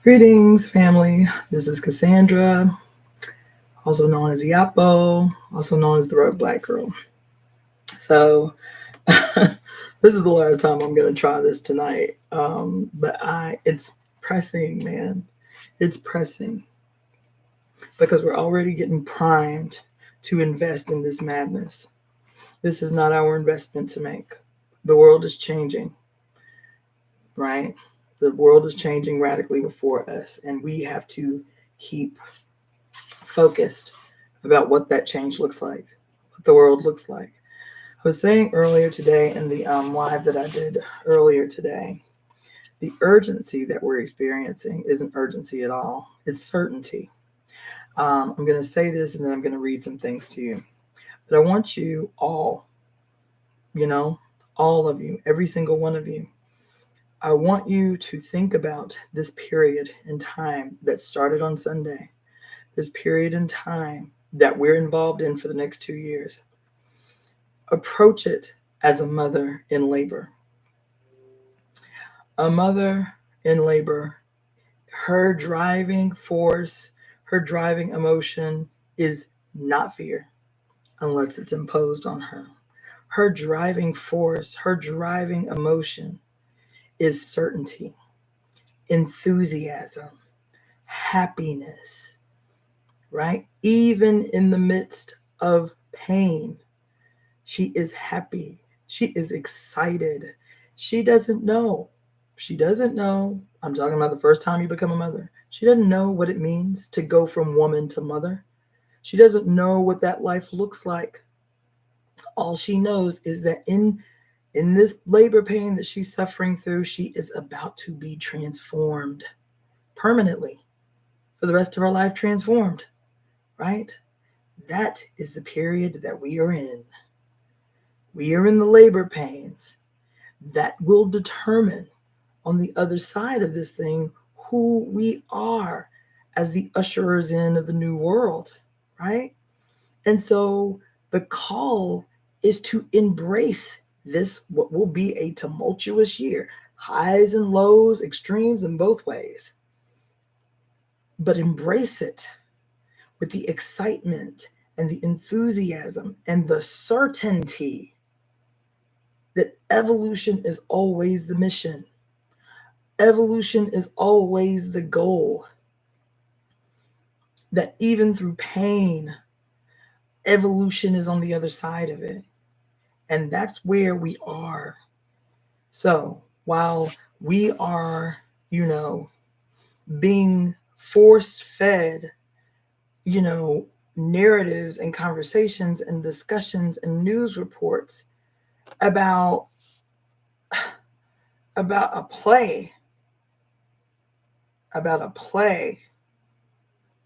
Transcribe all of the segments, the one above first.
Greetings, family. This is Cassandra, also known as Iyapo, also known as the Rogue Black Girl. So, this is the last time I'm going to try this tonight. It's pressing, man. It's pressing because we're already getting primed to invest in this madness. This is not our investment to make. The world is changing, right? The world is changing radically before us, and we have to keep focused about what that change looks like, what the world looks like. I was saying earlier today in the live that I did earlier today, the urgency that we're experiencing isn't urgency at all. It's certainty. I'm going to say this and then I'm going to read some things to you. But I want you all, all of you, every single one of you, I want you to think about this period in time that started on Sunday, this period in time that we're involved in for the next 2 years. Approach it as a mother in labor. A mother in labor, her driving force, her driving emotion is not fear unless it's imposed on her. Her driving force, her driving emotion is certainty, enthusiasm, happiness, right? Even in the midst of pain, she is happy. She is excited. She doesn't know. She doesn't know. I'm talking about the first time you become a mother. She doesn't know what it means to go from woman to mother. She doesn't know what that life looks like. All she knows is that in this labor pain that she's suffering through, she is about to be transformed permanently for the rest of her life, transformed, right? That is the period that we are in. We are in the labor pains that will determine on the other side of this thing who we are as the usherers in of the new world, right? And so the call is to embrace this, what will be a tumultuous year, highs and lows, extremes in both ways. But embrace it with the excitement and the enthusiasm and the certainty that evolution is always the mission. Evolution is always the goal. That even through pain, evolution is on the other side of it. And that's where we are. So while we are, being force fed, narratives and conversations and discussions and news reports about a play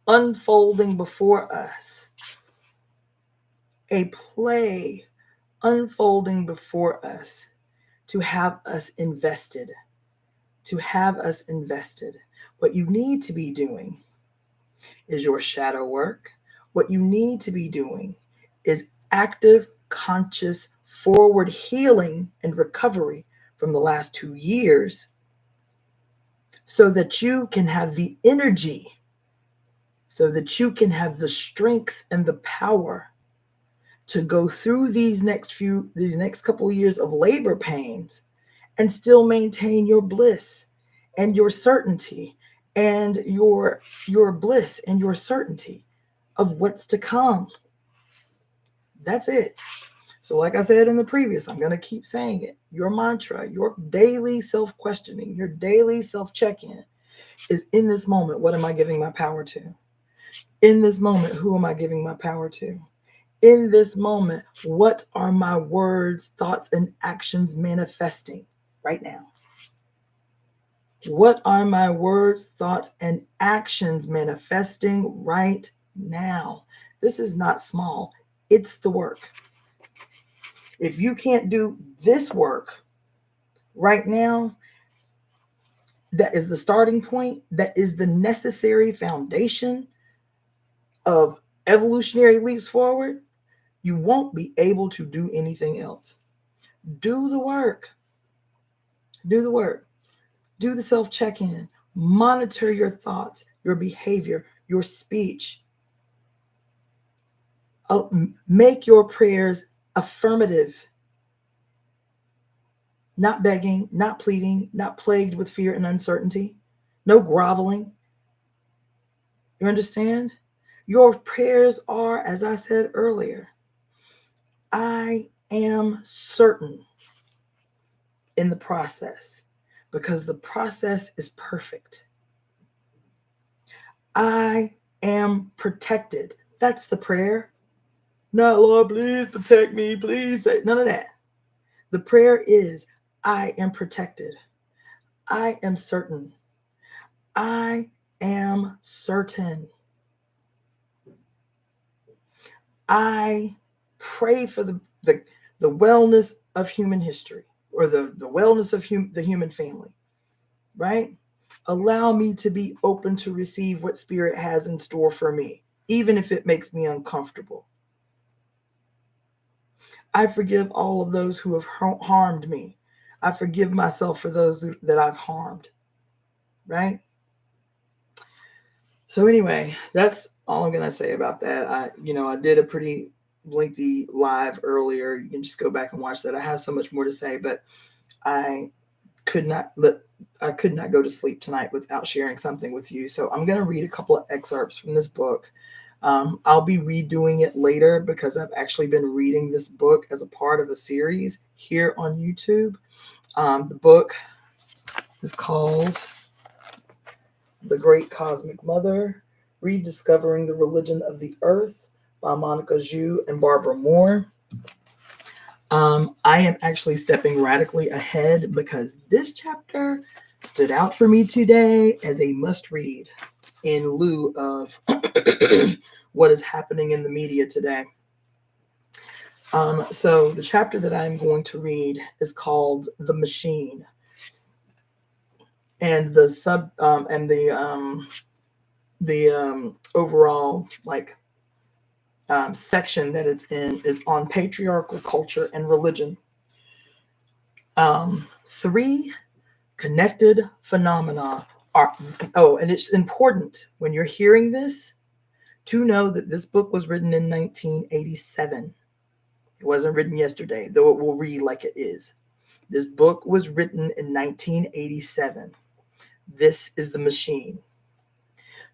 unfolding before us, a play unfolding before us to have us invested, What you need to be doing is your shadow work. What you need to be doing is active, conscious, forward healing and recovery from the last 2 years so that you can have the energy, so that you can have the strength and the power to go through these next couple of years of labor pains and still maintain your bliss and your certainty and your bliss and your certainty of what's to come. That's it. So like I said in the previous, I'm going to keep saying it. Your mantra, your daily self-questioning, your daily self-check-in is, in this moment, what am I giving my power to? In this moment, who am I giving my power to? In this moment, what are my words, thoughts, and actions manifesting right now? What are my words, thoughts, and actions manifesting right now? This is not small. It's the work. If you can't do this work right now, that is the starting point. That is the necessary foundation of evolutionary leaps forward. You won't be able to do anything else. Do the work. Do the work. Do the self-check-in. Monitor your thoughts, your behavior, your speech. Make your prayers affirmative, not begging, not pleading, not plagued with fear and uncertainty, no groveling. You understand? Your prayers are, as I said earlier, I am certain in the process, because the process is perfect. I am protected. That's the prayer. Not, Lord, please protect me. Please say none of that. The prayer is, I am protected. I am certain. I am certain. I pray for the wellness of human history, or the wellness of the human family, right? Allow me to be open to receive what Spirit has in store for me, even if it makes me uncomfortable. I forgive all of those who have harmed me. I forgive myself for those that I've harmed, right? So anyway, that's all I'm going to say about that. I did a pretty lengthy live earlier. You can just go back and watch that. I have so much more to say, but I could not go to sleep tonight without sharing something with you. So I'm going to read a couple of excerpts from this book. I'll be redoing it later because I've actually been reading this book as a part of a series here on YouTube. The book is called The Great Cosmic Mother, Rediscovering the Religion of the Earth by Monica Zhu and Barbara Moore. I am actually stepping radically ahead because this chapter stood out for me today as a must read in lieu of what is happening in the media today. So the chapter that I'm going to read is called The Machine. And the overall section that it's in is on patriarchal culture and religion. 3 connected phenomena are, and it's important when you're hearing this to know that this book was written in 1987. It wasn't written yesterday, though it will read like it is. This book was written in 1987. This is The Machine.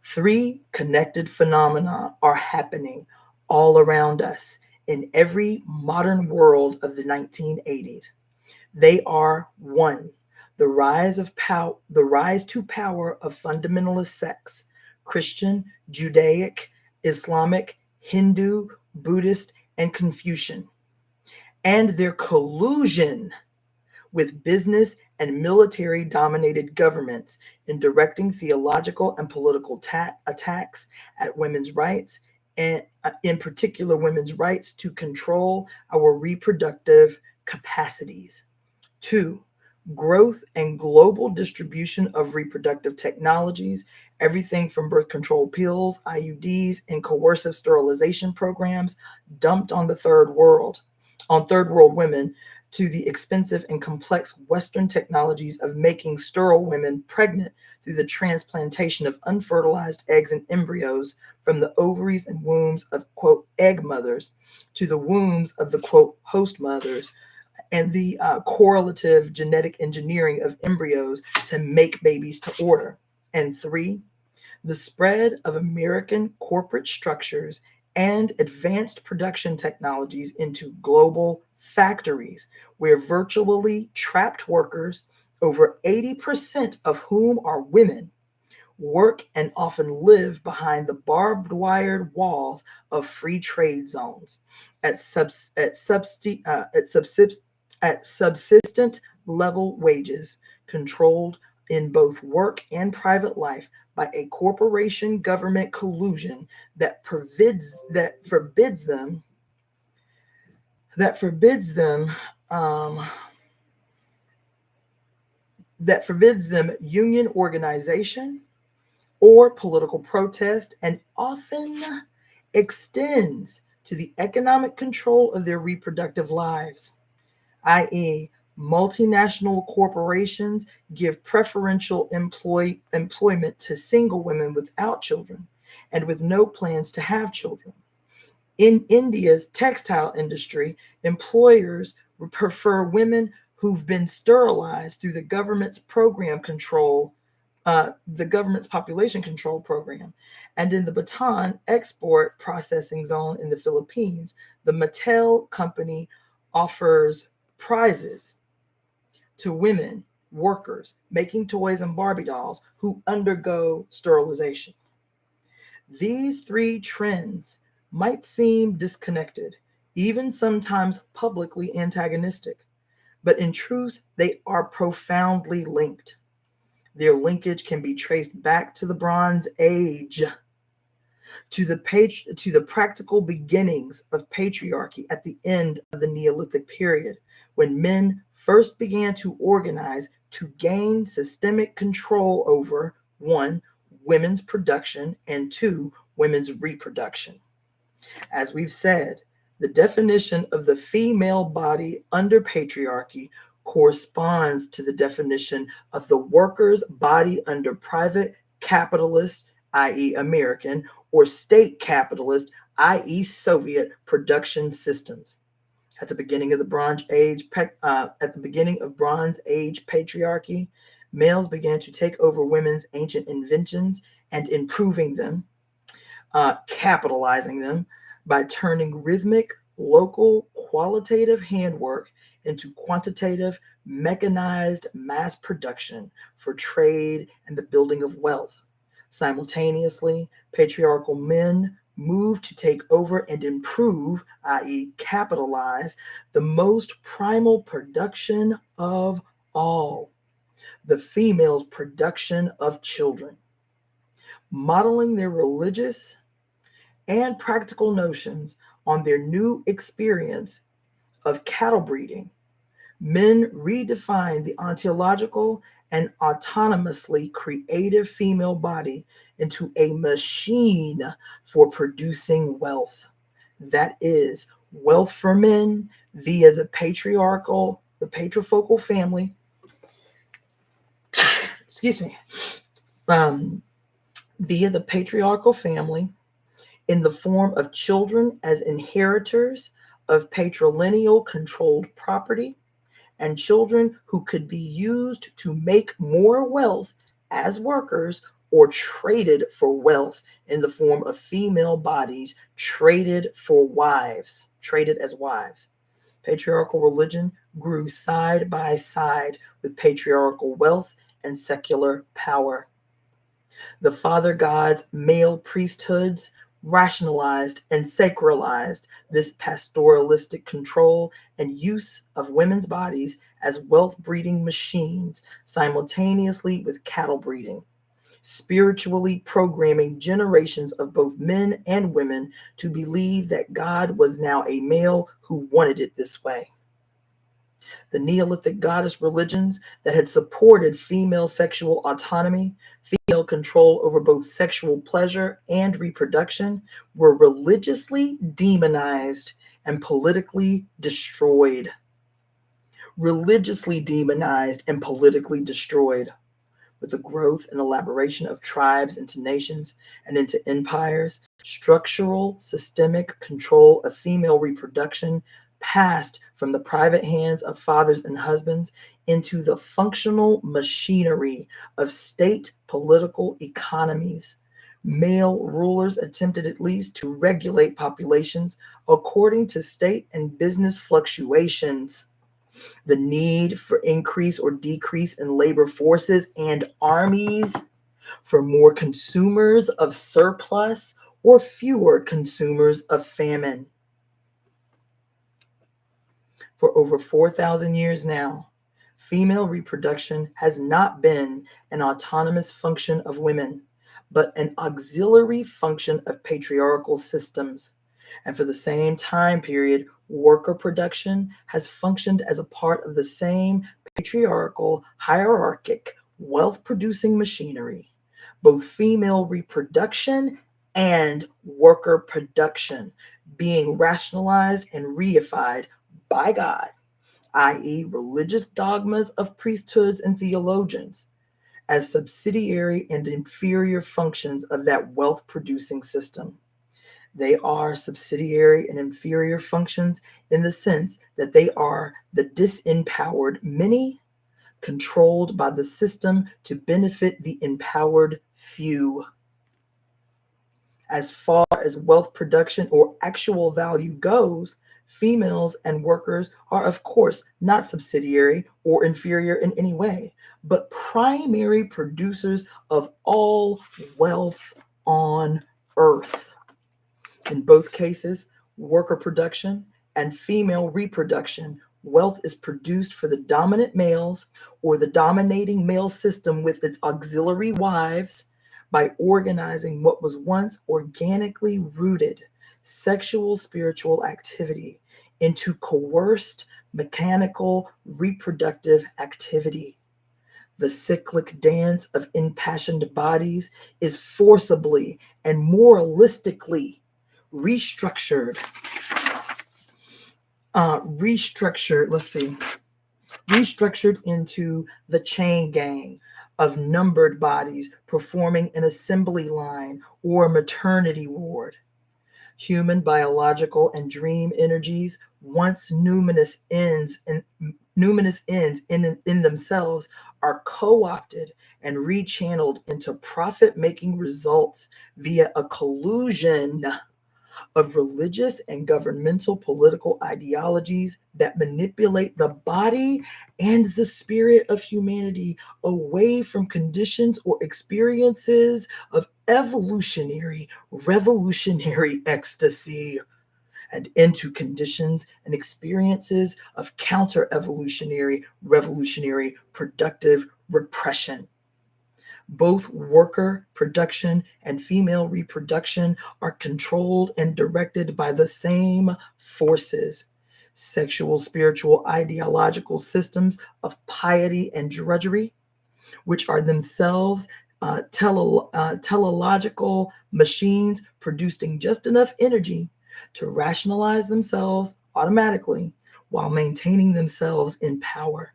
3 connected phenomena are happening all around us in every modern world of the 1980s. They are: 1, the rise to power of fundamentalist sects, Christian, Judaic, Islamic, Hindu, Buddhist, and Confucian, and their collusion with business and military-dominated governments in directing theological and political attacks at women's rights, and in particular women's rights to control our reproductive capacities. 2, growth and global distribution of reproductive technologies, everything from birth control pills, IUDs, and coercive sterilization programs dumped on third world women, to the expensive and complex Western technologies of making sterile women pregnant through the transplantation of unfertilized eggs and embryos from the ovaries and wombs of, quote, egg mothers to the wombs of the, quote, host mothers, and the correlative genetic engineering of embryos to make babies to order. And 3, the spread of American corporate structures and advanced production technologies into global factories, where virtually trapped workers, over 80% of whom are women, work and often live behind the barbed wired walls of free trade zones at subsistent level wages, controlled in both work and private life by a corporation government collusion that forbids them union organization or political protest, and often extends to the economic control of their reproductive lives, i.e., Multinational corporations give preferential employment to single women without children and with no plans to have children. In India's textile industry, employers prefer women who've been sterilized through the government's population control program. And in the Bataan export processing zone in the Philippines, the Mattel company offers prizes to women workers making toys and Barbie dolls who undergo sterilization. These three trends might seem disconnected, even sometimes publicly antagonistic, but in truth, they are profoundly linked. Their linkage can be traced back to the Bronze Age, to the practical beginnings of patriarchy at the end of the Neolithic period, when men first began to organize to gain systemic control over, one, women's production, and two, women's reproduction. As we've said, the definition of the female body under patriarchy corresponds to the definition of the worker's body under private capitalist, i.e. American, or state capitalist, i.e. Soviet production systems. At the beginning of the Bronze Age patriarchy, males began to take over women's ancient inventions and improving them, capitalizing them by turning rhythmic, local, qualitative handwork into quantitative, mechanized mass production for trade and the building of wealth. Simultaneously, patriarchal men moved to take over and improve, i.e., capitalize, the most primal production of all, the female's production of children. Modeling their religious and practical notions on their new experience of cattle breeding, men redefined the ontological and autonomously creative female body into a machine for producing wealth. That is, wealth for men via the patriarchal family. Via the patriarchal family in the form of children as inheritors of patrilineal controlled property, and children who could be used to make more wealth as workers or traded for wealth in the form of female bodies traded as wives. Patriarchal religion grew side by side with patriarchal wealth and secular power. The father god's male priesthoods rationalized and sacralized this pastoralistic control and use of women's bodies as wealth breeding machines simultaneously with cattle breeding, spiritually programming generations of both men and women to believe that God was now a male who wanted it this way. The Neolithic goddess religions that had supported female sexual autonomy, female control over both sexual pleasure and reproduction, were religiously demonized and politically destroyed. With the growth and elaboration of tribes into nations and into empires, structural, systemic control of female reproduction passed from the private hands of fathers and husbands into the functional machinery of state political economies. Male rulers attempted at least to regulate populations according to state and business fluctuations, the need for increase or decrease in labor forces and armies, for more consumers of surplus or fewer consumers of famine. For over 4,000 years now, female reproduction has not been an autonomous function of women, but an auxiliary function of patriarchal systems. And for the same time period, worker production has functioned as a part of the same patriarchal, hierarchic, wealth-producing machinery. Both female reproduction and worker production being rationalized and reified by God i.e., religious dogmas of priesthoods and theologians, as subsidiary and inferior functions of that wealth-producing system. They are subsidiary and inferior functions in the sense that they are the disempowered many controlled by the system to benefit the empowered few. As far as wealth production or actual value goes, females and workers are, of course, not subsidiary or inferior in any way, but primary producers of all wealth on earth. In both cases, worker production and female reproduction, wealth is produced for the dominant males or the dominating male system with its auxiliary wives by organizing what was once organically rooted sexual spiritual activity into coerced mechanical reproductive activity. The cyclic dance of impassioned bodies is forcibly and moralistically restructured, restructured into the chain gang of numbered bodies performing an assembly line or a maternity ward. Human biological and dream energies, once numinous ends in themselves, are co-opted and rechanneled into profit-making results via a collusion of religious and governmental political ideologies that manipulate the body and the spirit of humanity away from conditions or experiences of evolutionary, revolutionary ecstasy and into conditions and experiences of counter-evolutionary, revolutionary, productive repression. Both worker production and female reproduction are controlled and directed by the same forces. Sexual, spiritual, ideological systems of piety and drudgery, which are themselves teleological machines producing just enough energy to rationalize themselves automatically while maintaining themselves in power.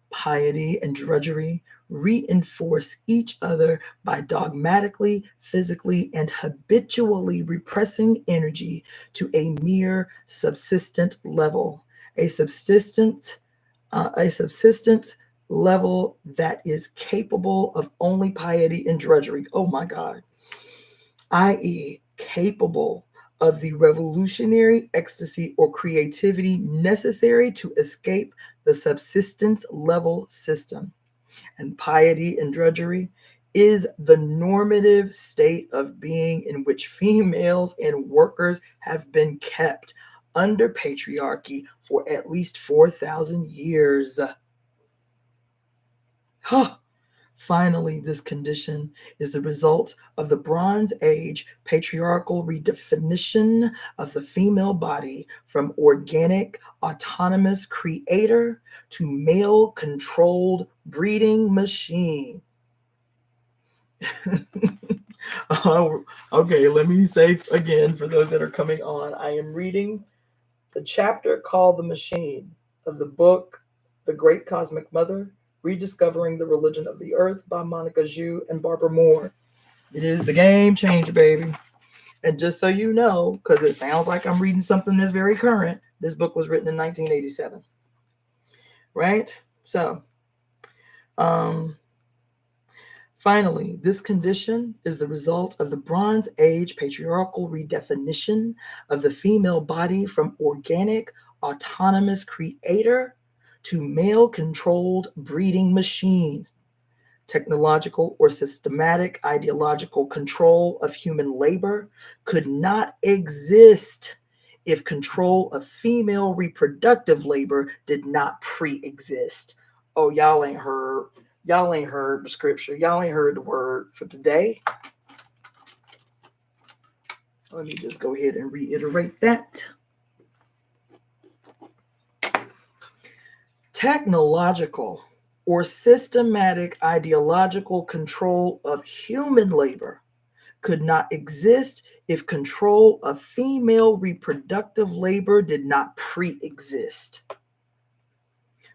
Piety and drudgery reinforce each other by dogmatically, physically, and habitually repressing energy to a mere subsistent level, a subsistence level that is capable of only piety and drudgery. Oh my God. I.e., capable of the revolutionary ecstasy or creativity necessary to escape the subsistence level system. And piety and drudgery is the normative state of being in which females and workers have been kept under patriarchy for at least 4,000 years. Huh. Finally, this condition is the result of the Bronze Age patriarchal redefinition of the female body from organic, autonomous creator to male-controlled breeding machine. Okay, let me say again for those that are coming on, I am reading the chapter called The Machine of the book The Great Cosmic Mother, Rediscovering the Religion of the Earth by Monica Zhu and Barbara Moore. It is the game changer, baby. And just so you know, because it sounds like I'm reading something that's very current, this book was written in 1987. Right? So, finally, this condition is the result of the Bronze Age patriarchal redefinition of the female body from organic, autonomous creator to male-controlled breeding machine. Technological or systematic ideological control of human labor could not exist if control of female reproductive labor did not pre-exist. Oh, y'all ain't heard the scripture. Y'all ain't heard the word for today. Let me just go ahead and reiterate that. Technological or systematic ideological control of human labor could not exist if control of female reproductive labor did not pre-exist.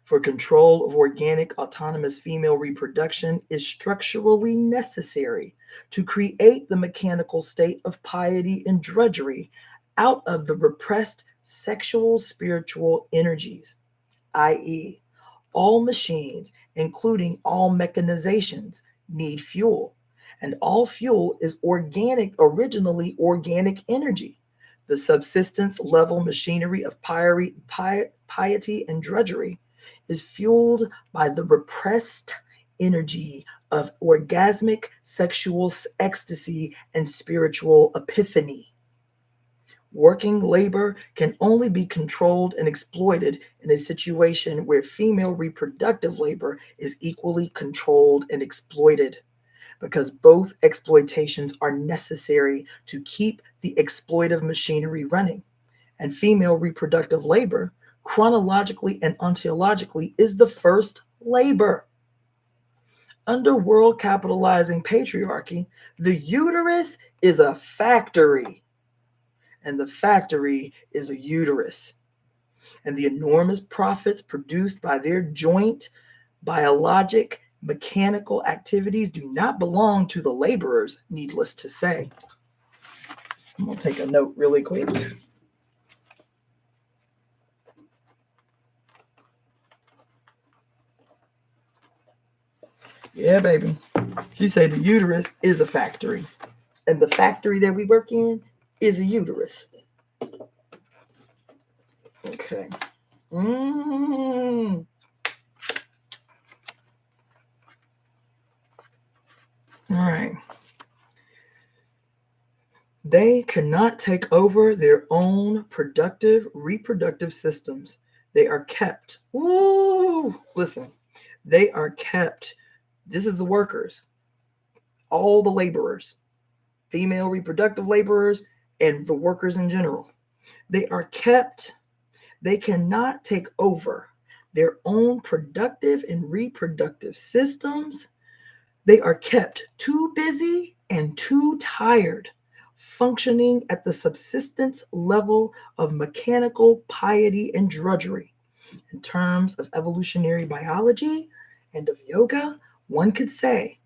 for control of organic autonomous female reproduction is structurally necessary to create the mechanical state of piety and drudgery out of the repressed sexual spiritual energies, i.e., all machines, including all mechanizations, need fuel, and all fuel is originally organic energy. The subsistence level machinery of piety and drudgery is fueled by the repressed energy of orgasmic sexual ecstasy and spiritual epiphany. Working labor can only be controlled and exploited in a situation where female reproductive labor is equally controlled and exploited, because both exploitations are necessary to keep the exploitive machinery running. And female reproductive labor, chronologically and ontologically, is the first labor. Under world capitalizing patriarchy, the uterus is a factory, and the factory is a uterus. And the enormous profits produced by their joint biologic mechanical activities do not belong to the laborers, needless to say. I'm going to take a note really quick. Yeah, baby. She said the uterus is a factory, and the factory that we work in is a uterus. Okay. All right. They cannot take over their own reproductive systems. They are kept. Woo! Listen, they are kept. This is the workers, all the laborers, female reproductive laborers, and the workers in general. They are kept. They cannot take over their own productive and reproductive systems. They are kept too busy and too tired, functioning at the subsistence level of mechanical piety and drudgery. In terms of evolutionary biology and of yoga, one could say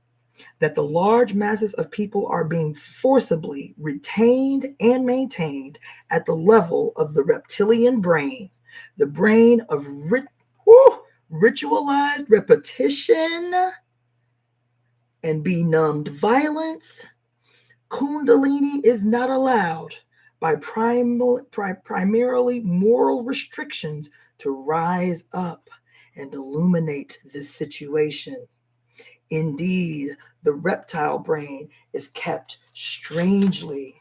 that the large masses of people are being forcibly retained and maintained at the level of the reptilian brain, the brain of ritualized repetition and benumbed violence. Kundalini is not allowed by primarily moral restrictions to rise up and illuminate this situation. Indeed, the reptile brain is kept strangely.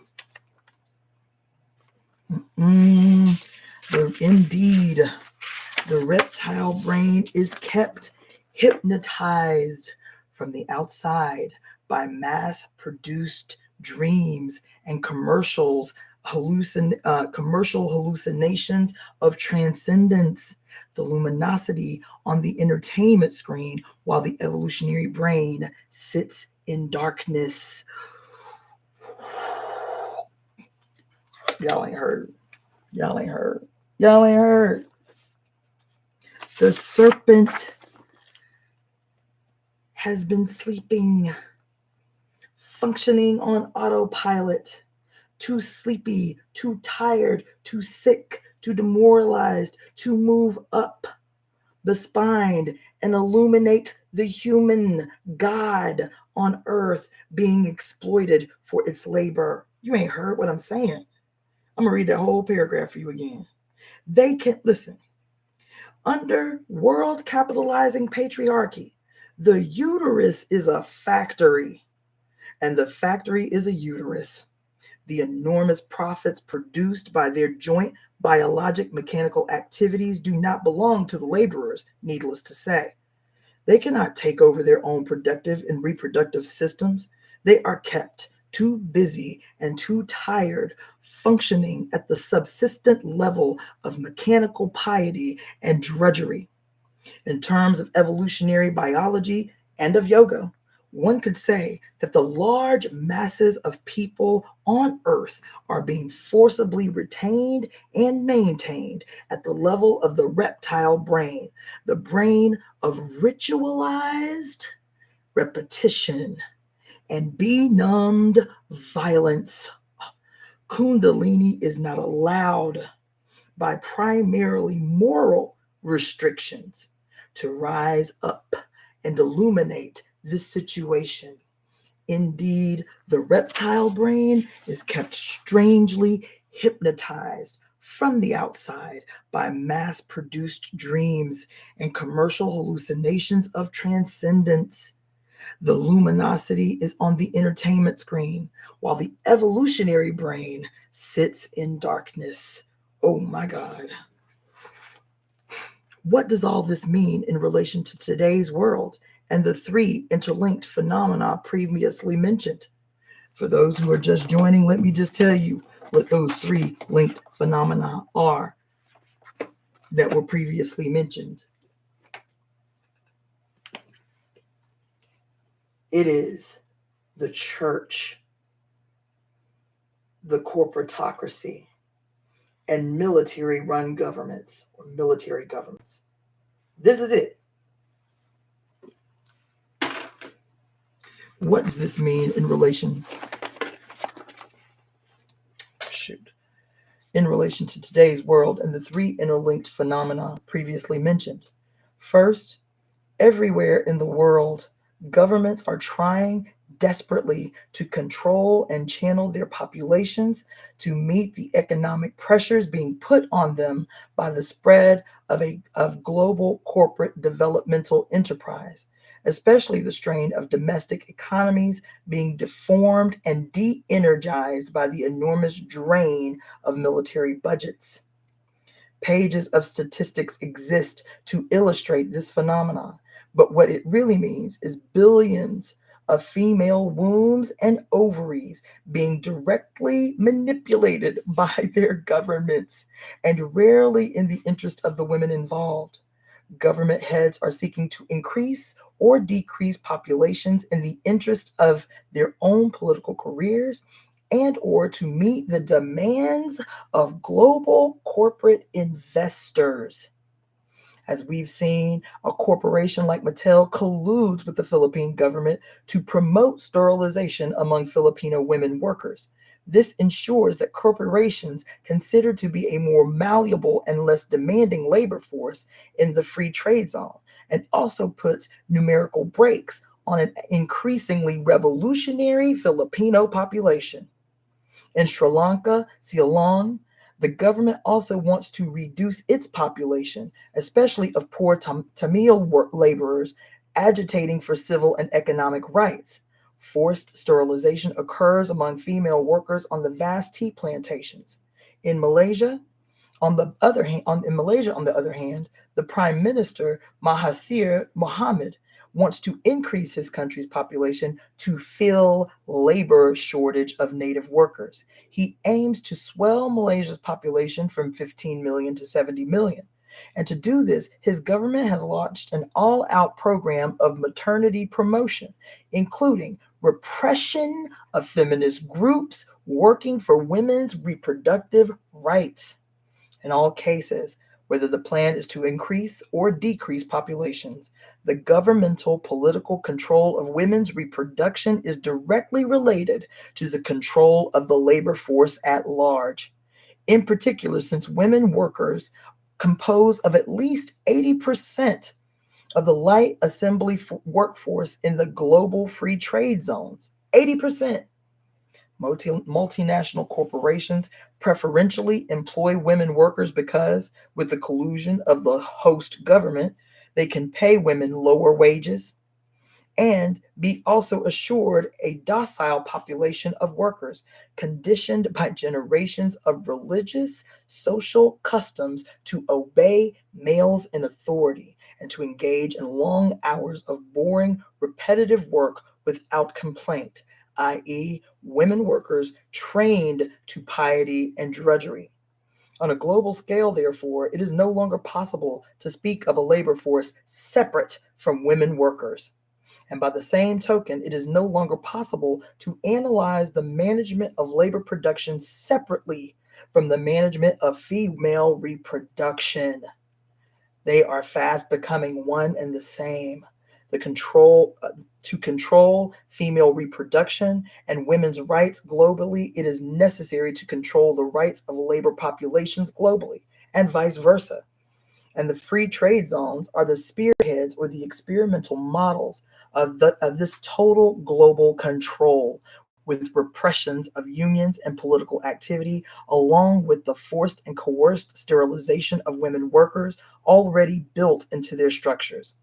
Indeed, the reptile brain is kept hypnotized from the outside by mass-produced dreams and commercial hallucinations of transcendence, the luminosity on the entertainment screen, while the evolutionary brain sits in darkness. Y'all ain't heard. Y'all ain't heard. Y'all ain't heard. The serpent has been sleeping, functioning on autopilot, too sleepy, too tired, too sick, too demoralized to move up the spine and illuminate the human God on earth being exploited for its labor. You ain't heard what I'm saying. I'm going to read that whole paragraph for you again. They can, listen, under world capitalizing patriarchy, the uterus is a factory, and the factory is a uterus. The enormous profits produced by their joint biologic mechanical activities do not belong to the laborers, needless to say. They cannot take over their own productive and reproductive systems. They are kept too busy and too tired, functioning at the subsistent level of mechanical piety and drudgery. In terms of evolutionary biology and of yoga, One could say that the large masses of people on earth are being forcibly retained and maintained at the level of the reptile brain, the brain of ritualized repetition and benumbed violence. Kundalini is not allowed by primarily moral restrictions to rise up and illuminate this situation. Indeed, the reptile brain is kept strangely hypnotized from the outside by mass produced dreams and commercial hallucinations of transcendence. The luminosity is on the entertainment screen, while the evolutionary brain sits in darkness. Oh my God. What does all this mean in relation to today's world and the three interlinked phenomena previously mentioned? For those who are just joining, let me just tell you what those three linked phenomena are that were previously mentioned. It is the church, the corporatocracy, and military-run governments or military governments. This is it. What does this mean in relation to today's world and the three interlinked phenomena previously mentioned? First, everywhere in the world, governments are trying desperately to control and channel their populations to meet the economic pressures being put on them by the spread of global corporate developmental enterprise, especially the strain of domestic economies being deformed and de-energized by the enormous drain of military budgets. Pages of statistics exist to illustrate this phenomenon, but what it really means is billions of female wombs and ovaries being directly manipulated by their governments, and rarely in the interest of the women involved. Government heads are seeking to increase or decrease populations in the interest of their own political careers and or to meet the demands of global corporate investors. As we've seen, a corporation like Mattel colludes with the Philippine government to promote sterilization among Filipino women workers. This ensures that corporations considered to be a more malleable and less demanding labor force in the free trade zone, and also puts numerical brakes on an increasingly revolutionary Filipino population. In Sri Lanka, Ceylon, the government also wants to reduce its population, especially of poor Tamil laborers agitating for civil and economic rights. Forced sterilization occurs among female workers on the vast tea plantations. In Malaysia, on the other hand, the Prime Minister Mahathir Mohamad wants to increase his country's population to fill labor shortage of native workers. He aims to swell Malaysia's population from 15 million to 70 million. And to do this, his government has launched an all-out program of maternity promotion, including repression of feminist groups working for women's reproductive rights. In all cases, whether the plan is to increase or decrease populations, the governmental political control of women's reproduction is directly related to the control of the labor force at large. In particular, since women workers compose of at least 80% of the light assembly workforce in the global free trade zones. 80%. Multinational corporations preferentially employ women workers because, with the collusion of the host government, they can pay women lower wages and be also assured a docile population of workers conditioned by generations of religious social customs to obey males in authority and to engage in long hours of boring, repetitive work without complaint, i.e., women workers trained to piety and drudgery. On a global scale, therefore, it is no longer possible to speak of a labor force separate from women workers. And by the same token, it is no longer possible to analyze the management of labor production separately from the management of female reproduction. They are fast becoming one and the same. To control female reproduction and women's rights globally, it is necessary to control the rights of labor populations globally, and vice versa. And the free trade zones are the spearheads or the experimental models of this total global control, with repressions of unions and political activity, along with the forced and coerced sterilization of women workers already built into their structures.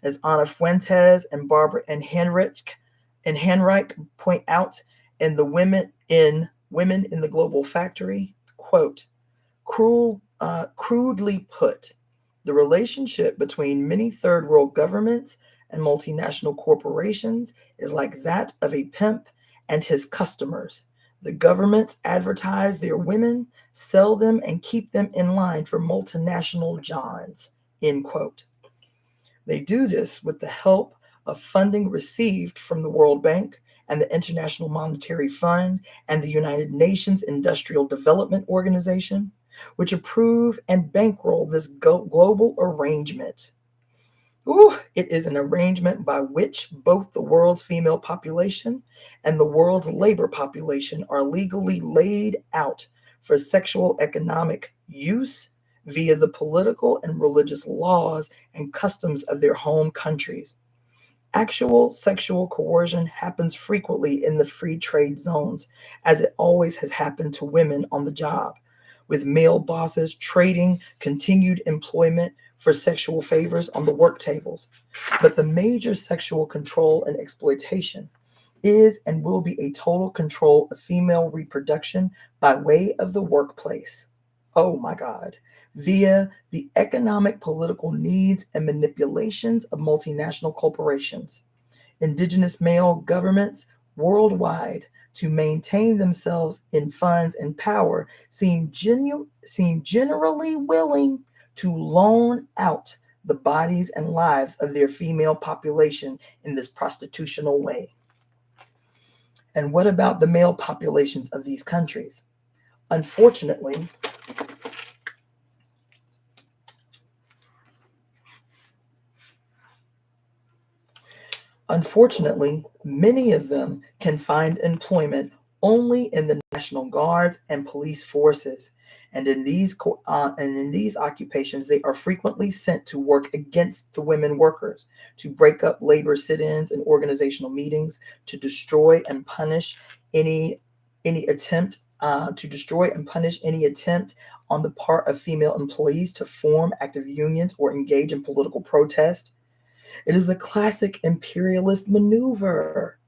As Ana Fuentes and Barbara and Henrich point out in the Women in the Global Factory, quote, crudely put, the relationship between many third world governments and multinational corporations is like that of a pimp and his customers. The governments advertise their women, sell them, and keep them in line for multinational Johns, end quote. They do this with the help of funding received from the World Bank and the International Monetary Fund and the United Nations Industrial Development Organization, which approve and bankroll this global arrangement. It is an arrangement by which both the world's female population and the world's labor population are legally laid out for sexual economic use via the political and religious laws and customs of their home countries. Actual sexual coercion happens frequently in the free trade zones, as it always has happened to women on the job, with male bosses trading continued employment for sexual favors on the work tables. But the major sexual control and exploitation is and will be a total control of female reproduction by way of the workplace. Oh my God. Via the economic, political needs and manipulations of multinational corporations. Indigenous male governments worldwide, to maintain themselves in funds and power, seem generally willing to loan out the bodies and lives of their female population in this prostitutional way. And what about the male populations of these countries? Unfortunately, many of them can find employment only in the National Guards and police forces. And in these occupations, they are frequently sent to work against the women workers, to break up labor sit-ins and organizational meetings, to destroy and punish any attempt on the part of female employees to form active unions or engage in political protest. It is the classic imperialist maneuver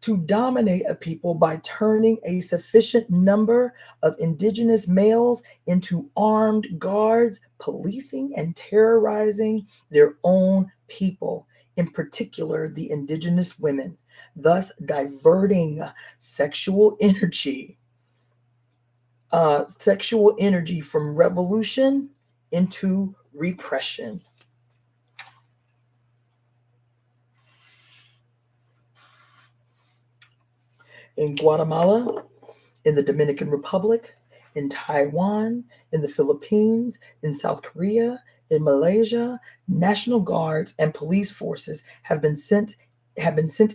to dominate a people by turning a sufficient number of indigenous males into armed guards, policing and terrorizing their own people, in particular the indigenous women, thus diverting sexual energy from revolution into repression. In Guatemala, in the Dominican Republic, in Taiwan, in the Philippines, in South Korea, in Malaysia, National Guards and police forces have been sent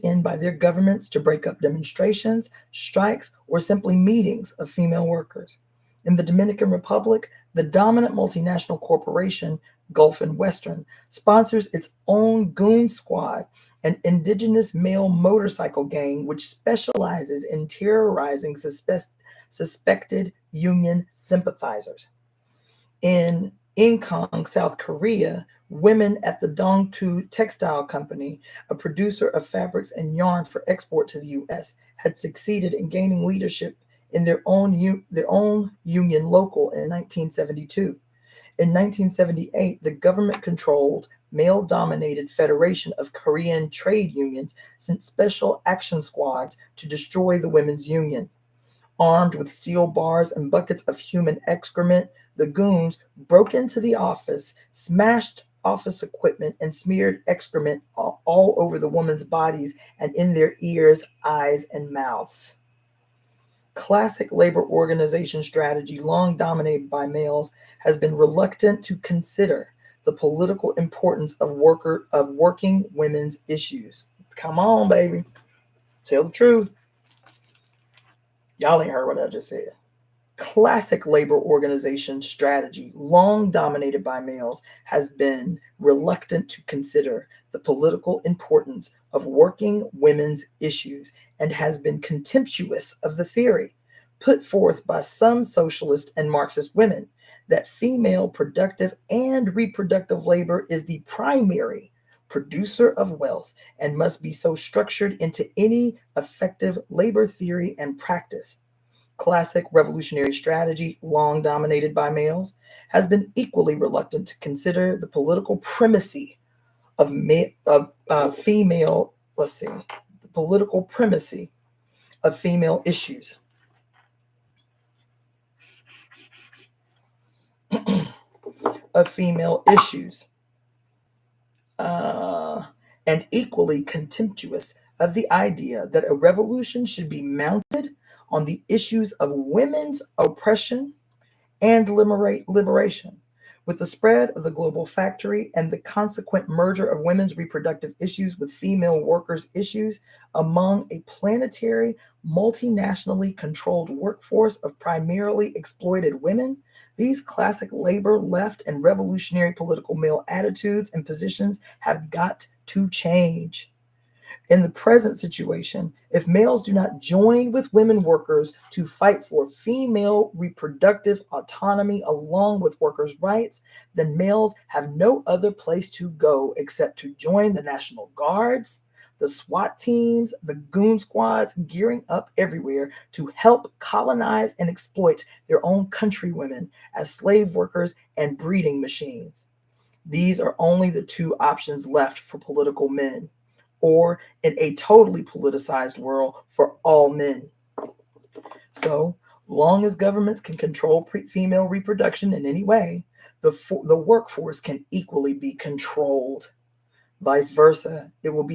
in by their governments to break up demonstrations, strikes, or simply meetings of female workers. In the Dominican Republic, the dominant multinational corporation, Gulf and Western, sponsors its own goon squad, an indigenous male motorcycle gang which specializes in terrorizing suspected union sympathizers. In Incheon, South Korea, women at the Dongtu Textile Company, a producer of fabrics and yarn for export to the U.S., had succeeded in gaining leadership in their own union local in 1972. In 1978, the government-controlled, male-dominated Federation of Korean Trade Unions sent special action squads to destroy the women's union. Armed with steel bars and buckets of human excrement, the goons broke into the office, smashed office equipment and smeared excrement all over the woman's bodies and in their ears, eyes, and mouths. Classic labor organization strategy, long dominated by males, has been reluctant to consider the political importance of working women's issues. Come on, baby. Tell the truth. Y'all ain't heard what I just said. Classic labor organization strategy, long dominated by males, has been reluctant to consider the political importance of working women's issues and has been contemptuous of the theory put forth by some socialist and Marxist women that female productive and reproductive labor is the primary producer of wealth and must be so structured into any effective labor theory and practice. Classic revolutionary strategy, long dominated by males, has been equally reluctant to consider the political primacy of female, the political primacy of female issues. of female issues. And equally contemptuous of the idea that a revolution should be mounted on the issues of women's oppression and liberation. With the spread of the global factory and the consequent merger of women's reproductive issues with female workers' issues among a planetary, multinationally controlled workforce of primarily exploited women, these classic labor, left, and revolutionary political male attitudes and positions have got to change. In the present situation, if males do not join with women workers to fight for female reproductive autonomy along with workers' rights, then males have no other place to go except to join the National Guards, the SWAT teams, the goon squads gearing up everywhere to help colonize and exploit their own countrywomen as slave workers and breeding machines. These are only the two options left for political men, or in a totally politicized world for all men. So long as governments can control female reproduction in any way, the workforce can equally be controlled. Vice versa, it would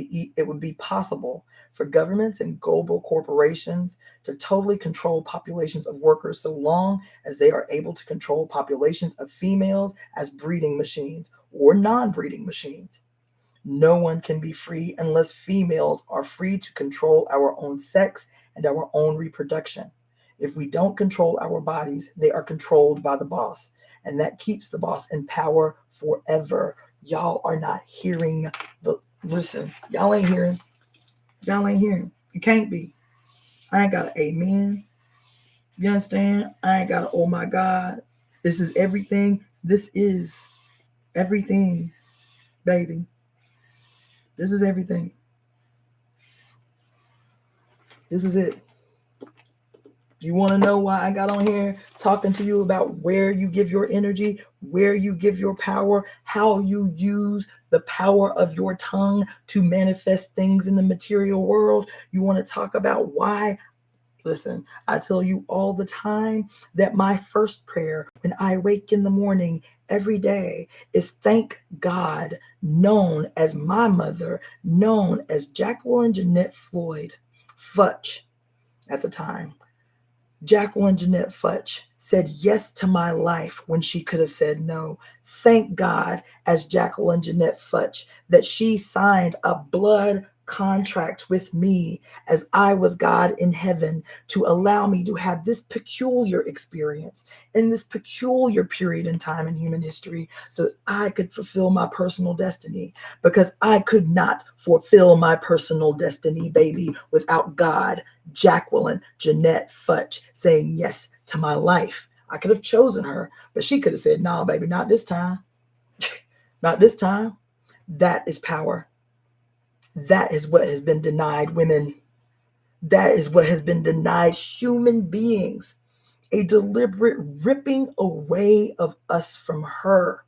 be possible for governments and global corporations to totally control populations of workers so long as they are able to control populations of females as breeding machines or non-breeding machines. No one can be free unless females are free to control our own sex and our own reproduction. If we don't control our bodies, they are controlled by the boss, and that keeps the boss in power forever. Y'all are not hearing listen. Y'all ain't hearing. You can't be. I ain't got an amen. You understand? I ain't got a oh my God. This is everything. This is everything, baby. This is everything. This is it. Do you want to know why I got on here talking to you about where you give your energy, where you give your power, how you use the power of your tongue to manifest things in the material world? You want to talk about why? Listen, I tell you all the time that my first prayer when I wake in the morning every day is thank God, known as my mother, known as Jacqueline Jeanette Floyd, Futch at the time. Jacqueline Jeanette Futch said yes to my life when she could have said no. Thank God, as Jacqueline Jeanette Futch, that she signed a blood contract with me as I was God in heaven to allow me to have this peculiar experience in this peculiar period in time in human history so that I could fulfill my personal destiny, because I could not fulfill my personal destiny, baby, without God, Jacqueline Jeanette Futch, saying yes to my life. I could have chosen her, but she could have said, "No, baby, not this time." Not this time. That is power. That is what has been denied women. That is what has been denied human beings. A deliberate ripping away of us from her,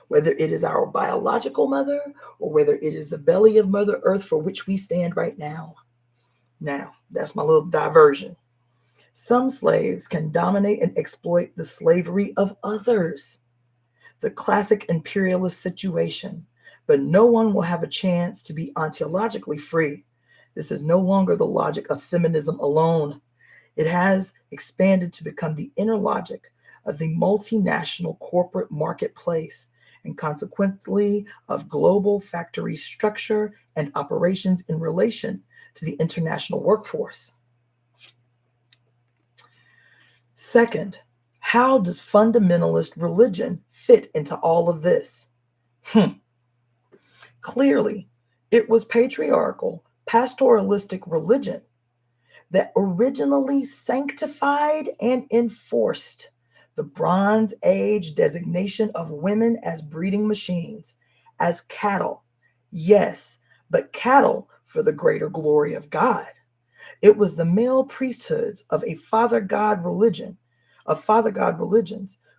whether it is our biological mother or whether it is the belly of Mother Earth for which we stand right now. Now, that's my little diversion. Some slaves can dominate and exploit the slavery of others. the classic imperialist situation, but no one will have a chance to be ontologically free. This is no longer the logic of feminism alone. It has expanded to become the inner logic of the multinational corporate marketplace and consequently of global factory structure and operations in relation to the international workforce. Second, how does fundamentalist religion fit into all of this? Clearly, it was patriarchal, pastoralistic religion that originally sanctified and enforced the Bronze Age designation of women as breeding machines, as cattle. Yes, but cattle for the greater glory of God. It was the male priesthoods of Father God religions,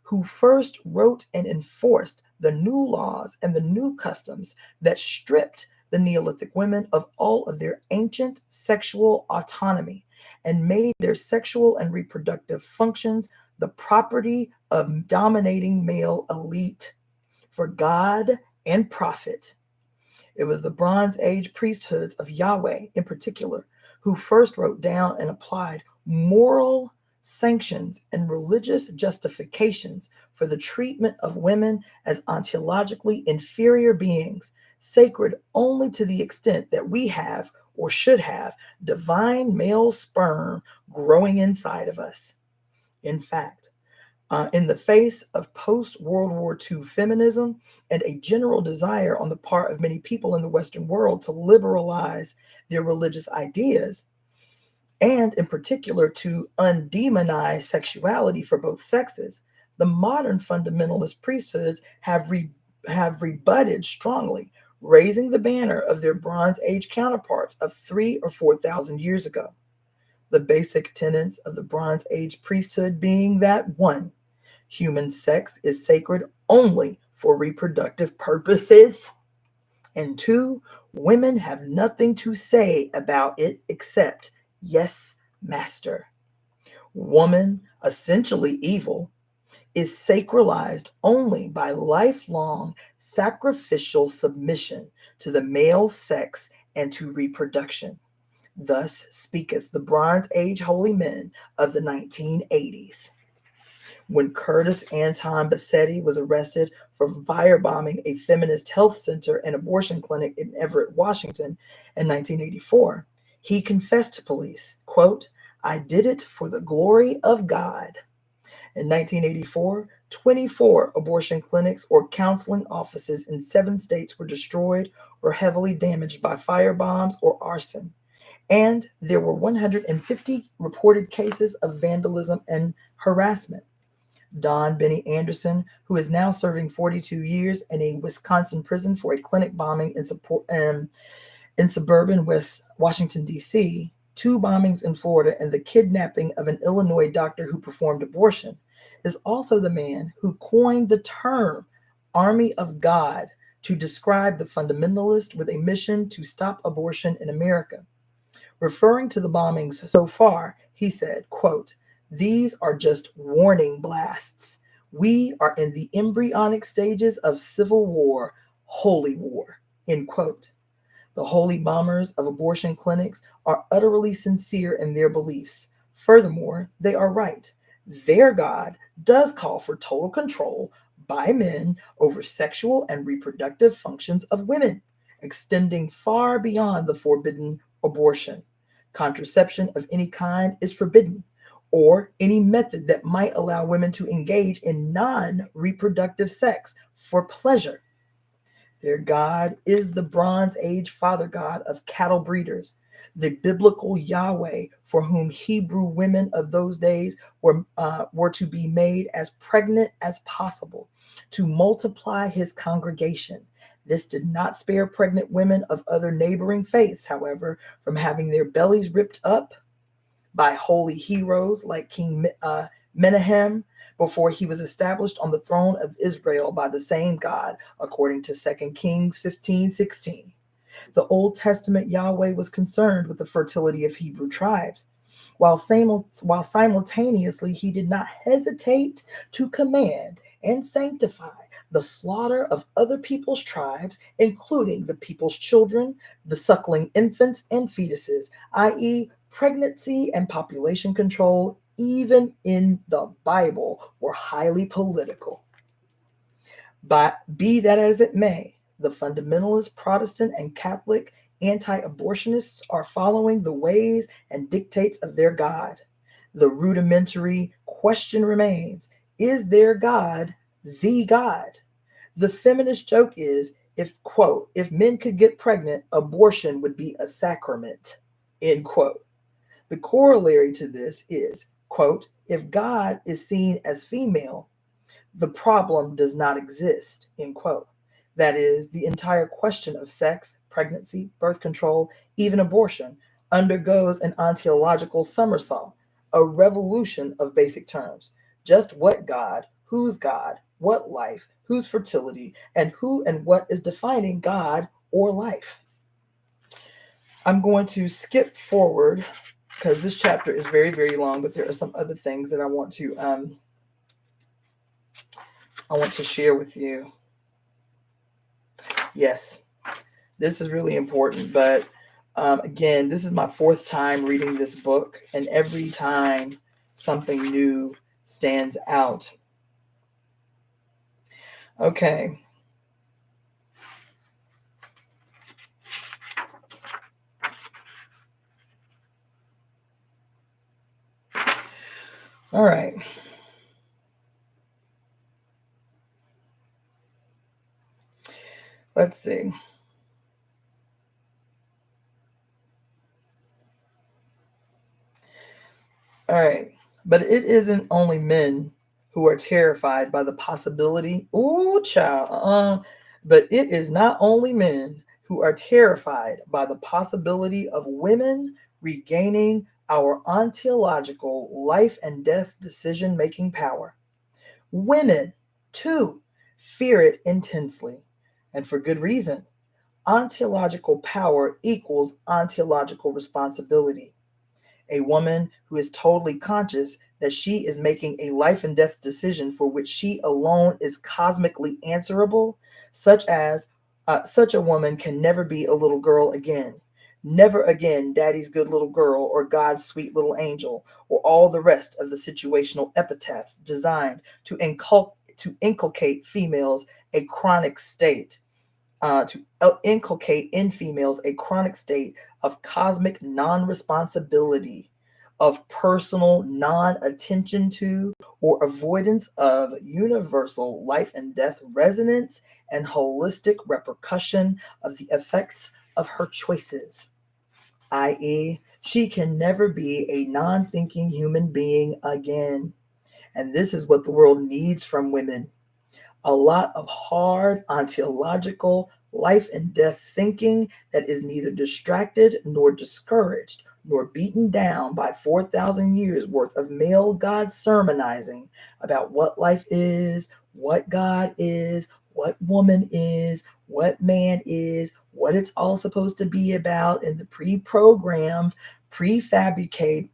who first wrote and enforced the new laws and the new customs that stripped the Neolithic women of all of their ancient sexual autonomy and made their sexual and reproductive functions the property of dominating male elite for God and profit. It was the Bronze Age priesthoods of Yahweh in particular who first wrote down and applied moral sanctions and religious justifications for the treatment of women as ontologically inferior beings, sacred only to the extent that we have or should have divine male sperm growing inside of us. In fact, in the face of post-World War II feminism and a general desire on the part of many people in the Western world to liberalize their religious ideas, and in particular to undemonize sexuality for both sexes, the modern fundamentalist priesthoods have rebutted strongly, raising the banner of their Bronze Age counterparts of 3,000 or 4,000 years ago. The basic tenets of the Bronze Age priesthood being that 1, human sex is sacred only for reproductive purposes, and 2, women have nothing to say about it except, yes, master. Woman, essentially evil, is sacralized only by lifelong sacrificial submission to the male sex and to reproduction. Thus speaketh the Bronze Age holy men of the 1980s. When Curtis Anton Bassetti was arrested for firebombing a feminist health center and abortion clinic in Everett, Washington in 1984, he confessed to police, quote, "I did it for the glory of God." In 1984, 24 abortion clinics or counseling offices in 7 states were destroyed or heavily damaged by firebombs or arson. And there were 150 reported cases of vandalism and harassment. Don Benny Anderson, who is now serving 42 years in a Wisconsin prison for a clinic bombing in suburban West Washington, D.C., 2 bombings in Florida, and the kidnapping of an Illinois doctor who performed abortion, is also the man who coined the term Army of God to describe the fundamentalist with a mission to stop abortion in America. Referring to the bombings so far, he said, quote, "These are just warning blasts. We are in the embryonic stages of civil war, holy war," end quote. The holy bombers of abortion clinics are utterly sincere in their beliefs. Furthermore, they are right. Their God does call for total control by men over sexual and reproductive functions of women, extending far beyond the forbidden abortion. Contraception of any kind is forbidden, or any method that might allow women to engage in non-reproductive sex for pleasure. Their God is the Bronze Age father god of cattle breeders, the biblical Yahweh for whom Hebrew women of those days were to be made as pregnant as possible, to multiply his congregation. This did not spare pregnant women of other neighboring faiths, however, from having their bellies ripped up by holy heroes like King Menahem before he was established on the throne of Israel by the same God, according to 2 Kings 15:16. The Old Testament Yahweh was concerned with the fertility of Hebrew tribes, while simultaneously he did not hesitate to command and sanctify the slaughter of other people's tribes, including the people's children, the suckling infants and fetuses, i.e., pregnancy and population control, even in the Bible, were highly political. But be that as it may, the fundamentalist Protestant and Catholic anti-abortionists are following the ways and dictates of their God. The rudimentary question remains, is their God the God? The feminist joke is, if, quote, if men could get pregnant, abortion would be a sacrament, end quote. The corollary to this is, quote, if God is seen as female, the problem does not exist, end quote. That is, the entire question of sex, pregnancy, birth control, even abortion, undergoes an ontological somersault, a revolution of basic terms. Just what God, whose God, what life, whose fertility, and who and what is defining God or life. I'm going to skip forward because this chapter is very, very long, but there are some other things that I want to share with you. Yes, this is really important, but again, this is my fourth time reading this book, and every time something new stands out. Okay. All right. Let's see. All right. But it isn't only men who are terrified by the possibility. Ooh, child. But it is not only men who are terrified by the possibility of women regaining our ontological life and death decision-making power. Women, too, fear it intensely, and for good reason. Ontological power equals ontological responsibility. A woman who is totally conscious that she is making a life and death decision for which she alone is cosmically answerable, such a woman can never be a little girl again. Never again daddy's good little girl or God's sweet little angel or all the rest of the situational epithets designed to inculcate females a chronic state to inculcate in females a chronic state of cosmic non-responsibility, of personal non-attention to or avoidance of universal life and death resonance and holistic repercussion of the effects of her choices, i.e., she can never be a non-thinking human being again. And this is what the world needs from women. A lot of hard ontological life and death thinking that is neither distracted nor discouraged nor beaten down by 4,000 years worth of male God sermonizing about what life is, what God is, what woman is, what man is, what it's all supposed to be about in the pre-programmed, fabricated,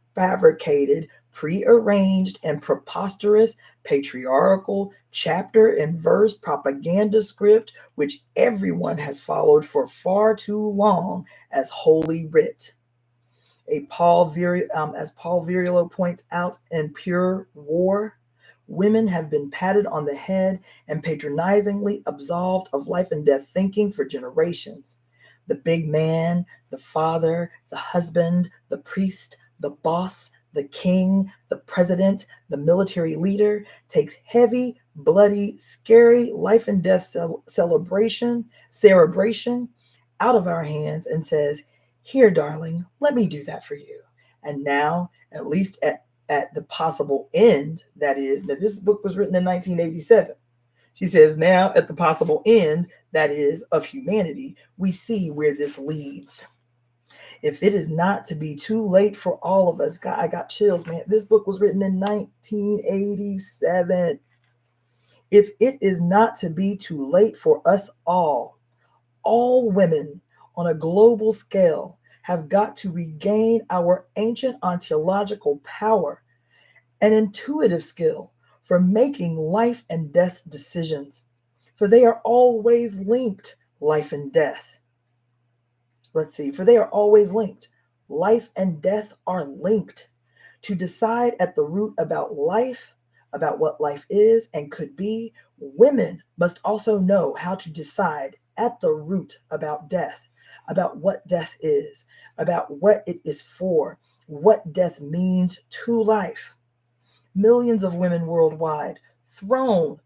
prearranged, and preposterous patriarchal chapter and verse propaganda script which everyone has followed for far too long as holy writ. As Paul Virilio points out in Pure War, women have been patted on the head and patronizingly absolved of life and death thinking for generations. The big man, the father, the husband, the priest, the boss, the king, the president, the military leader takes heavy, bloody, scary life and death cerebration out of our hands and says, here, darling, let me do that for you. And now, at least at the possible end, that is, now this book was written in 1987. She says, now at the possible end, that is, of humanity, we see where this leads. If it is not to be too late for all of us, God, I got chills, man. This book was written in 1987. If it is not to be too late for us all women on a global scale have got to regain our ancient ontological power, an intuitive skill for making life and death decisions, For they are always linked, life and death. Let's see, for they are always linked. Life and death are linked. To decide at the root about life, about what life is and could be, women must also know how to decide at the root about death, about what death is, about what it is for, what death means to life. Millions of women worldwide thrown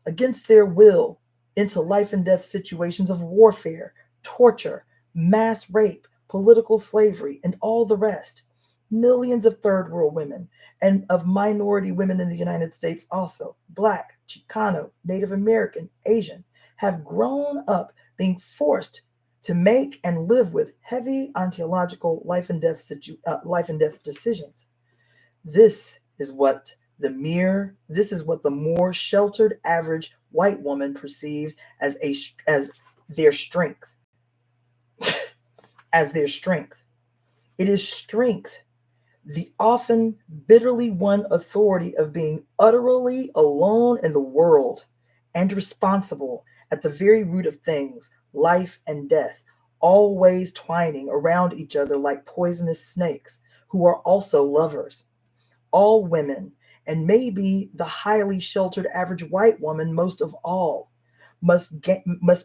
against their will into life and death situations of warfare, torture, mass rape, political slavery, and all the rest. Millions of third world women and of minority women in the United States also, Black, Chicano, Native American, Asian, have grown up being forced to make and live with heavy ontological life and death decisions. This is what the more sheltered average white woman perceives as their strength. As their strength. It is strength, the often bitterly won authority of being utterly alone in the world and responsible at the very root of things, life and death, always twining around each other like poisonous snakes, who are also lovers. All women, and maybe the highly sheltered average white woman most of all, must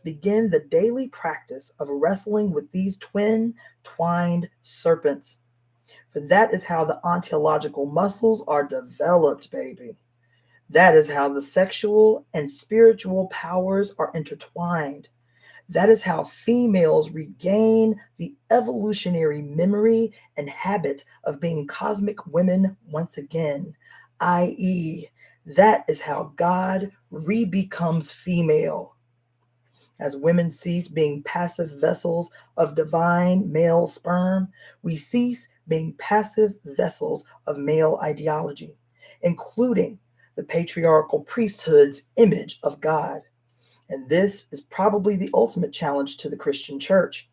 begin the daily practice of wrestling with these twin twined serpents. For that is how the ontological muscles are developed, baby. That is how the sexual and spiritual powers are intertwined. That is how females regain the evolutionary memory and habit of being cosmic women once again, i.e., that is how God re-becomes female. As women cease being passive vessels of divine male sperm, we cease being passive vessels of male ideology, including the patriarchal priesthood's image of God. And this is probably the ultimate challenge to the Christian church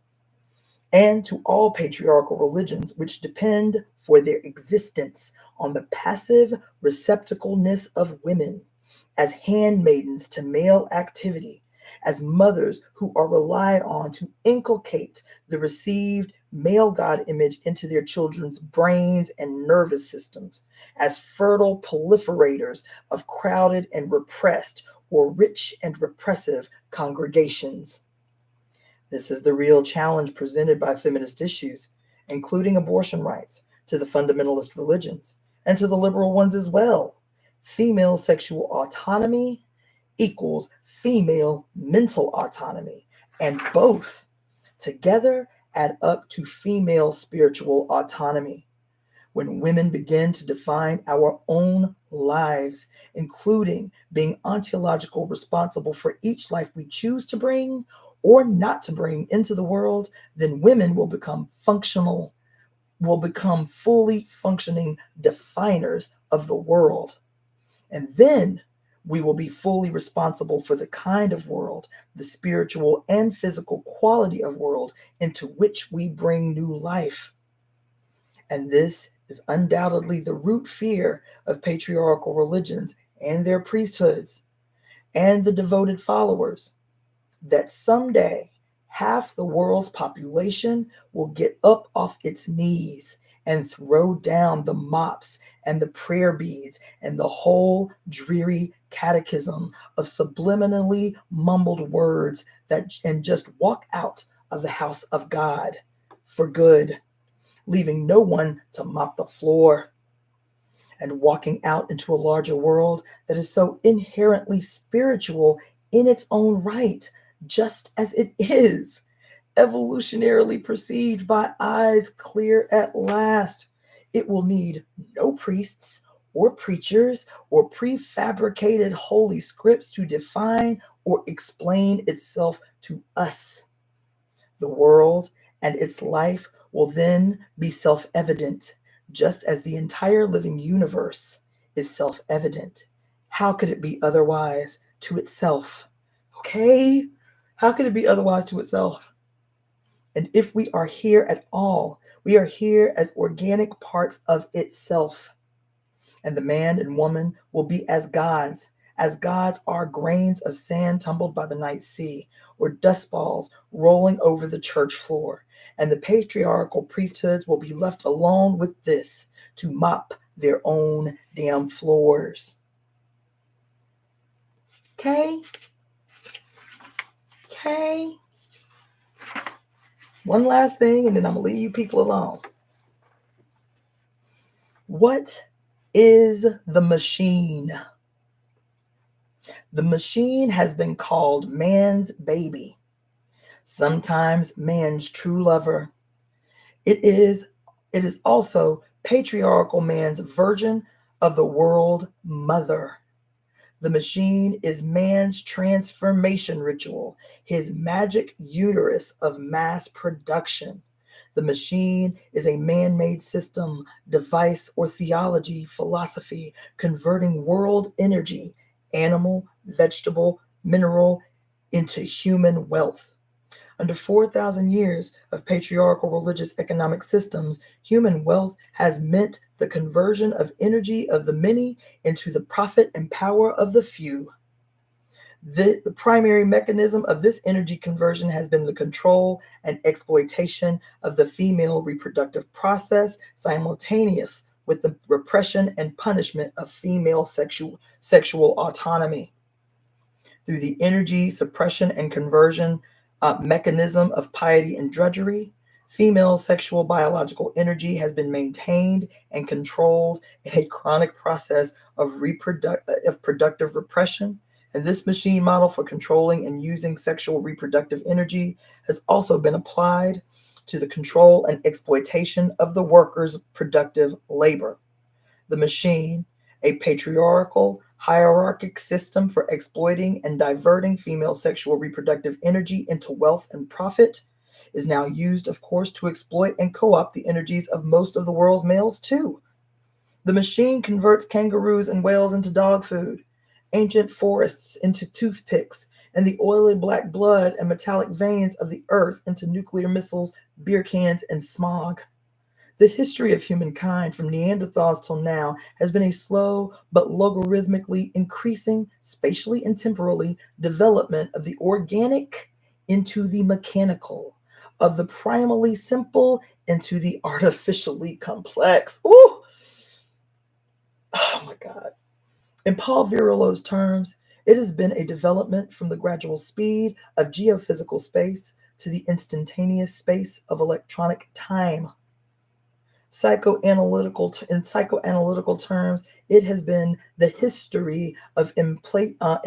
and to all patriarchal religions, which depend for their existence on the passive receptacleness of women as handmaidens to male activity, as mothers who are relied on to inculcate the received male God image into their children's brains and nervous systems, as fertile proliferators of crowded and repressed or rich and repressive congregations. This is the real challenge presented by feminist issues, including abortion rights, to the fundamentalist religions, and to the liberal ones as well. Female sexual autonomy equals female mental autonomy, and both together add up to female spiritual autonomy. When women begin to define our own lives, including being ontological responsible for each life we choose to bring or not to bring into the world, then women will become fully functioning definers of the world. And then we will be fully responsible for the kind of world, the spiritual and physical quality of world into which we bring new life. And this is undoubtedly the root fear of patriarchal religions and their priesthoods and the devoted followers, that someday half the world's population will get up off its knees and throw down the mops and the prayer beads and the whole dreary catechism of subliminally mumbled words and just walk out of the house of God for good, leaving no one to mop the floor, and walking out into a larger world that is so inherently spiritual in its own right, just as it is, evolutionarily perceived by eyes clear at last. It will need no priests or preachers or prefabricated holy scripts to define or explain itself to us. The world and its life will then be self-evident, just as the entire living universe is self-evident. How could it be otherwise to itself? Okay? How could it be otherwise to itself? And if we are here at all, we are here as organic parts of itself. And the man and woman will be as gods, as gods are grains of sand tumbled by the night sea, or dust balls rolling over the church floor. And the patriarchal priesthoods will be left alone with this to mop their own damn floors. Okay? Okay? One last thing, and then I'm going to leave you people alone. What is the machine? The machine has been called man's baby, sometimes man's true lover. It is also patriarchal man's version of the world mother. The machine is man's transformation ritual, his magic uterus of mass production. The machine is a man-made system, device, or theology, philosophy, converting world energy, animal, vegetable, mineral, into human wealth. Under 4,000 years of patriarchal religious economic systems, human wealth has meant the conversion of energy of the many into the profit and power of the few. The primary mechanism of this energy conversion has been the control and exploitation of the female reproductive process, simultaneous with the repression and punishment of female sexual autonomy. Through the energy suppression and conversion mechanism of piety and drudgery, female sexual biological energy has been maintained and controlled in a chronic process of productive repression. And this machine model for controlling and using sexual reproductive energy has also been applied to the control and exploitation of the workers' productive labor. The machine, a patriarchal, hierarchic system for exploiting and diverting female sexual reproductive energy into wealth and profit, is now used, of course, to exploit and co-opt the energies of most of the world's males, too. The machine converts kangaroos and whales into dog food, ancient forests into toothpicks, and the oily black blood and metallic veins of the earth into nuclear missiles, beer cans, and smog. The history of humankind from Neanderthals till now has been a slow but logarithmically increasing, spatially and temporally, development of the organic into the mechanical, of the primally simple into the artificially complex. Ooh! Oh my God. In Paul Virolo's terms, it has been a development from the gradual speed of geophysical space to the instantaneous space of electronic time. In psychoanalytical terms, it has been the history of implacable,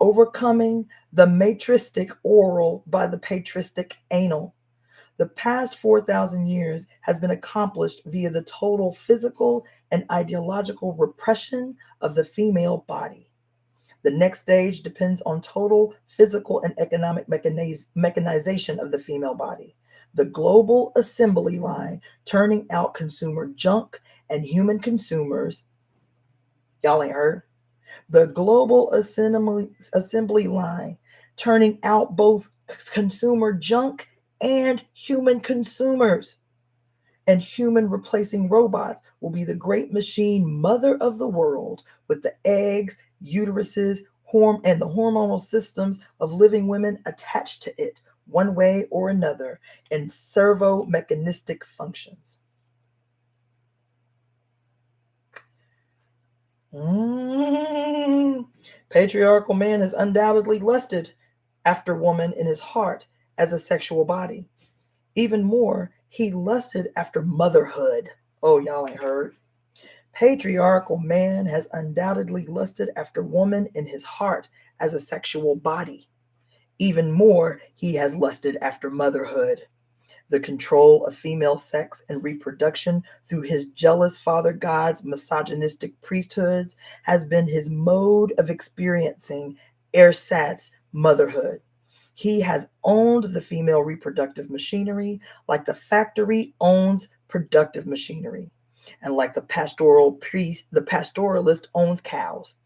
overcoming the matristic oral by the patristic anal. The past 4,000 years has been accomplished via the total physical and ideological repression of the female body. The next stage depends on total physical and economic mechanization of the female body. The global assembly line turning out consumer junk and human consumers. Y'all ain't heard. The global assembly line turning out both consumer junk and human consumers. And human replacing robots will be the great machine mother of the world, with the eggs, uteruses, and the hormonal systems of living women attached to it one way or another in servo-mechanistic functions. Patriarchal man has undoubtedly lusted after woman in his heart as a sexual body. Even more, he lusted after motherhood. Oh, y'all ain't heard. Patriarchal man has undoubtedly lusted after woman in his heart as a sexual body. Even more, he has lusted after motherhood. The control of female sex and reproduction through his jealous father god's misogynistic priesthoods has been his mode of experiencing ersatz motherhood. He has owned the female reproductive machinery like the factory owns productive machinery, and like the pastoralist owns cows.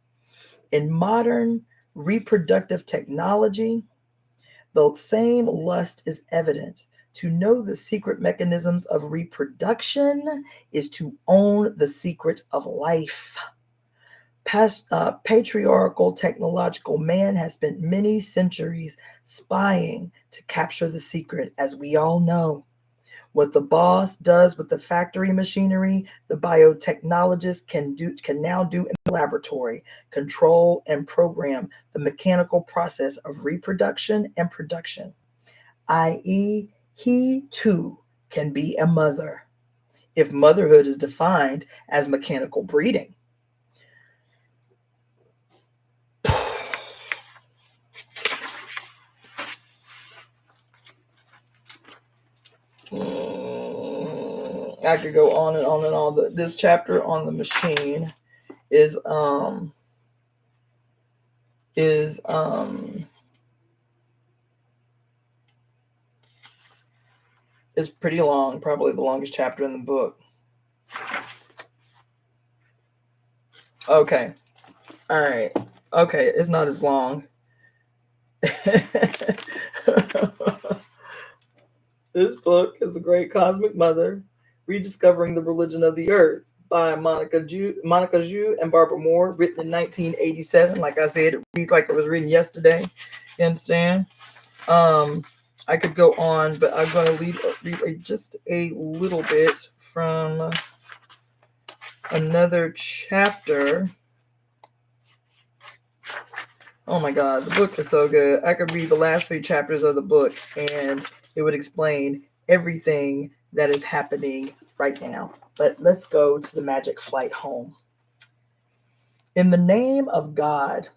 In modern reproductive technology, the same lust is evident To know the secret mechanisms of reproduction is to own the secret of life. Patriarchal technological man has spent many centuries spying to capture the secret, as we all know. What the boss does with the factory machinery, the biotechnologist can now do in the laboratory, control and program the mechanical process of reproduction and production, i.e., he too can be a mother, if motherhood is defined as mechanical breeding. I could go on and on and on. This chapter on the machine is pretty long, probably the longest chapter in the book. Okay. All right. Okay, it's not as long. This book is The Great Cosmic Mother, Rediscovering the Religion of the Earth by Monica Zhu and Barbara Moore, written in 1987. Like I said, it reads like it was written yesterday. You understand? I could go on, but I'm going to read just a little bit from another chapter. Oh my God, the book is so good. I could read the last 3 chapters of the book and it would explain everything that is happening right now. But let's go to the magic flight home. In the name of God,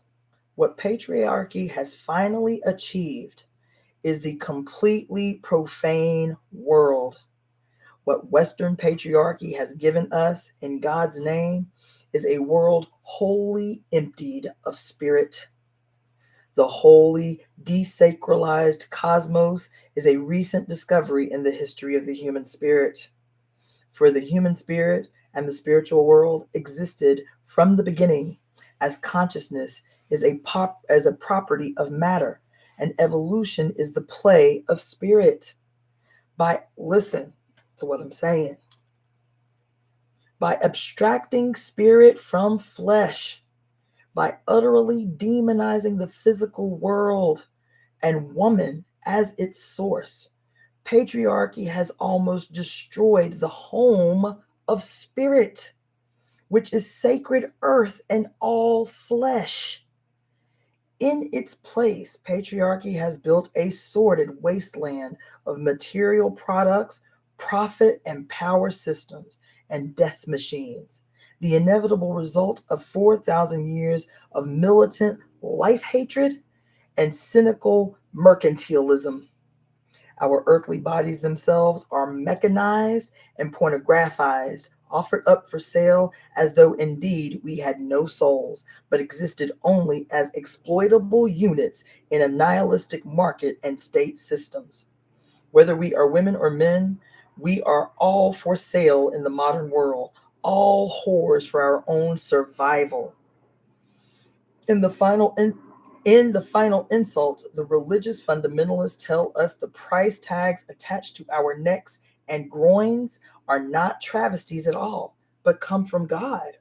what patriarchy has finally achieved is the completely profane world. What Western patriarchy has given us in God's name is a world wholly emptied of spirit. The wholly desacralized cosmos is a recent discovery in the history of the human spirit. For the human spirit and the spiritual world existed from the beginning as consciousness is a property of matter, and evolution is the play of spirit. Listen to what I'm saying. By abstracting spirit from flesh, by utterly demonizing the physical world and woman as its source, patriarchy has almost destroyed the home of spirit, which is sacred earth and all flesh. In its place, patriarchy has built a sordid wasteland of material products, profit and power systems, and death machines, the inevitable result of 4,000 years of militant life hatred and cynical mercantilism. Our earthly bodies themselves are mechanized and pornographized, offered up for sale as though indeed we had no souls, but existed only as exploitable units in a nihilistic market and state systems. Whether we are women or men, we are all for sale in the modern world, all whores for our own survival. In the final insult, the religious fundamentalists tell us the price tags attached to our necks and groins are not travesties at all, but come from God.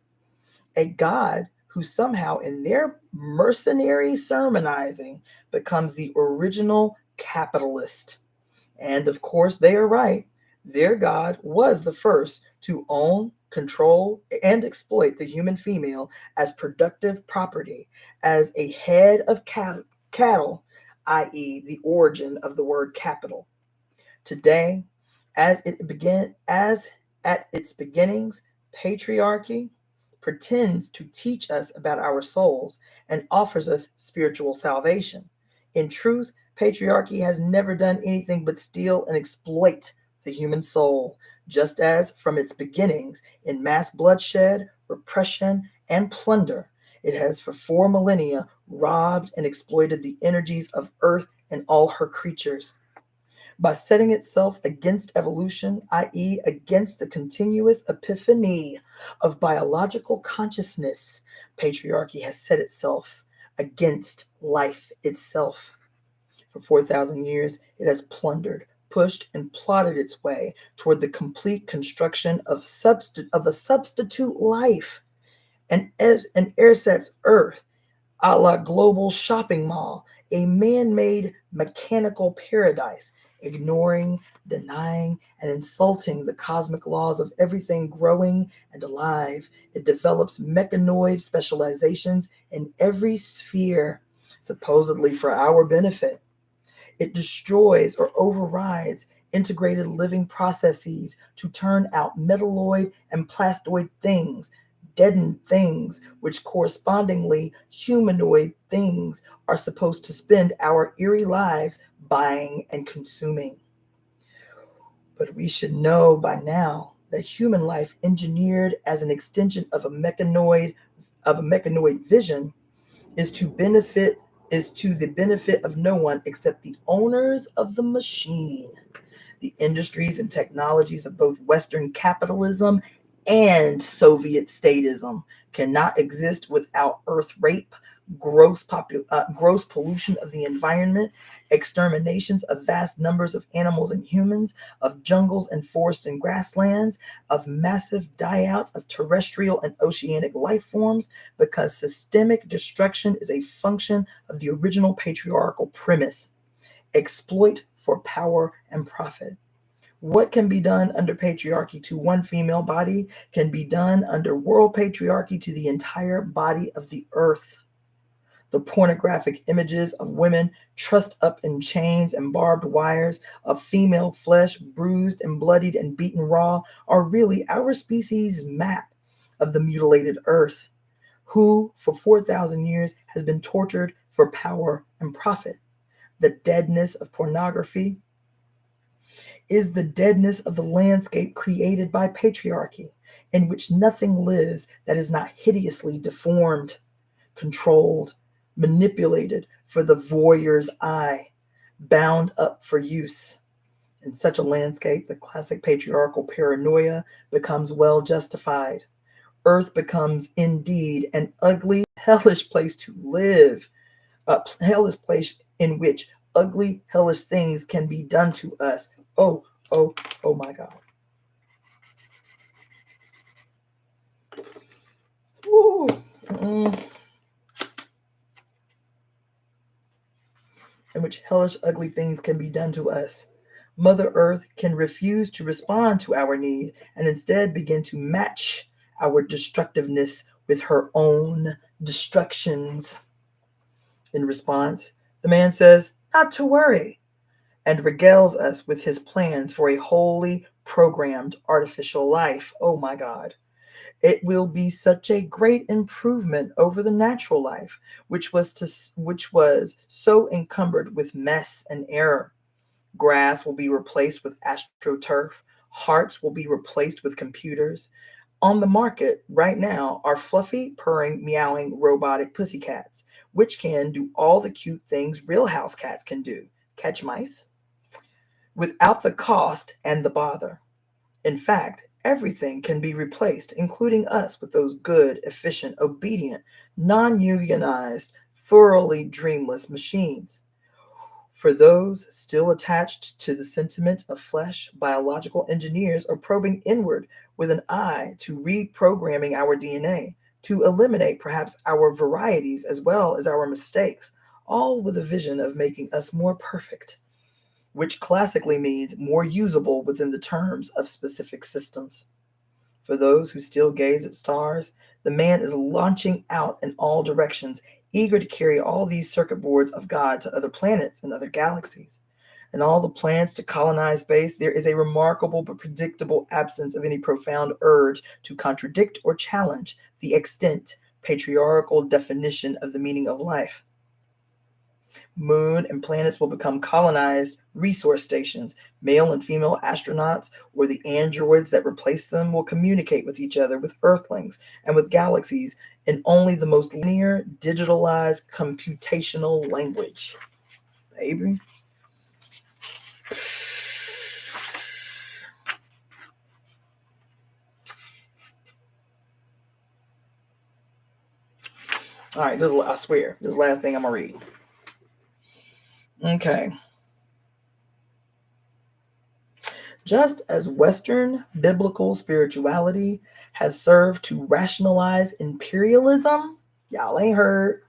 A God who somehow in their mercenary sermonizing becomes the original capitalist. And of course, they are right. Their God was the first to own, control, and exploit the human female as productive property, as a head of cattle, i.e., the origin of the word capital. Today, as at its beginnings, patriarchy pretends to teach us about our souls and offers us spiritual salvation. In truth, patriarchy has never done anything but steal and exploit the human soul, just as from its beginnings in mass bloodshed, repression, and plunder, it has for 4 millennia robbed and exploited the energies of earth and all her creatures. By setting itself against evolution, i.e., against the continuous epiphany of biological consciousness, patriarchy has set itself against life itself. For 4,000 years, it has plundered, pushed and plotted its way toward the complete construction of a substitute life, and as an ersatz Earth, a la global shopping mall, a man-made mechanical paradise, ignoring, denying, and insulting the cosmic laws of everything growing and alive. It develops mechanoid specializations in every sphere, supposedly for our benefit. It destroys or overrides integrated living processes to turn out metalloid and plastoid things, deadened things, which correspondingly humanoid things are supposed to spend our eerie lives buying and consuming. But we should know by now that human life engineered as an extension of a mechanoid vision is to the benefit of no one except the owners of the machine. The industries and technologies of both Western capitalism and Soviet statism cannot exist without earth rape, gross pollution of the environment, exterminations of vast numbers of animals and humans, of jungles and forests and grasslands, of massive die-outs of terrestrial and oceanic life forms, because systemic destruction is a function of the original patriarchal premise: exploit for power and profit. What can be done under patriarchy to one female body can be done under world patriarchy to the entire body of the earth. The pornographic images of women trussed up in chains and barbed wires, of female flesh bruised and bloodied and beaten raw, are really our species' map of the mutilated earth, who for 4,000 years has been tortured for power and profit. The deadness of pornography is the deadness of the landscape created by patriarchy, in which nothing lives that is not hideously deformed, controlled, manipulated for the voyeur's eye, bound up for use. In such a landscape, the classic patriarchal paranoia becomes well justified. Earth becomes indeed an ugly, hellish place to live, a hellish place in which ugly, hellish things can be done to us. Oh, oh, oh my God. Woo. In which hellish, ugly things can be done to us. Mother Earth can refuse to respond to our need and instead begin to match our destructiveness with her own destructions. In response, the man says, not to worry, and regales us with his plans for a wholly programmed artificial life. Oh my God. It will be such a great improvement over the natural life, which was so encumbered with mess and error. Grass will be replaced with astroturf. Hearts will be replaced with computers. On the market right now are fluffy, purring, meowing robotic pussycats, which can do all the cute things real house cats can do: catch mice, without the cost and the bother. In fact, everything can be replaced, including us, with those good, efficient, obedient, non-unionized, thoroughly dreamless machines. For those still attached to the sentiment of flesh, biological engineers are probing inward with an eye to reprogramming our DNA, to eliminate perhaps our varieties as well as our mistakes, all with a vision of making us more perfect, which classically means more usable within the terms of specific systems. For those who still gaze at stars, the man is launching out in all directions, eager to carry all these circuit boards of God to other planets and other galaxies. In all the plans to colonize space, there is a remarkable but predictable absence of any profound urge to contradict or challenge the extant patriarchal definition of the meaning of life. Moon and planets will become colonized resource stations. Male and female astronauts, or the androids that replace them, will communicate with each other, with Earthlings, and with galaxies in only the most linear, digitalized, computational language. Baby. All right, I swear, this is the last thing I'm going to read. Okay. Just as Western biblical spirituality has served to rationalize imperialism, y'all ain't heard.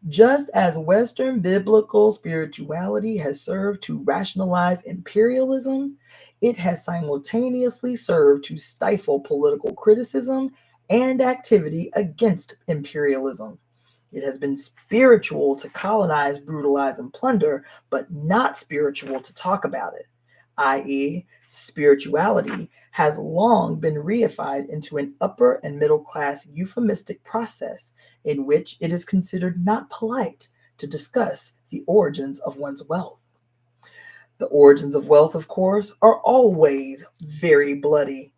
Just as Western biblical spirituality has served to rationalize imperialism, it has simultaneously served to stifle political criticism and activity against imperialism. It has been spiritual to colonize, brutalize, and plunder, but not spiritual to talk about it, i.e., spirituality has long been reified into an upper and middle class euphemistic process in which it is considered not polite to discuss the origins of one's wealth. The origins of wealth, of course, are always very bloody,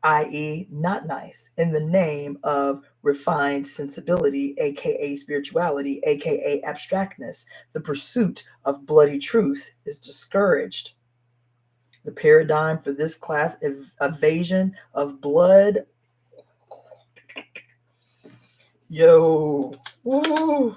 i.e., not nice, in the name of refined sensibility, aka spirituality, aka abstractness. The pursuit of bloody truth is discouraged. The paradigm for this class evasion of blood. Yo. Woo.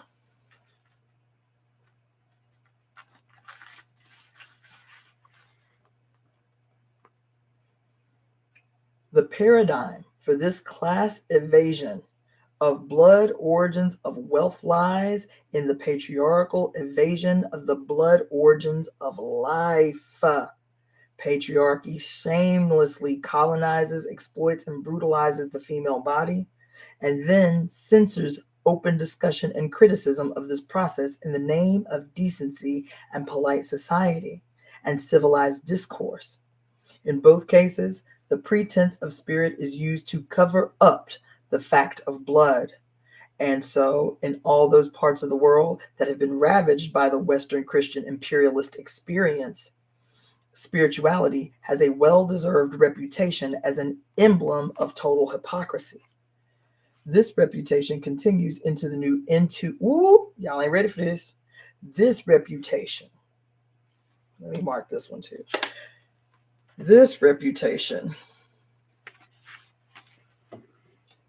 The paradigm for this class evasion of blood origins of wealth lies in the patriarchal evasion of the blood origins of life. Patriarchy shamelessly colonizes, exploits, and brutalizes the female body, and then censors open discussion and criticism of this process in the name of decency and polite society and civilized discourse. In both cases, the pretense of spirit is used to cover up the fact of blood. And so, in all those parts of the world that have been ravaged by the Western Christian imperialist experience, spirituality has a well-deserved reputation as an emblem of total hypocrisy. This reputation continues y'all ain't ready for this. This reputation, let me mark this one too. This reputation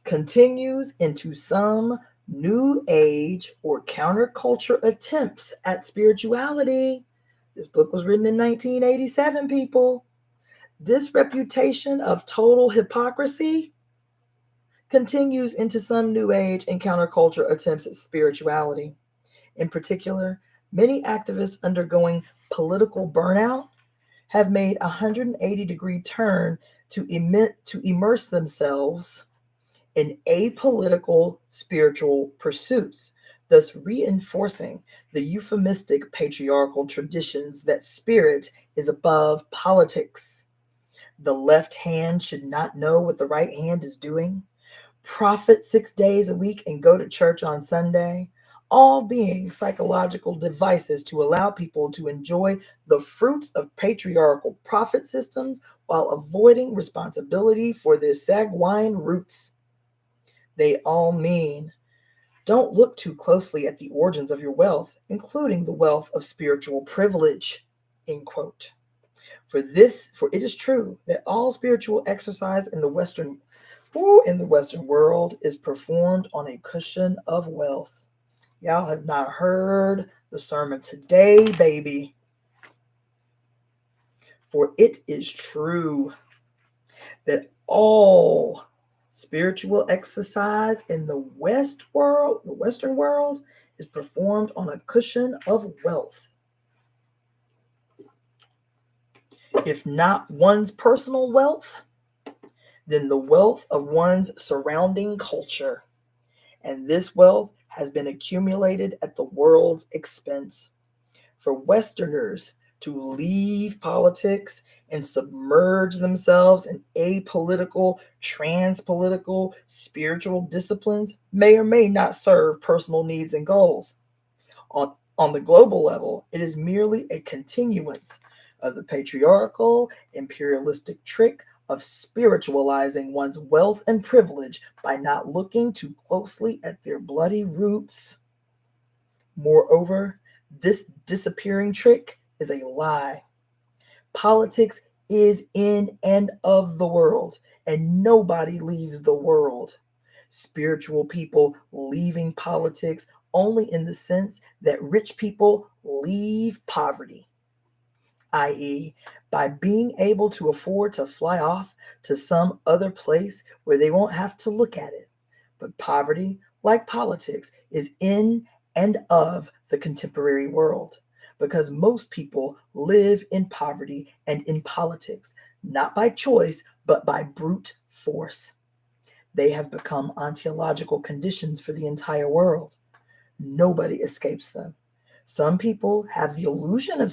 continues into some new age or counterculture attempts at spirituality. This book was written in 1987, people. This reputation of total hypocrisy continues into some new age and counterculture attempts at spirituality. In particular, many activists undergoing political burnout have made a 180-degree turn to immerse themselves in apolitical spiritual pursuits, thus reinforcing the euphemistic patriarchal traditions that spirit is above politics. The left hand should not know what the right hand is doing. Profit 6 days a week and go to church on Sunday, all being psychological devices to allow people to enjoy the fruits of patriarchal profit systems while avoiding responsibility for their sanguine roots. They all mean don't look too closely at the origins of your wealth, including the wealth of spiritual privilege. End quote. For it is true that all spiritual exercise in the Western world is performed on a cushion of wealth. Y'all have not heard the sermon today, baby. For it is true that all spiritual exercise in the Western world, is performed on a cushion of wealth. If not one's personal wealth, then the wealth of one's surrounding culture. And this wealth has been accumulated at the world's expense. For Westerners to leave politics and submerge themselves in apolitical, transpolitical, spiritual disciplines may or may not serve personal needs and goals. On the global level, it is merely a continuance of the patriarchal, imperialistic trick of spiritualizing one's wealth and privilege by not looking too closely at their bloody roots. Moreover, this disappearing trick is a lie. Politics is in and of the world, and nobody leaves the world. Spiritual people leaving politics only in the sense that rich people leave poverty. i.e., by being able to afford to fly off to some other place where they won't have to look at it. But poverty, like politics, is in and of the contemporary world because most people live in poverty and in politics, not by choice, but by brute force. They have become ontological conditions for the entire world. Nobody escapes them. Some people have the illusion of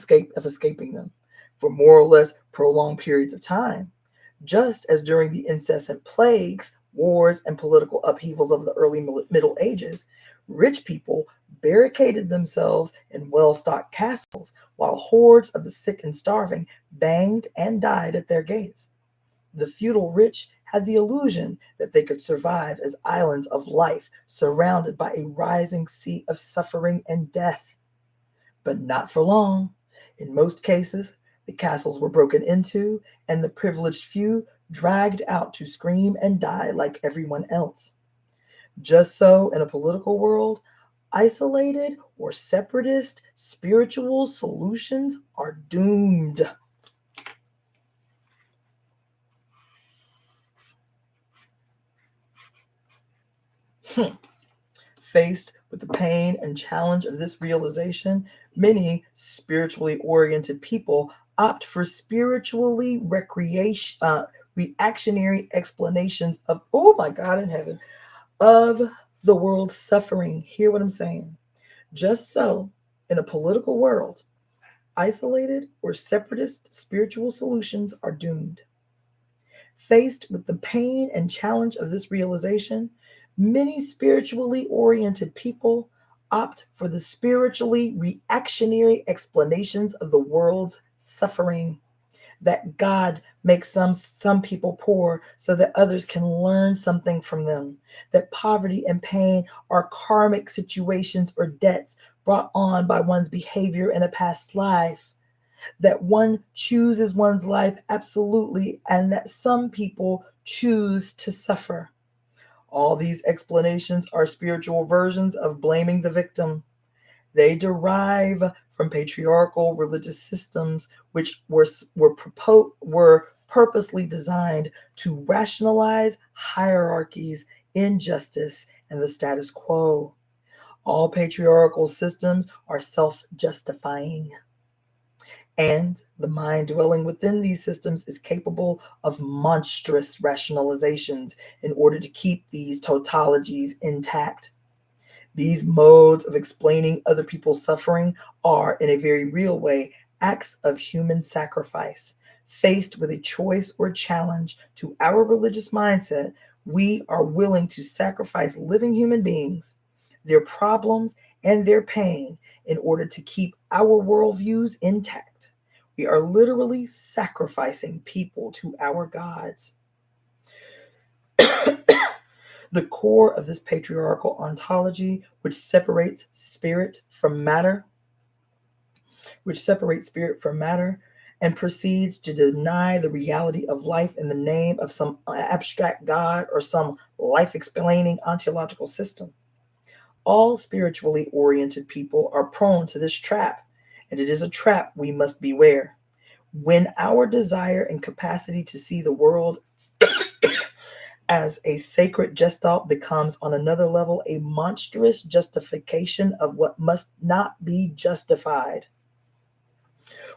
escaping them for more or less prolonged periods of time, just as during the incessant plagues, wars, and political upheavals of the early Middle Ages, rich people barricaded themselves in well-stocked castles while hordes of the sick and starving banged and died at their gates. The feudal rich had the illusion that they could survive as islands of life surrounded by a rising sea of suffering and death. But not for long. In most cases, the castles were broken into and the privileged few dragged out to scream and die like everyone else. Just so, in a political world, isolated or separatist spiritual solutions are doomed. Faced with the pain and challenge of this realization, many spiritually oriented people opt for spiritually reactionary explanations of, oh my God in heaven, of the world's suffering. Hear what I'm saying? Just so, in a political world, isolated or separatist spiritual solutions are doomed. Faced with the pain and challenge of this realization, many spiritually oriented people opt for the spiritually reactionary explanations of the world's suffering. That God makes some people poor so that others can learn something from them. That poverty and pain are karmic situations or debts brought on by one's behavior in a past life. That one chooses one's life absolutely, and that some people choose to suffer. All these explanations are spiritual versions of blaming the victim. They derive from patriarchal religious systems which were purposely designed to rationalize hierarchies, injustice, and the status quo. All patriarchal systems are self-justifying. And the mind dwelling within these systems is capable of monstrous rationalizations in order to keep these tautologies intact. These modes of explaining other people's suffering are, in a very real way, acts of human sacrifice. Faced with a choice or challenge to our religious mindset, we are willing to sacrifice living human beings, their problems, and their pain in order to keep our worldviews intact. We are literally sacrificing people to our gods. The core of this patriarchal ontology, which separates spirit from matter, and proceeds to deny the reality of life in the name of some abstract God or some life-explaining ontological system. All spiritually oriented people are prone to this trap, and it is a trap we must beware. When our desire and capacity to see the world as a sacred gestalt becomes on another level a monstrous justification of what must not be justified.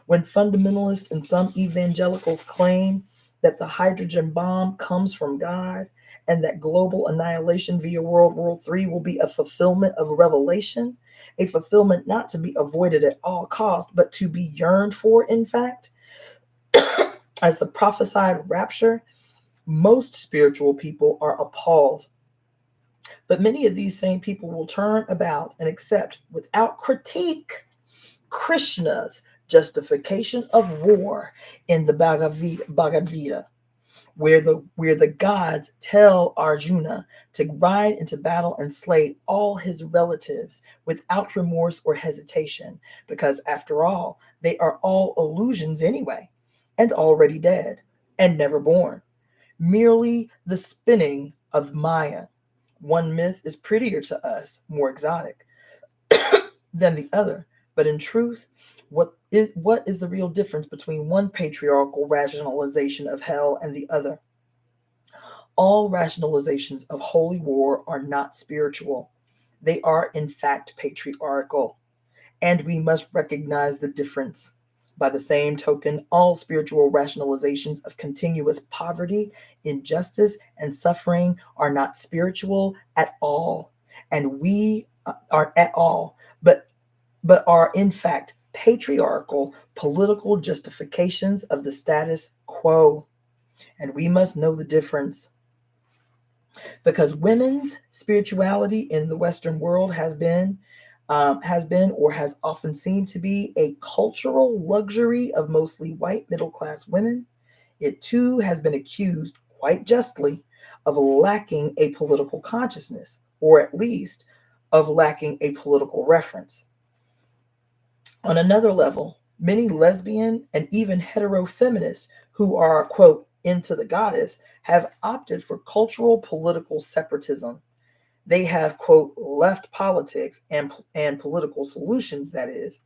When fundamentalists and some evangelicals claim that the hydrogen bomb comes from God and that global annihilation via World War III will be a fulfillment of revelation, a fulfillment not to be avoided at all costs, but to be yearned for, in fact, as the prophesied rapture, most spiritual people are appalled. But many of these same people will turn about and accept, without critique, Krishna's justification of war in the Bhagavad Gita, where the gods tell Arjuna to ride into battle and slay all his relatives without remorse or hesitation, because after all, they are all illusions anyway, and already dead, and never born. Merely the spinning of Maya. One myth is prettier to us, more exotic than the other, but in truth, what What is the real difference between one patriarchal rationalization of hell and the other? All rationalizations of holy war are not spiritual. They are, in fact, patriarchal, and we must recognize the difference. By the same token, all spiritual rationalizations of continuous poverty, injustice, and suffering are not spiritual at all, and we are at all, but are in fact patriarchal political justifications of the status quo, and we must know the difference. Because women's spirituality in the Western world has been or has often seemed to be a cultural luxury of mostly white middle class women. It too has been accused, quite justly, of lacking a political consciousness, or at least of lacking a political reference. On another level, many lesbian and even hetero feminists who are, quote, into the goddess have opted for cultural political separatism. They have, quote, left politics and political solutions, that is,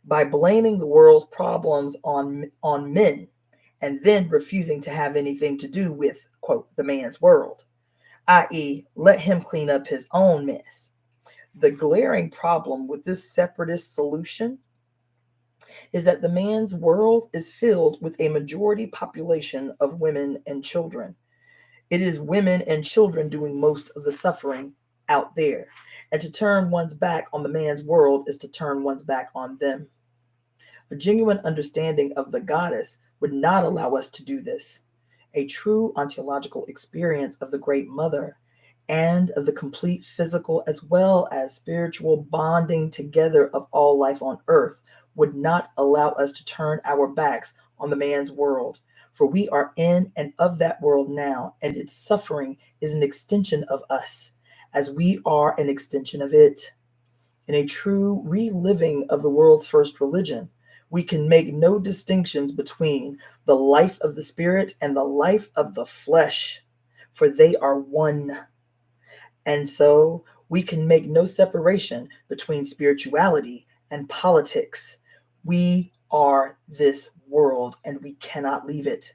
by blaming the world's problems on men and then refusing to have anything to do with, quote, the man's world, i.e., let him clean up his own mess. The glaring problem with this separatist solution is that the man's world is filled with a majority population of women and children. It is women and children doing most of the suffering out there. And to turn one's back on the man's world is to turn one's back on them. A genuine understanding of the goddess would not allow us to do this. A true ontological experience of the Great Mother and of the complete physical as well as spiritual bonding together of all life on earth would not allow us to turn our backs on the man's world. For we are in and of that world now, and its suffering is an extension of us, as we are an extension of it. In a true reliving of the world's first religion, we can make no distinctions between the life of the spirit and the life of the flesh, for they are one. And so we can make no separation between spirituality and politics. We are this world and we cannot leave it.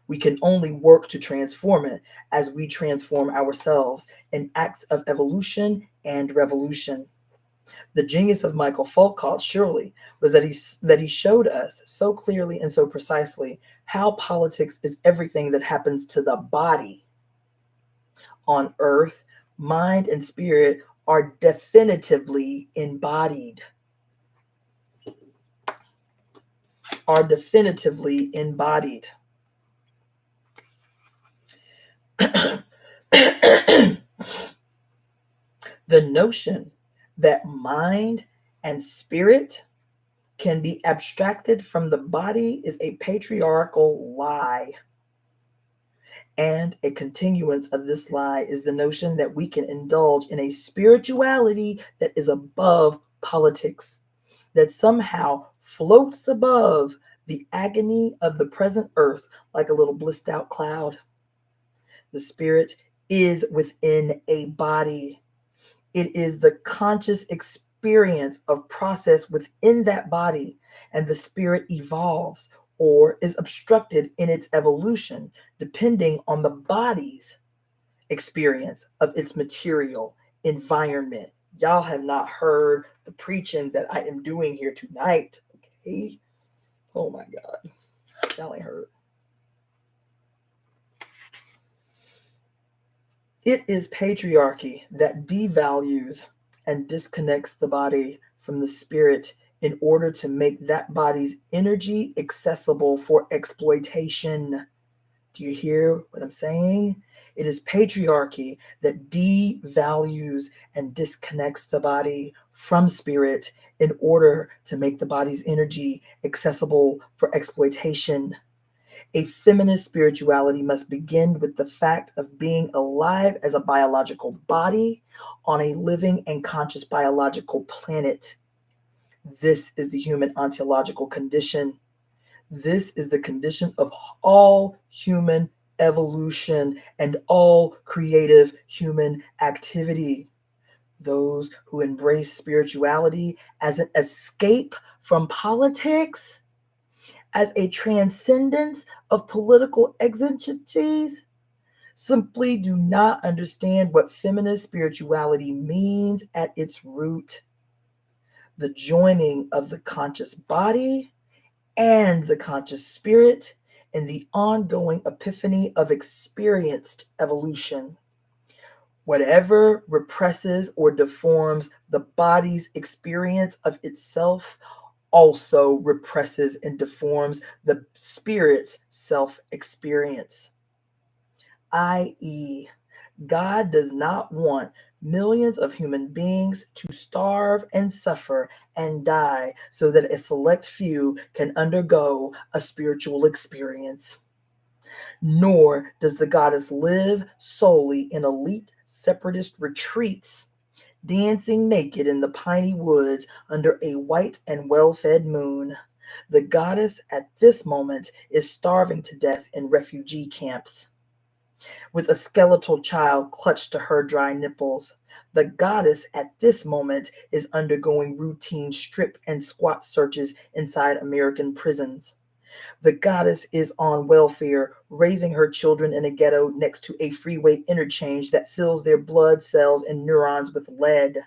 We can only work to transform it as we transform ourselves in acts of evolution and revolution. The genius of Michael Foucault surely was that he showed us so clearly and so precisely how politics is everything that happens to the body on earth. Mind and spirit are definitively embodied. The notion that mind and spirit can be abstracted from the body is a patriarchal lie. And a continuance of this lie is the notion that we can indulge in a spirituality that is above politics, that somehow floats above the agony of the present earth like a little blissed out cloud. The spirit is within a body. It is the conscious experience of process within that body, and the spirit evolves or is obstructed in its evolution depending on the body's experience of its material environment. Y'all have not heard the preaching that I am doing here tonight. Okay. Oh my God. Y'all ain't heard. It is patriarchy that devalues and disconnects the body from the spirit in order to make that body's energy accessible for exploitation. Do you hear what I'm saying? It is patriarchy that devalues and disconnects the body from spirit in order to make the body's energy accessible for exploitation. A feminist spirituality must begin with the fact of being alive as a biological body on a living and conscious biological planet. This is the human ontological condition. This is the condition of all human evolution and all creative human activity. Those who embrace spirituality as an escape from politics, as a transcendence of political exigencies, simply do not understand what feminist spirituality means at its root: the joining of the conscious body and the conscious spirit in the ongoing epiphany of experienced evolution. Whatever represses or deforms the body's experience of itself also represses and deforms the spirit's self experience. I.e., God does not want millions of human beings to starve and suffer and die so that a select few can undergo a spiritual experience. Nor does the goddess live solely in elite separatist retreats, dancing naked in the piney woods under a white and well-fed moon. The goddess at this moment is starving to death in refugee camps, with a skeletal child clutched to her dry nipples. The goddess at this moment is undergoing routine strip and squat searches inside American prisons. The goddess is on welfare, raising her children in a ghetto next to a freeway interchange that fills their blood cells and neurons with lead.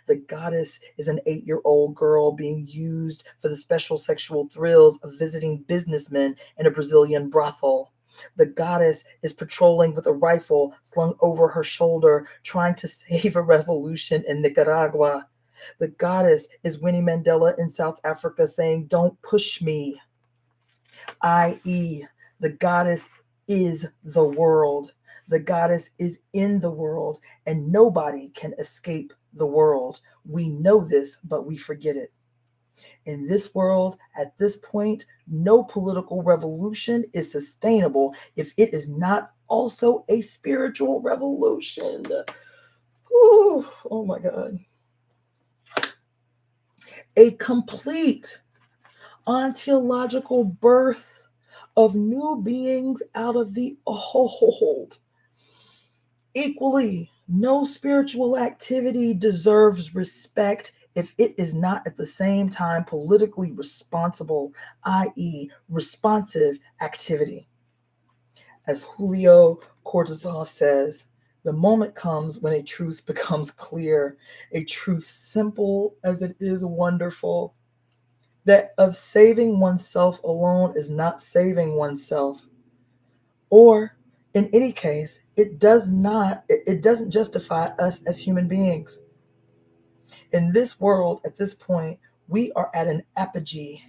The goddess is an 8-year-old girl being used for the special sexual thrills of visiting businessmen in a Brazilian brothel. The goddess is patrolling with a rifle slung over her shoulder, trying to save a revolution in Nicaragua. The goddess is Winnie Mandela in South Africa saying, "Don't push me," i.e., the goddess is the world. The goddess is in the world, and nobody can escape the world. We know this, but we forget it. In this world, at this point, no political revolution is sustainable if it is not also a spiritual revolution. Ooh, oh my God. A complete ontological birth of new beings out of the old. Equally, no spiritual activity deserves respect if it is not at the same time politically responsible, i.e., responsive activity. As Julio Cortázar says, the moment comes when a truth becomes clear, a truth simple as it is wonderful, that of saving oneself alone is not saving oneself. Or, in any case, it doesn't justify us as human beings. In this world, at this point, we are at an apogee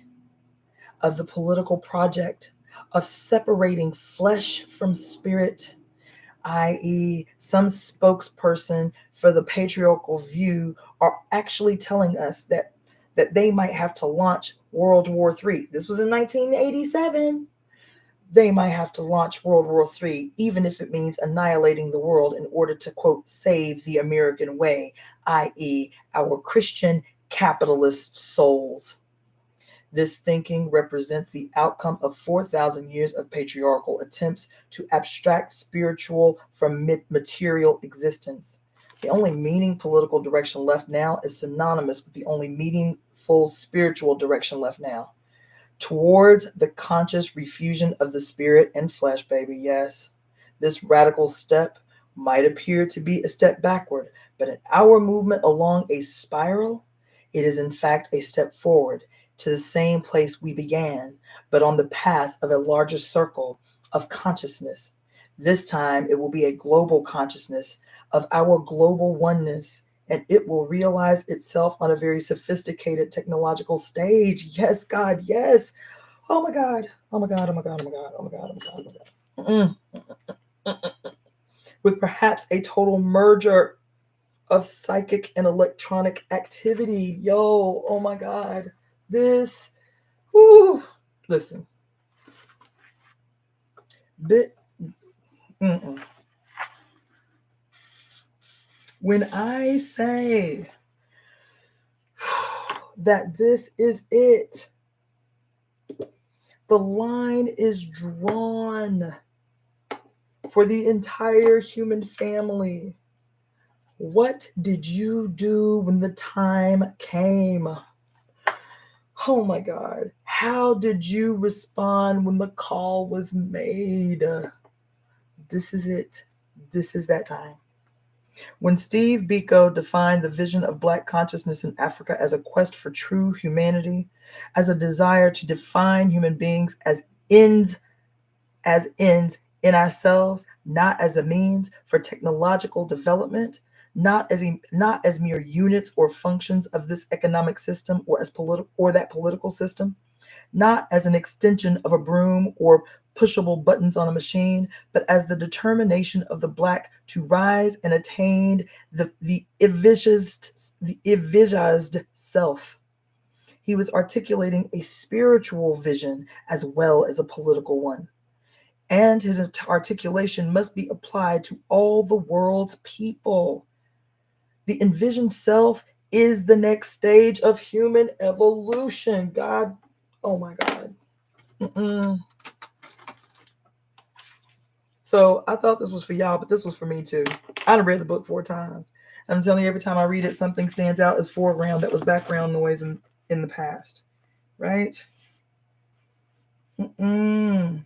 of the political project of separating flesh from spirit, i.e., some spokesperson for the patriarchal view are actually telling us that they might have to launch World War III. This was in 1987. They might have to launch World War III, even if it means annihilating the world in order to, quote, save the American way, i.e., our Christian capitalist souls. This thinking represents the outcome of 4,000 years of patriarchal attempts to abstract spiritual from material existence. The only meaning political direction left now is synonymous with the only meaningful spiritual direction left now. Towards the conscious refusion of the spirit and flesh, baby, yes. This radical step might appear to be a step backward, but in our movement along a spiral, it is in fact a step forward to the same place we began, but on the path of a larger circle of consciousness. This time it will be a global consciousness of our global oneness, and it will realize itself on a very sophisticated technological stage. Yes, God, yes. Oh my God. Oh my God. Oh my God. Oh my God. Oh my God. Oh my God. Oh my God. With perhaps a total merger of psychic and electronic activity. Yo, oh my God. This, whoo, listen. When I say that this is it, the line is drawn for the entire human family. What did you do when the time came? Oh my God. How did you respond when the call was made? This is it. This is that time. When Steve Biko defined the vision of Black consciousness in Africa as a quest for true humanity, as a desire to define human beings ends as ends in ourselves, not as a means for technological development, not as mere units or functions of this economic system or that political system, not as an extension of a broom or pushable buttons on a machine, but as the determination of the Black to rise and attain the envisaged self. He was articulating a spiritual vision as well as a political one. And his articulation must be applied to all the world's people. The envisioned self is the next stage of human evolution. God, oh my God. Mm-mm. So I thought this was for y'all, but this was for me too. I've read the book 4 times. And I'm telling you, every time I read it, something stands out as foreground that was background noise in the past. Right? Mm-mm.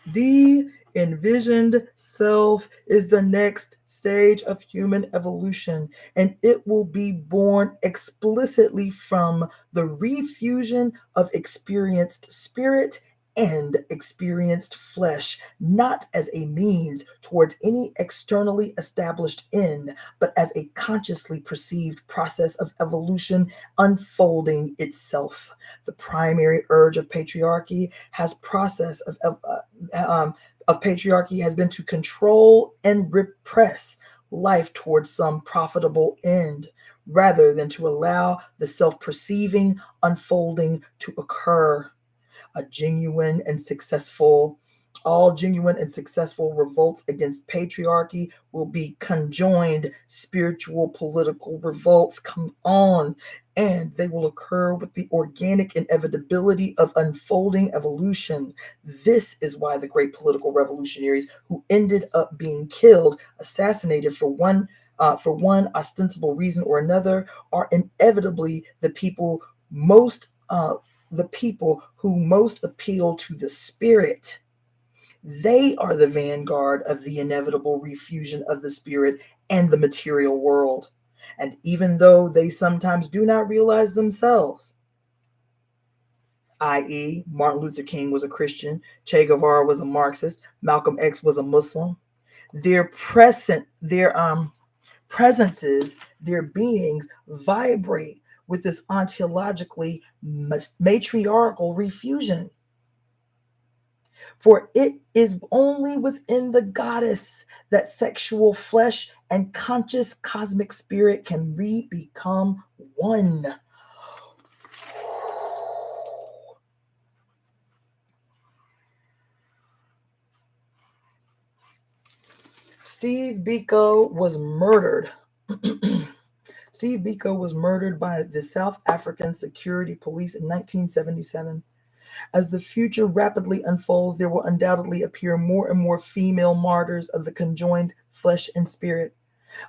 The envisioned self is the next stage of human evolution, and it will be born explicitly from the refusion of experienced spirit and experienced flesh, not as a means towards any externally established end, but as a consciously perceived process of evolution unfolding itself. The primary urge of patriarchy has been to control and repress life towards some profitable end, rather than to allow the self-perceiving unfolding to occur. All genuine and successful revolts against patriarchy will be conjoined spiritual political revolts. Come on. And they will occur with the organic inevitability of unfolding evolution. This is why the great political revolutionaries who ended up being killed, assassinated for one ostensible reason or another, are inevitably the people who most appeal to the spirit. They are the vanguard of the inevitable refusion of the spirit and the material world. And even though they sometimes do not realize themselves, i.e., Martin Luther King was a Christian, Che Guevara was a Marxist, Malcolm X was a Muslim, their presences, their beings vibrate with this ontologically matriarchal refusion. For it is only within the goddess that sexual flesh and conscious cosmic spirit can become one. Steve Biko was murdered. Steve Biko was murdered by the South African Security Police in 1977. As the future rapidly unfolds, there will undoubtedly appear more and more female martyrs of the conjoined flesh and spirit,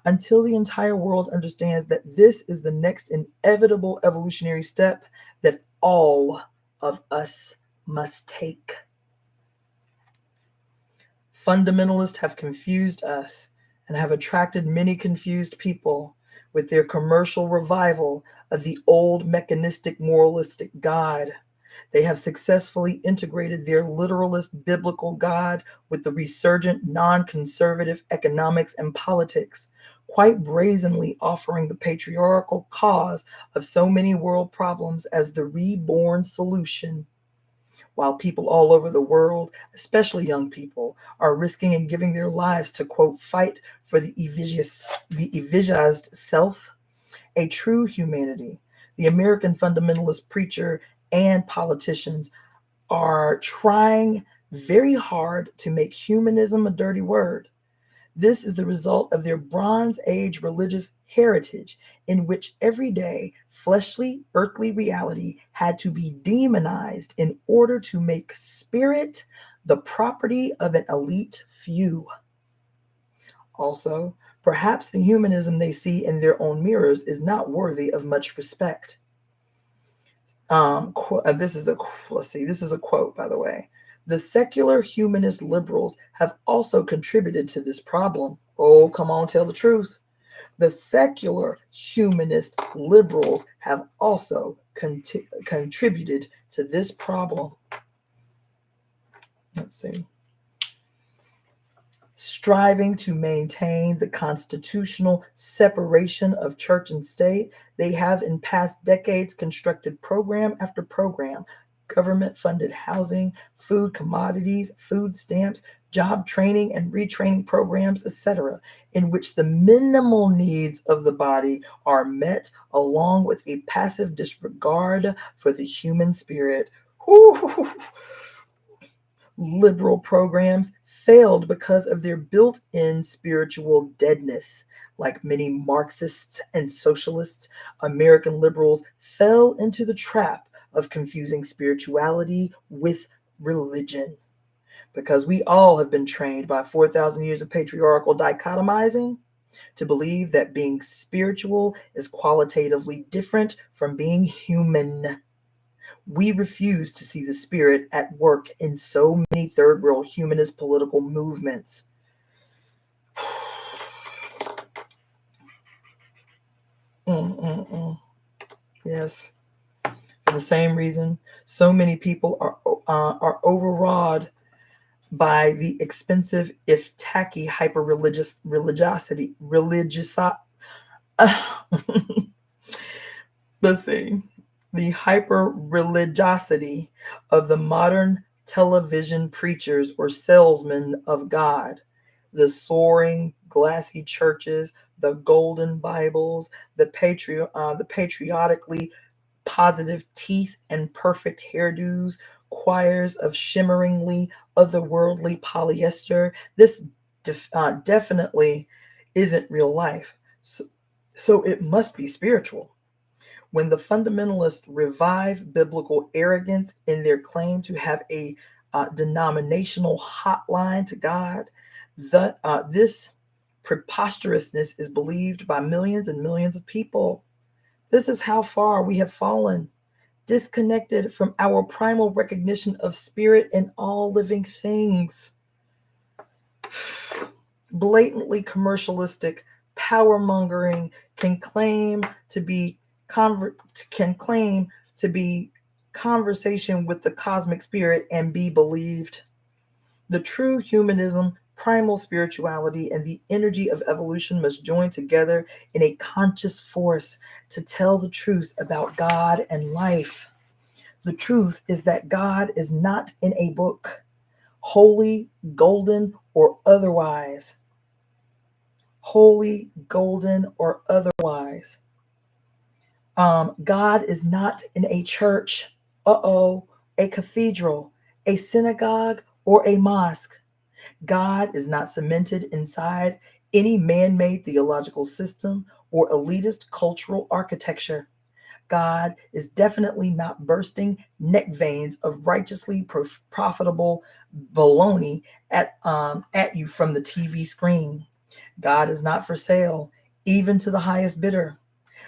until the entire world understands that this is the next inevitable evolutionary step that all of us must take. Fundamentalists have confused us and have attracted many confused people with their commercial revival of the old mechanistic moralistic God. They have successfully integrated their literalist biblical God with the resurgent non-conservative economics and politics, quite brazenly offering the patriarchal cause of so many world problems as the reborn solution. While people all over the world, especially young people, are risking and giving their lives to, quote, fight for the envisaged self, a true humanity, the American fundamentalist preacher and politicians are trying very hard to make humanism a dirty word. This is the result of their Bronze Age religious heritage, in which everyday, fleshly, earthly reality had to be demonized in order to make spirit the property of an elite few. Also, perhaps the humanism they see in their own mirrors is not worthy of much respect. This is a quote, by the way. The secular humanist liberals have also contributed to this problem. Oh, come on, tell the truth. The secular humanist liberals have also contributed to this problem. Let's see. Striving to maintain the constitutional separation of church and state, they have in past decades constructed program after program, government-funded housing, food commodities, food stamps, job training and retraining programs, etc., in which the minimal needs of the body are met along with a passive disregard for the human spirit. Whew. Liberal programs failed because of their built-in spiritual deadness. Like many Marxists and socialists, American liberals fell into the trap of confusing spirituality with religion. Because we all have been trained by 4,000 years of patriarchal dichotomizing to believe that being spiritual is qualitatively different from being human. We refuse to see the spirit at work in so many third world humanist political movements. Yes. For the same reason, so many people are overawed by the expensive, if tacky, religiosity. Let's see. The hyper religiosity of the modern television preachers or salesmen of God, the soaring, glassy churches, the golden Bibles, the patriotically positive teeth and perfect hairdos, choirs of shimmeringly otherworldly polyester. This definitely isn't real life. So it must be spiritual. When the fundamentalists revive biblical arrogance in their claim to have a denominational hotline to God, this preposterousness is believed by millions and millions of people. This is how far we have fallen, disconnected from our primal recognition of spirit in all living things. Blatantly commercialistic power-mongering can claim to be conversation with the cosmic spirit and be believed. The true humanism, primal spirituality, and the energy of evolution must join together in a conscious force to tell the truth about God and life. The truth is that God is not in a book, holy, golden, or otherwise. Holy, golden, or otherwise. God is not in a church, a cathedral, a synagogue, or a mosque. God is not cemented inside any man-made theological system or elitist cultural architecture. God is definitely not bursting neck veins of righteously profitable baloney at you from the TV screen. God is not for sale, even to the highest bidder.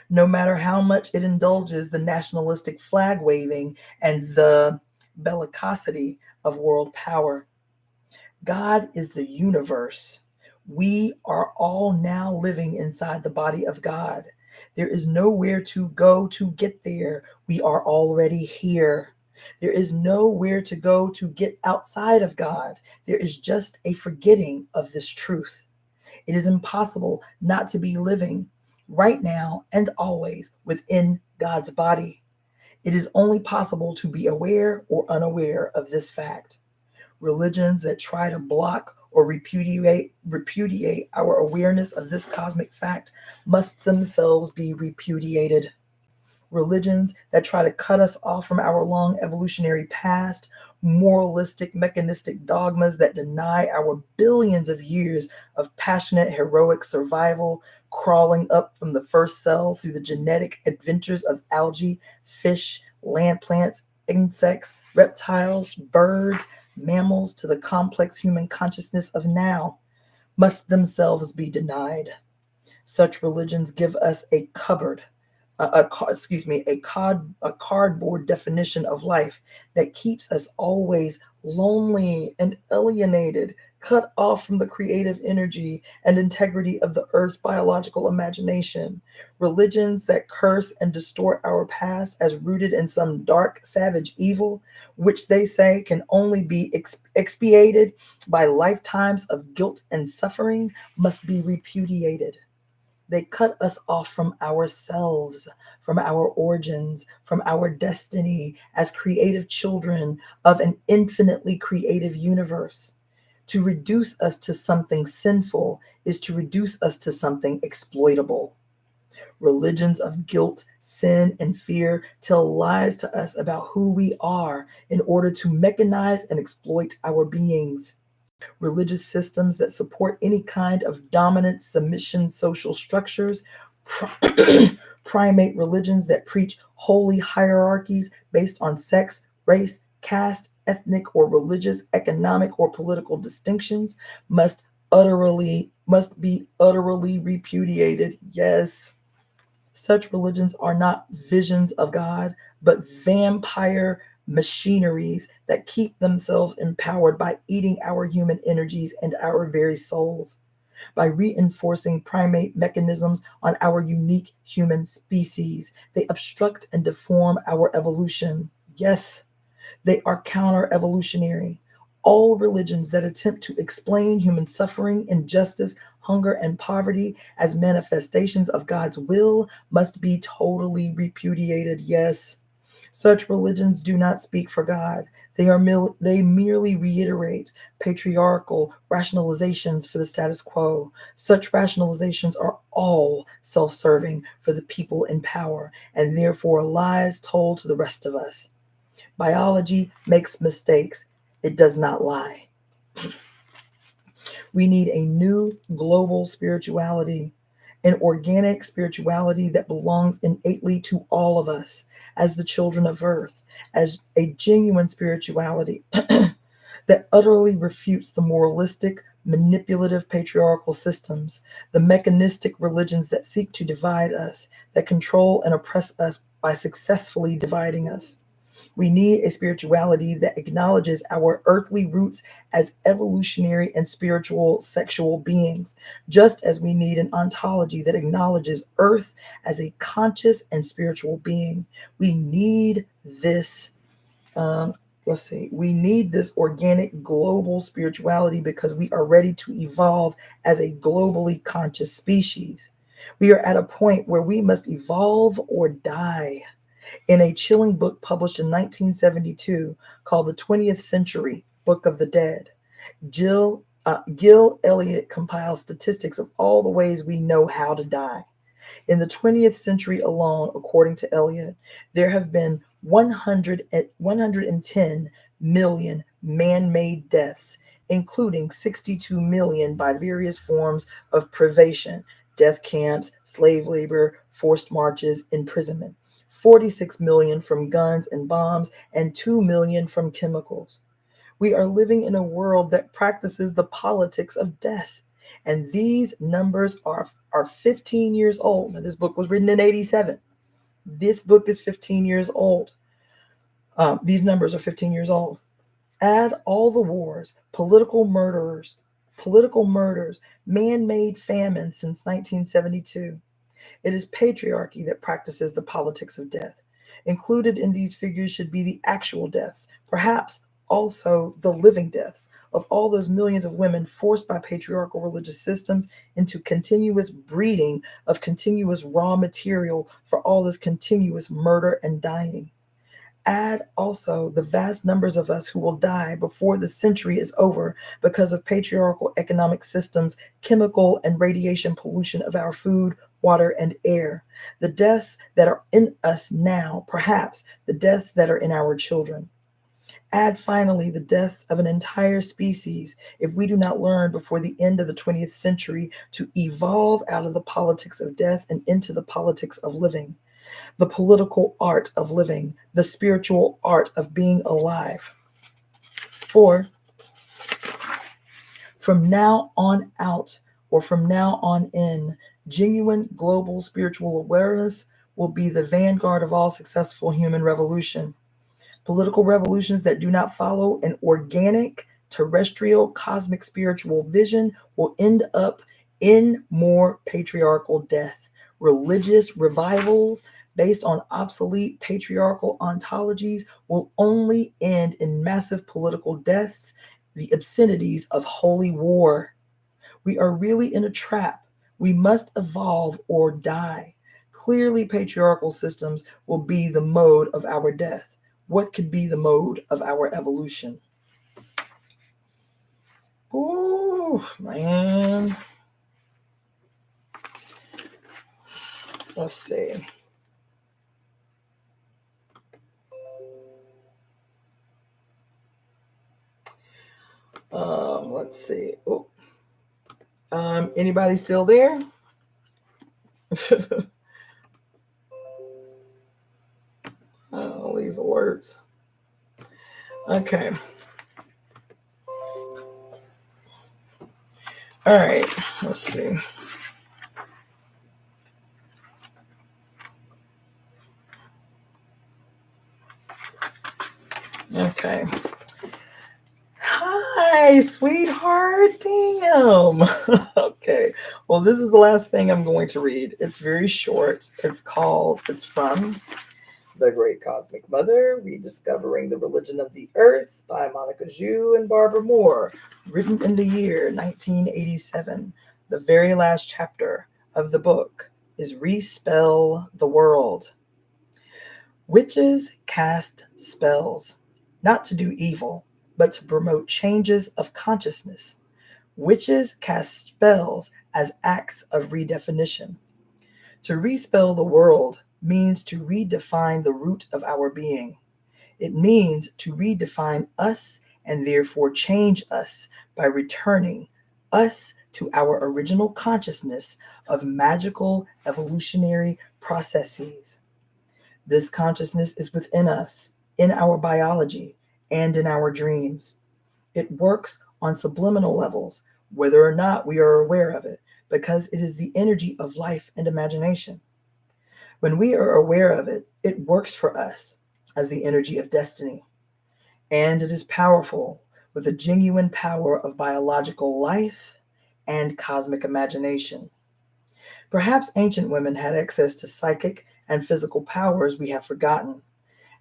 No matter how much it indulges the nationalistic flag waving and the bellicosity of world power. God is the universe. We are all now living inside the body of God. There is nowhere to go to get there. We are already here. There is nowhere to go to get outside of God. There is just a forgetting of this truth. It is impossible not to be living right now and always within God's body. It is only possible to be aware or unaware of this fact. Religions that try to block or repudiate our awareness of this cosmic fact must themselves be repudiated. Religions that try to cut us off from our long evolutionary past, moralistic, mechanistic dogmas that deny our billions of years of passionate, heroic survival, crawling up from the first cell through the genetic adventures of algae, fish, land plants, insects, reptiles, birds, mammals, to the complex human consciousness of now, must themselves be denied. Such religions give us a cupboard, a cardboard definition of life that keeps us always lonely and alienated, cut off from the creative energy and integrity of the earth's biological imagination. Religions that curse and distort our past as rooted in some dark, savage evil, which they say can only be expiated by lifetimes of guilt and suffering, must be repudiated. They cut us off from ourselves, from our origins, from our destiny as creative children of an infinitely creative universe. To reduce us to something sinful is to reduce us to something exploitable. Religions of guilt, sin, and fear tell lies to us about who we are in order to mechanize and exploit our beings. Religious systems that support any kind of dominant submission social structures, primate religions that preach holy hierarchies based on sex, race, caste, ethnic or religious, economic or political distinctions must be utterly repudiated. Yes. Such religions are not visions of God, but vampire machineries that keep themselves empowered by eating our human energies and our very souls, by reinforcing primate mechanisms on our unique human species. They obstruct and deform our evolution. Yes, they are counter-evolutionary. All religions that attempt to explain human suffering, injustice, hunger, and poverty as manifestations of God's will must be totally repudiated. Yes, such religions do not speak for God. They merely reiterate patriarchal rationalizations for the status quo. Such rationalizations are all self-serving for the people in power, and therefore lies told to the rest of us. Biology makes mistakes. It does not lie. We need a new global spirituality, an organic spirituality that belongs innately to all of us as the children of earth, as a genuine spirituality that utterly refutes the moralistic, manipulative patriarchal systems, the mechanistic religions that seek to divide us, that control and oppress us by successfully dividing us. We need a spirituality that acknowledges our earthly roots as evolutionary and spiritual sexual beings, just as we need an ontology that acknowledges Earth as a conscious and spiritual being. We need this. We need this organic global spirituality because we are ready to evolve as a globally conscious species. We are at a point where we must evolve or die. In a chilling book published in 1972 called The 20th Century Book of the Dead, Gil Elliott compiles statistics of all the ways we know how to die. In the 20th century alone, according to Elliott, there have been 110 million man-made deaths, including 62 million by various forms of privation, death camps, slave labor, forced marches, imprisonment. 46 million from guns and bombs, and 2 million from chemicals. We are living in a world that practices the politics of death. And these numbers are 15 years old. Now, this book was written in 87. This book is 15 years old. These numbers are 15 years old. Add all the wars, political murders, man-made famines since 1972. It is patriarchy that practices the politics of death. Included in these figures should be the actual deaths, perhaps also the living deaths of all those millions of women forced by patriarchal religious systems into continuous breeding of continuous raw material for all this continuous murder and dying. Add also the vast numbers of us who will die before the century is over because of patriarchal economic systems, chemical and radiation pollution of our food, water, and air. The deaths that are in us now, perhaps the deaths that are in our children. Add finally the deaths of an entire species if we do not learn before the end of the 20th century to evolve out of the politics of death and into the politics of living. the political art of living, the spiritual art of being alive. 4, from now on out, or from now on in, genuine global spiritual awareness will be the vanguard of all successful human revolution. Political revolutions that do not follow an organic, terrestrial, cosmic spiritual vision will end up in more patriarchal death. Religious revivals based on obsolete patriarchal ontologies will only end in massive political deaths, the obscenities of holy war. We are really in a trap. We must evolve or die. Clearly, patriarchal systems will be the mode of our death. What could be the mode of our evolution? Oh, man. Let's see. Let's see. Oh. Anybody still there? All these alerts. Okay. All right. Let's see. Okay. Hi, sweetheart. Damn. Okay. Well, this is the last thing I'm going to read. It's very short. It's from The Great Cosmic Mother, Rediscovering the Religion of the Earth by Monica Zhu and Barbara Moore, written in the year 1987. The very last chapter of the book is Respell the World. Witches cast spells, not to do evil, but to promote changes of consciousness. Witches cast spells as acts of redefinition. To respell the world means to redefine the root of our being. It means to redefine us and therefore change us by returning us to our original consciousness of magical evolutionary processes. This consciousness is within us, in our biology, and in our dreams. It works on subliminal levels, whether or not we are aware of it, because it is the energy of life and imagination. When we are aware of it, it works for us as the energy of destiny. And it is powerful with the genuine power of biological life and cosmic imagination. Perhaps ancient women had access to psychic and physical powers we have forgotten.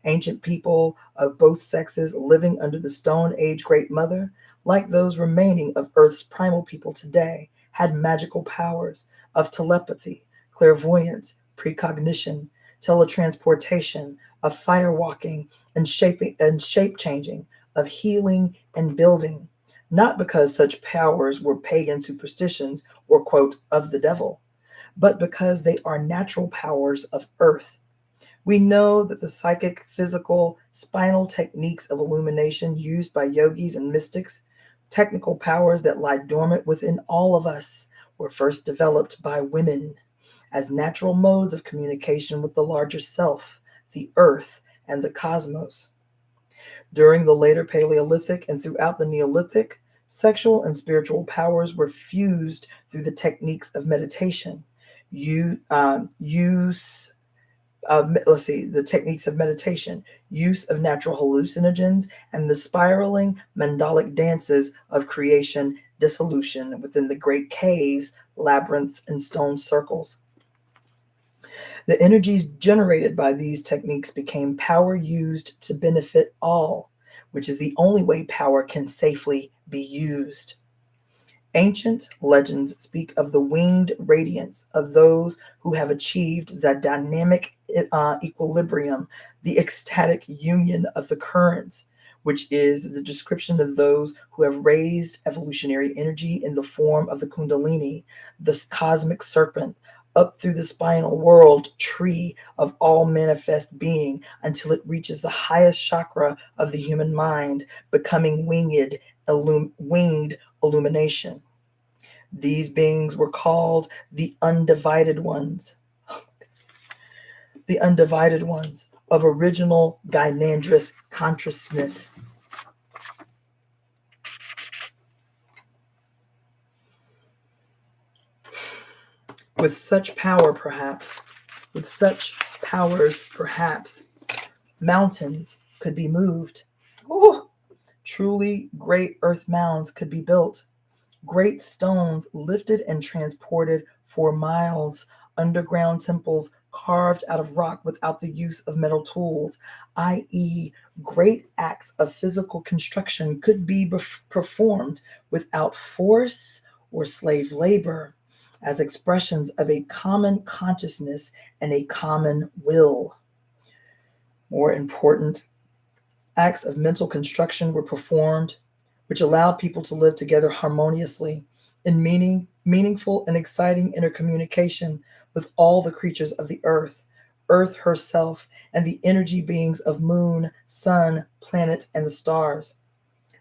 Ancient people of both sexes living under the Stone Age Great Mother, like those remaining of Earth's primal people today, had magical powers of telepathy, clairvoyance, precognition, teletransportation, of firewalking and shape changing, of healing and building, not because such powers were pagan superstitions or, quote, of the devil, but because they are natural powers of Earth. We know that the psychic, physical, spinal techniques of illumination used by yogis and mystics, technical powers that lie dormant within all of us, were first developed by women as natural modes of communication with the larger self, the earth, and the cosmos. During the later Paleolithic and throughout the Neolithic, sexual and spiritual powers were fused through the techniques of meditation, the techniques of meditation, use of natural hallucinogens, and the spiraling mandalic dances of creation, dissolution within the great caves, labyrinths, and stone circles. The energies generated by these techniques became power used to benefit all, which is the only way power can safely be used. Ancient legends speak of the winged radiance of those who have achieved the dynamic equilibrium, the ecstatic union of the currents, which is the description of those who have raised evolutionary energy in the form of the Kundalini, the cosmic serpent, up through the spinal world tree of all manifest being until it reaches the highest chakra of the human mind, becoming winged illumination. These beings were called the undivided ones. the undivided ones of original gynandrous consciousness. With such power, perhaps, with such powers, perhaps, mountains could be moved. Oh, truly great earth mounds could be built. Great stones lifted and transported for miles. Underground temples carved out of rock without the use of metal tools, i.e., great acts of physical construction could be performed without force or slave labor, as expressions of a common consciousness and a common will. More important, acts of mental construction were performed, which allowed people to live together harmoniously in meaningful and exciting intercommunication with all the creatures of the earth, Earth herself, and the energy beings of moon, sun, planet, and the stars.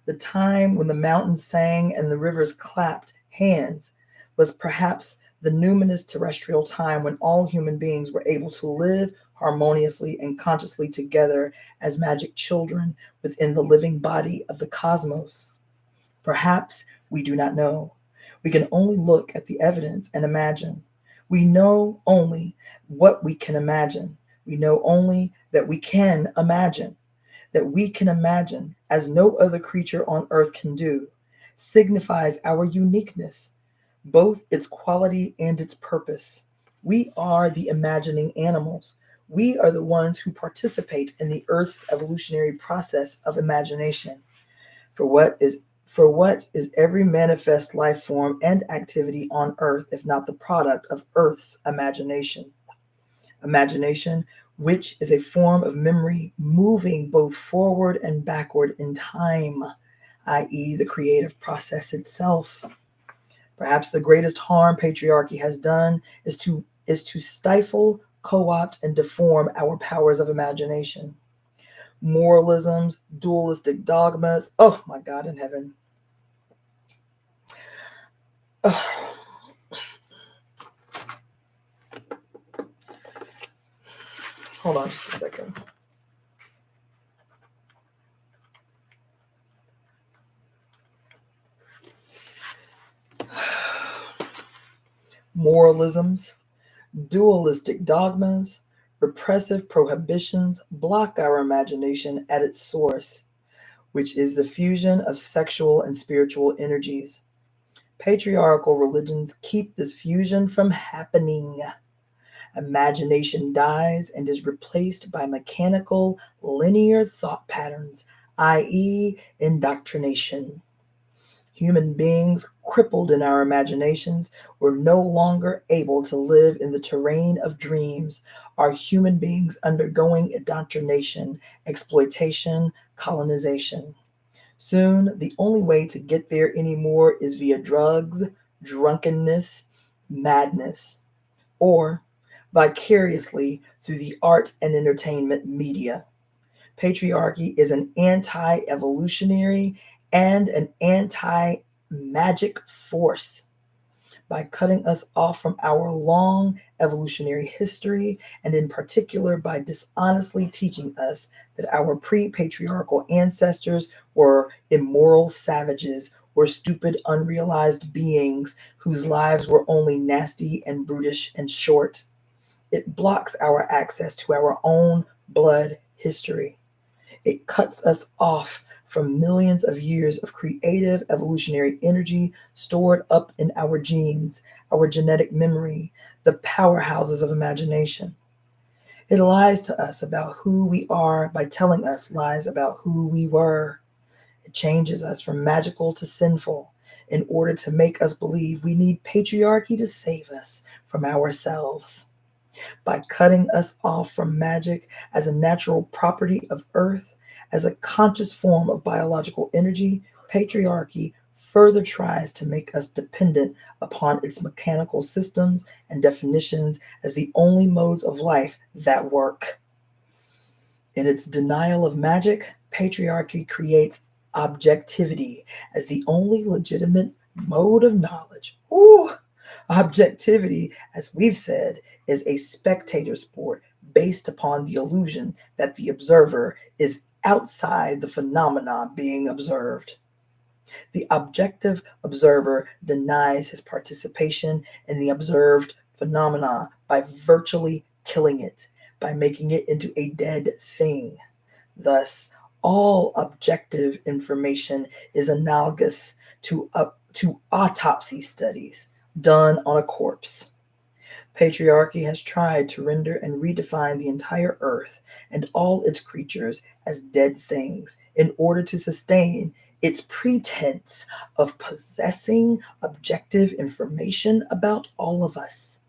The time when the mountains sang and the rivers clapped hands was perhaps the numinous terrestrial time when all human beings were able to live harmoniously and consciously together as magic children within the living body of the cosmos. Perhaps we do not know. We can only look at the evidence and imagine. We know only what we can imagine. We know only that we can imagine. That we can imagine, as no other creature on earth can do, signifies our uniqueness, both its quality and its purpose. We are the imagining animals. We are the ones who participate in the earth's evolutionary process of imagination. For what is every manifest life form and activity on earth if not the product of earth's imagination? Imagination, which is a form of memory moving both forward and backward in time, i.e., the creative process itself. Perhaps the greatest harm patriarchy has done is to stifle, co-opt, and deform our powers of imagination. Moralisms, dualistic dogmas, oh my God in heaven. Hold on just a second. Moralisms, dualistic dogmas, repressive prohibitions block our imagination at its source, which is the fusion of sexual and spiritual energies. Patriarchal religions keep this fusion from happening. Imagination dies and is replaced by mechanical, linear thought patterns, i.e., indoctrination. Human beings, crippled in our imaginations, were no longer able to live in the terrain of dreams, are human beings undergoing indoctrination, exploitation, colonization. Soon, the only way to get there anymore is via drugs, drunkenness, madness, or vicariously through the art and entertainment media. Patriarchy is an anti-evolutionary and an anti-magic force. By cutting us off from our long evolutionary history, and in particular by dishonestly teaching us that our pre-patriarchal ancestors were immoral savages or stupid, unrealized beings whose lives were only nasty and brutish and short. It blocks our access to our own blood history. It cuts us off from millions of years of creative evolutionary energy stored up in our genes, our genetic memory, the powerhouses of imagination. It lies to us about who we are by telling us lies about who we were. It changes us from magical to sinful in order to make us believe we need patriarchy to save us from ourselves. By cutting us off from magic as a natural property of earth, as a conscious form of biological energy, patriarchy further tries to make us dependent upon its mechanical systems and definitions as the only modes of life that work. In its denial of magic, patriarchy creates objectivity as the only legitimate mode of knowledge. Ooh. Objectivity, as we've said, is a spectator sport based upon the illusion that the observer is outside the phenomena being observed. The objective observer denies his participation in the observed phenomena by virtually killing it, by making it into a dead thing. Thus, all objective information is analogous to autopsy studies done on a corpse. Patriarchy has tried to render and redefine the entire earth and all its creatures as dead things in order to sustain its pretense of possessing objective information about all of us.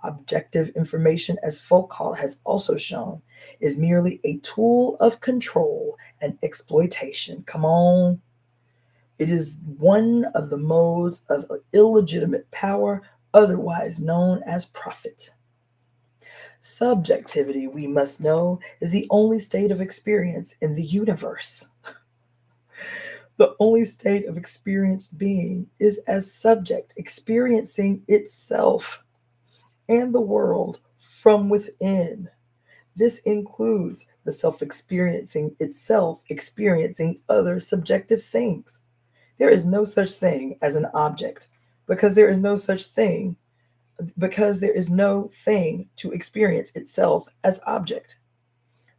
Objective information, as Foucault has also shown, is merely a tool of control and exploitation. Come on. It is one of the modes of illegitimate power, otherwise known as profit. Subjectivity, we must know, is the only state of experience in the universe. The only state of experienced being is as subject, experiencing itself and the world from within. This includes the self experiencing itself, experiencing other subjective things. There is no such thing as an object because there is no thing to experience itself as object.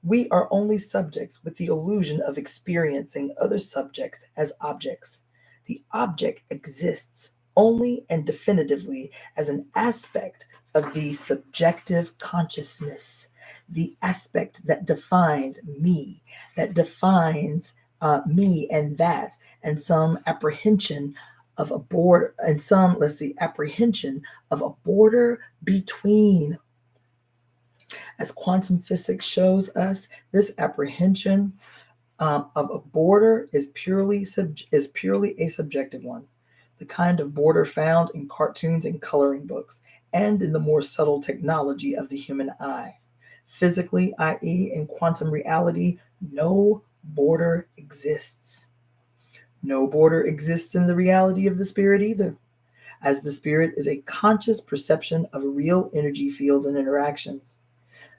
We are only subjects with the illusion of experiencing other subjects as objects. The object exists only and definitively as an aspect of the subjective consciousness, the aspect that defines me, me and that, and some apprehension of a border, apprehension of a border between. As quantum physics shows us, this apprehension of a border is purely a subjective one, the kind of border found in cartoons and coloring books, and in the more subtle technology of the human eye. Physically, i.e., in quantum reality, no border exists. No border exists in the reality of the spirit either, as the spirit is a conscious perception of real energy fields and interactions.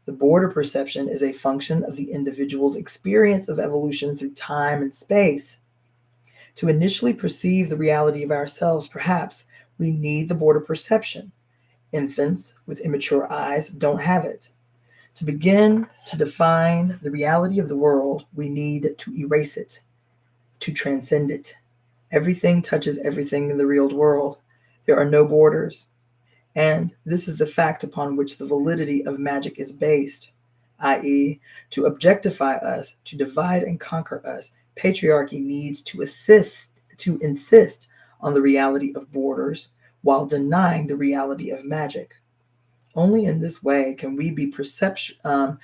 The border perception is a function of the individual's experience of evolution through time and space. To initially perceive the reality of ourselves, perhaps, we need the border perception. Infants with immature eyes don't have it. To begin to define the reality of the world, we need to erase it, to transcend it. Everything touches everything in the real world. There are no borders. And this is the fact upon which the validity of magic is based, i.e., to objectify us, to divide and conquer us. Patriarchy needs to insist on the reality of borders while denying the reality of magic. Only in this way can we be perceptually,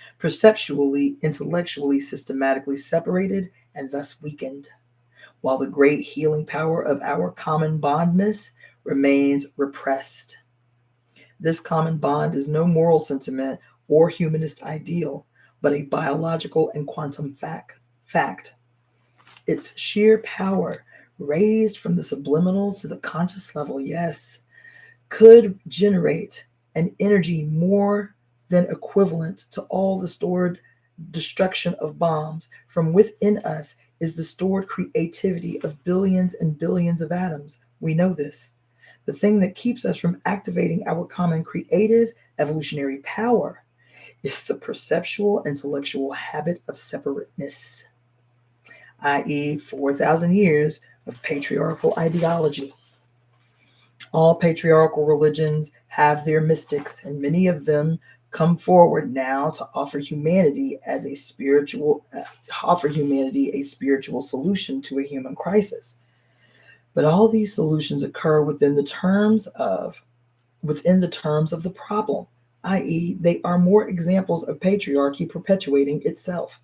intellectually, systematically separated and thus weakened, while the great healing power of our common bondness remains repressed. This common bond is no moral sentiment or humanist ideal, but a biological and quantum fact. Its sheer power, raised from the subliminal to the conscious level, yes, could generate an energy more than equivalent to all the stored destruction of bombs. From within us is the stored creativity of billions and billions of atoms. We know this. The thing that keeps us from activating our common creative evolutionary power is the perceptual intellectual habit of separateness, i.e., 4,000 years of patriarchal ideology. All patriarchal religions have their mystics, and many of them come forward now to offer humanity a spiritual solution to a human crisis. But all these solutions occur within the terms of the problem, i.e., they are more examples of patriarchy perpetuating itself.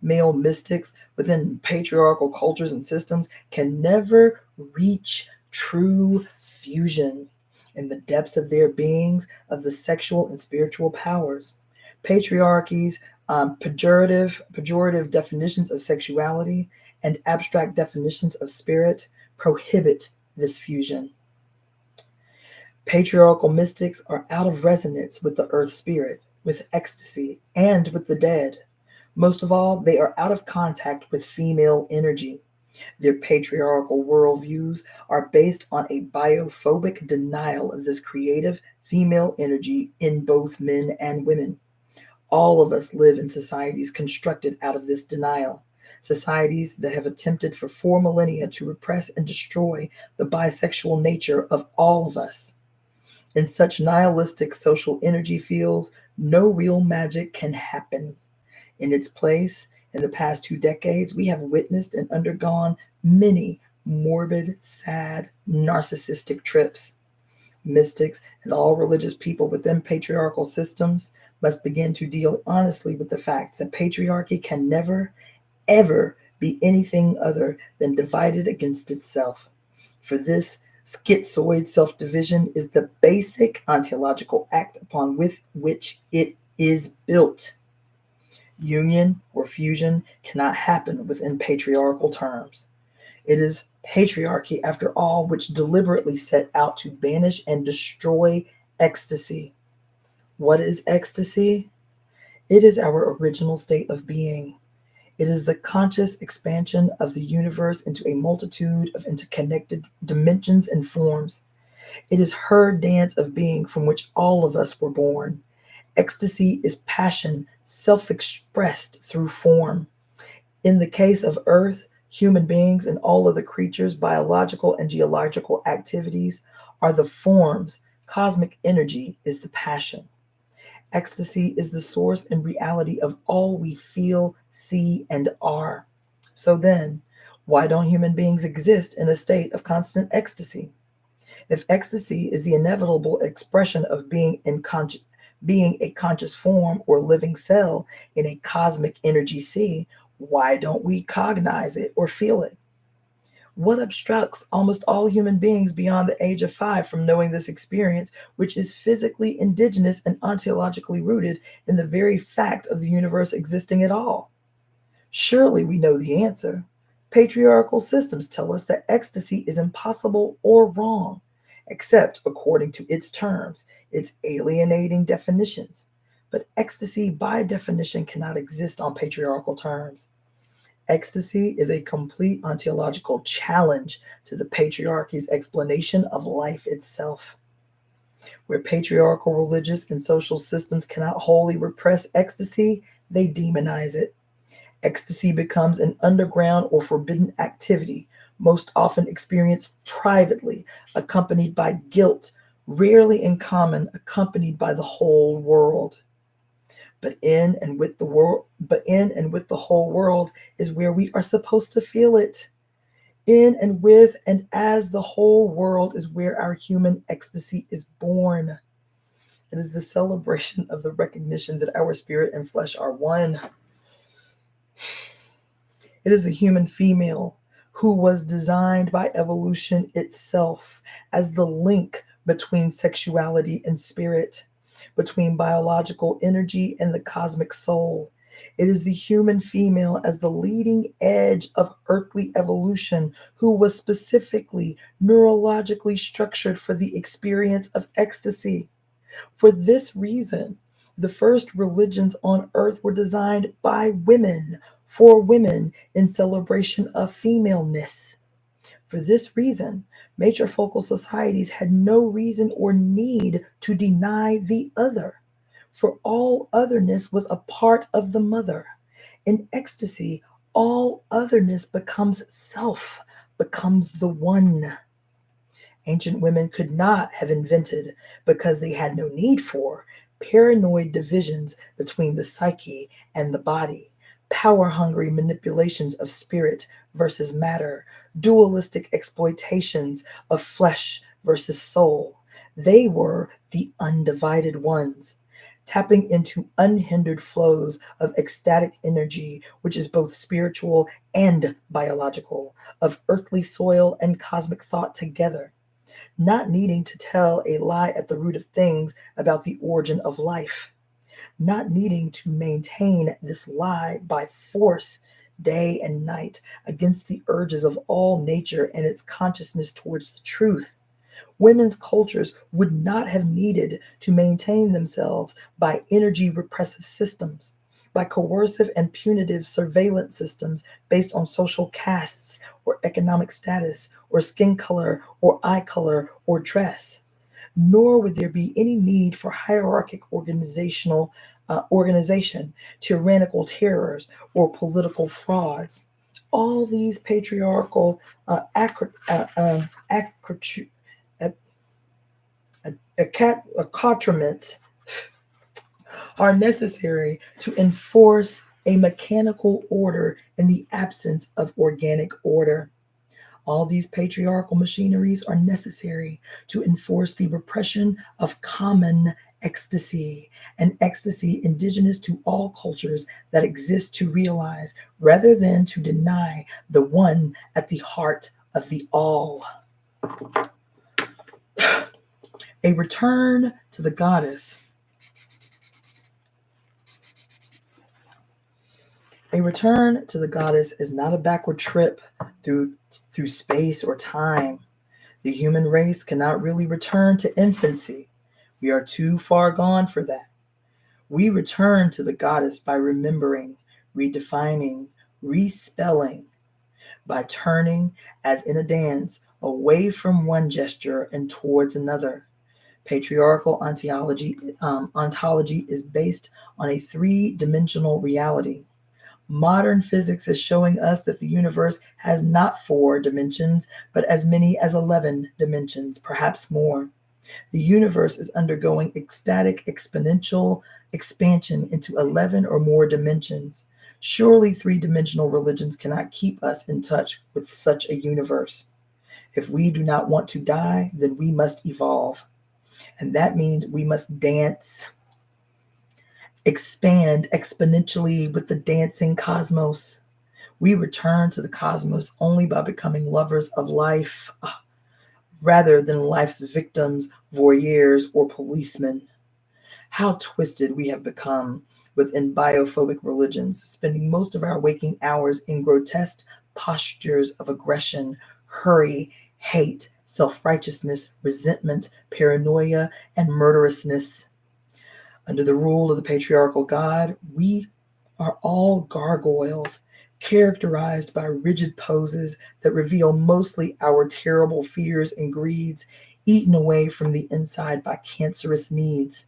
Male mystics within patriarchal cultures and systems can never reach true fusion in the depths of their beings of the sexual and spiritual powers. Patriarchy's pejorative definitions of sexuality and abstract definitions of spirit prohibit this fusion. Patriarchal mystics are out of resonance with the earth spirit. with ecstasy and with the dead. Most of all, they are out of contact with female energy. Their patriarchal worldviews are based on a biophobic denial of this creative female energy in both men and women. All of us live in societies constructed out of this denial, societies that have attempted for 4 millennia to repress and destroy the bisexual nature of all of us. In such nihilistic social energy fields, no real magic can happen. In its place, in the past 2 decades, we have witnessed and undergone many morbid, sad, narcissistic trips. Mystics and all religious people within patriarchal systems must begin to deal honestly with the fact that patriarchy can never, ever be anything other than divided against itself. For this schizoid self division is the basic ontological act upon which it is built. Union or fusion cannot happen within patriarchal terms. It is patriarchy, after all, which deliberately set out to banish and destroy ecstasy. What is ecstasy? It is our original state of being. It is the conscious expansion of the universe into a multitude of interconnected dimensions and forms. It is her dance of being from which all of us were born. Ecstasy is passion self-expressed through form. In the case of Earth, human beings and all other creatures, biological and geological activities are the forms. Cosmic energy is the passion. Ecstasy is the source and reality of all we feel, see, and are. So then, why don't human beings exist in a state of constant ecstasy? If ecstasy is the inevitable expression of being a conscious form or living cell in a cosmic energy sea, why don't we cognize it or feel it? What obstructs almost all human beings beyond the age of 5 from knowing this experience, which is physically indigenous and ontologically rooted in the very fact of the universe existing at all? Surely we know the answer. Patriarchal systems tell us that ecstasy is impossible or wrong, except according to its terms, its alienating definitions. But ecstasy, by definition, cannot exist on patriarchal terms. Ecstasy is a complete ontological challenge to the patriarchy's explanation of life itself. Where patriarchal religious and social systems cannot wholly repress ecstasy, they demonize it. Ecstasy becomes an underground or forbidden activity, most often experienced privately, accompanied by guilt, rarely in common, accompanied by the whole world. But in and with the whole world is where we are supposed to feel it. In and with and as the whole world is where our human ecstasy is born. It is the celebration of the recognition that our spirit and flesh are one. It is the human female who was designed by evolution itself as the link between sexuality and spirit, between biological energy and the cosmic soul. It is the human female as the leading edge of earthly evolution who was specifically neurologically structured for the experience of ecstasy. For this reason, the first religions on earth were designed by women, for women, in celebration of femaleness. For this reason, matrifocal societies had no reason or need to deny the other, for all otherness was a part of the mother. In ecstasy, all otherness becomes self, becomes the one. Ancient women could not have invented, because they had no need for, paranoid divisions between the psyche and the body, power-hungry manipulations of spirit versus matter, dualistic exploitations of flesh versus soul. They were the undivided ones, tapping into unhindered flows of ecstatic energy, which is both spiritual and biological, of earthly soil and cosmic thought together, not needing to tell a lie at the root of things about the origin of life, not needing to maintain this lie by force day and night against the urges of all nature and its consciousness towards the truth, Women's cultures would not have needed to maintain themselves by energy repressive systems, by coercive and punitive surveillance systems based on social castes or economic status or skin color or eye color or dress. Nor would there be any need for hierarchic organization, tyrannical terrors, or political frauds. All these patriarchal accoutrements are necessary to enforce a mechanical order in the absence of organic order. All these patriarchal machineries are necessary to enforce the repression of common ecstasy, an ecstasy indigenous to all cultures that exist to realize rather than to deny the one at the heart of the all. A return to the goddess. A return to the goddess is not a backward trip through space or time. The human race cannot really return to infancy. We are too far gone for that. We return to the goddess by remembering, redefining, respelling, by turning, as in a dance, away from one gesture and towards another. Patriarchal ontology is based on a three-dimensional reality. Modern physics is showing us that the universe has not 4 dimensions, but as many as 11 dimensions, perhaps more. The universe is undergoing ecstatic exponential expansion into 11 or more dimensions. Surely 3-dimensional religions cannot keep us in touch with such a universe. If we do not want to die, then we must evolve. And that means we must dance, expand exponentially with the dancing cosmos. We return to the cosmos only by becoming lovers of life, rather than life's victims, voyeurs, or policemen. How twisted we have become within biophobic religions, spending most of our waking hours in grotesque postures of aggression, hurry, hate, self-righteousness, resentment, paranoia, and murderousness. Under the rule of the patriarchal God, we are all gargoyles, characterized by rigid poses that reveal mostly our terrible fears and greeds, eaten away from the inside by cancerous needs.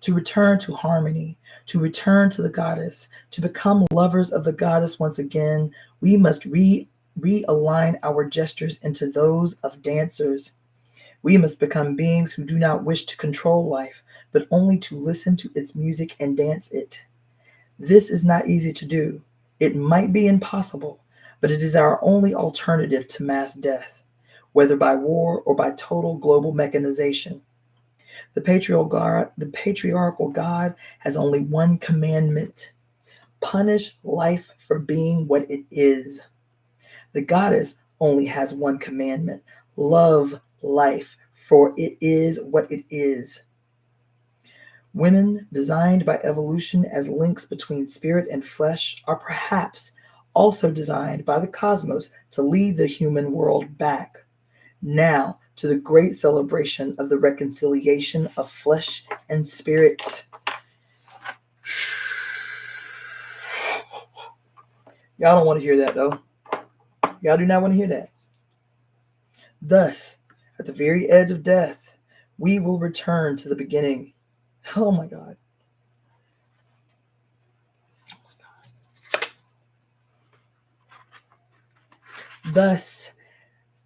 To return to harmony, to return to the goddess, to become lovers of the goddess once again, we must realign our gestures into those of dancers. We must become beings who do not wish to control life, but only to listen to its music and dance it. This is not easy to do. It might be impossible, but it is our only alternative to mass death, whether by war or by total global mechanization. The patriarchal God has only one commandment: punish life for being what it is. The goddess only has one commandment: love life, for it is what it is. Women, designed by evolution as links between spirit and flesh, are perhaps also designed by the cosmos to lead the human world back, now, to the great celebration of the reconciliation of flesh and spirit. Y'all don't want to hear that, though. Y'all do not want to hear that. Thus, at the very edge of death, we will return to the beginning. Oh my God. Thus,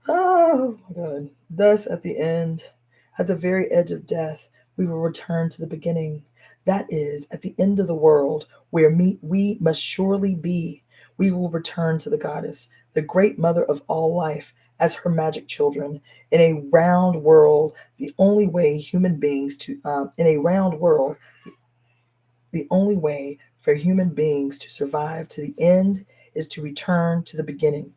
oh my God. Thus, at the very edge of death, we will return to the beginning. That is, at the end of the world, where we must surely be, we will return to the goddess, the great mother of all life, as her magic children. In a round world, the only way human beings to the only way for human beings to survive to the end is to return to the beginning.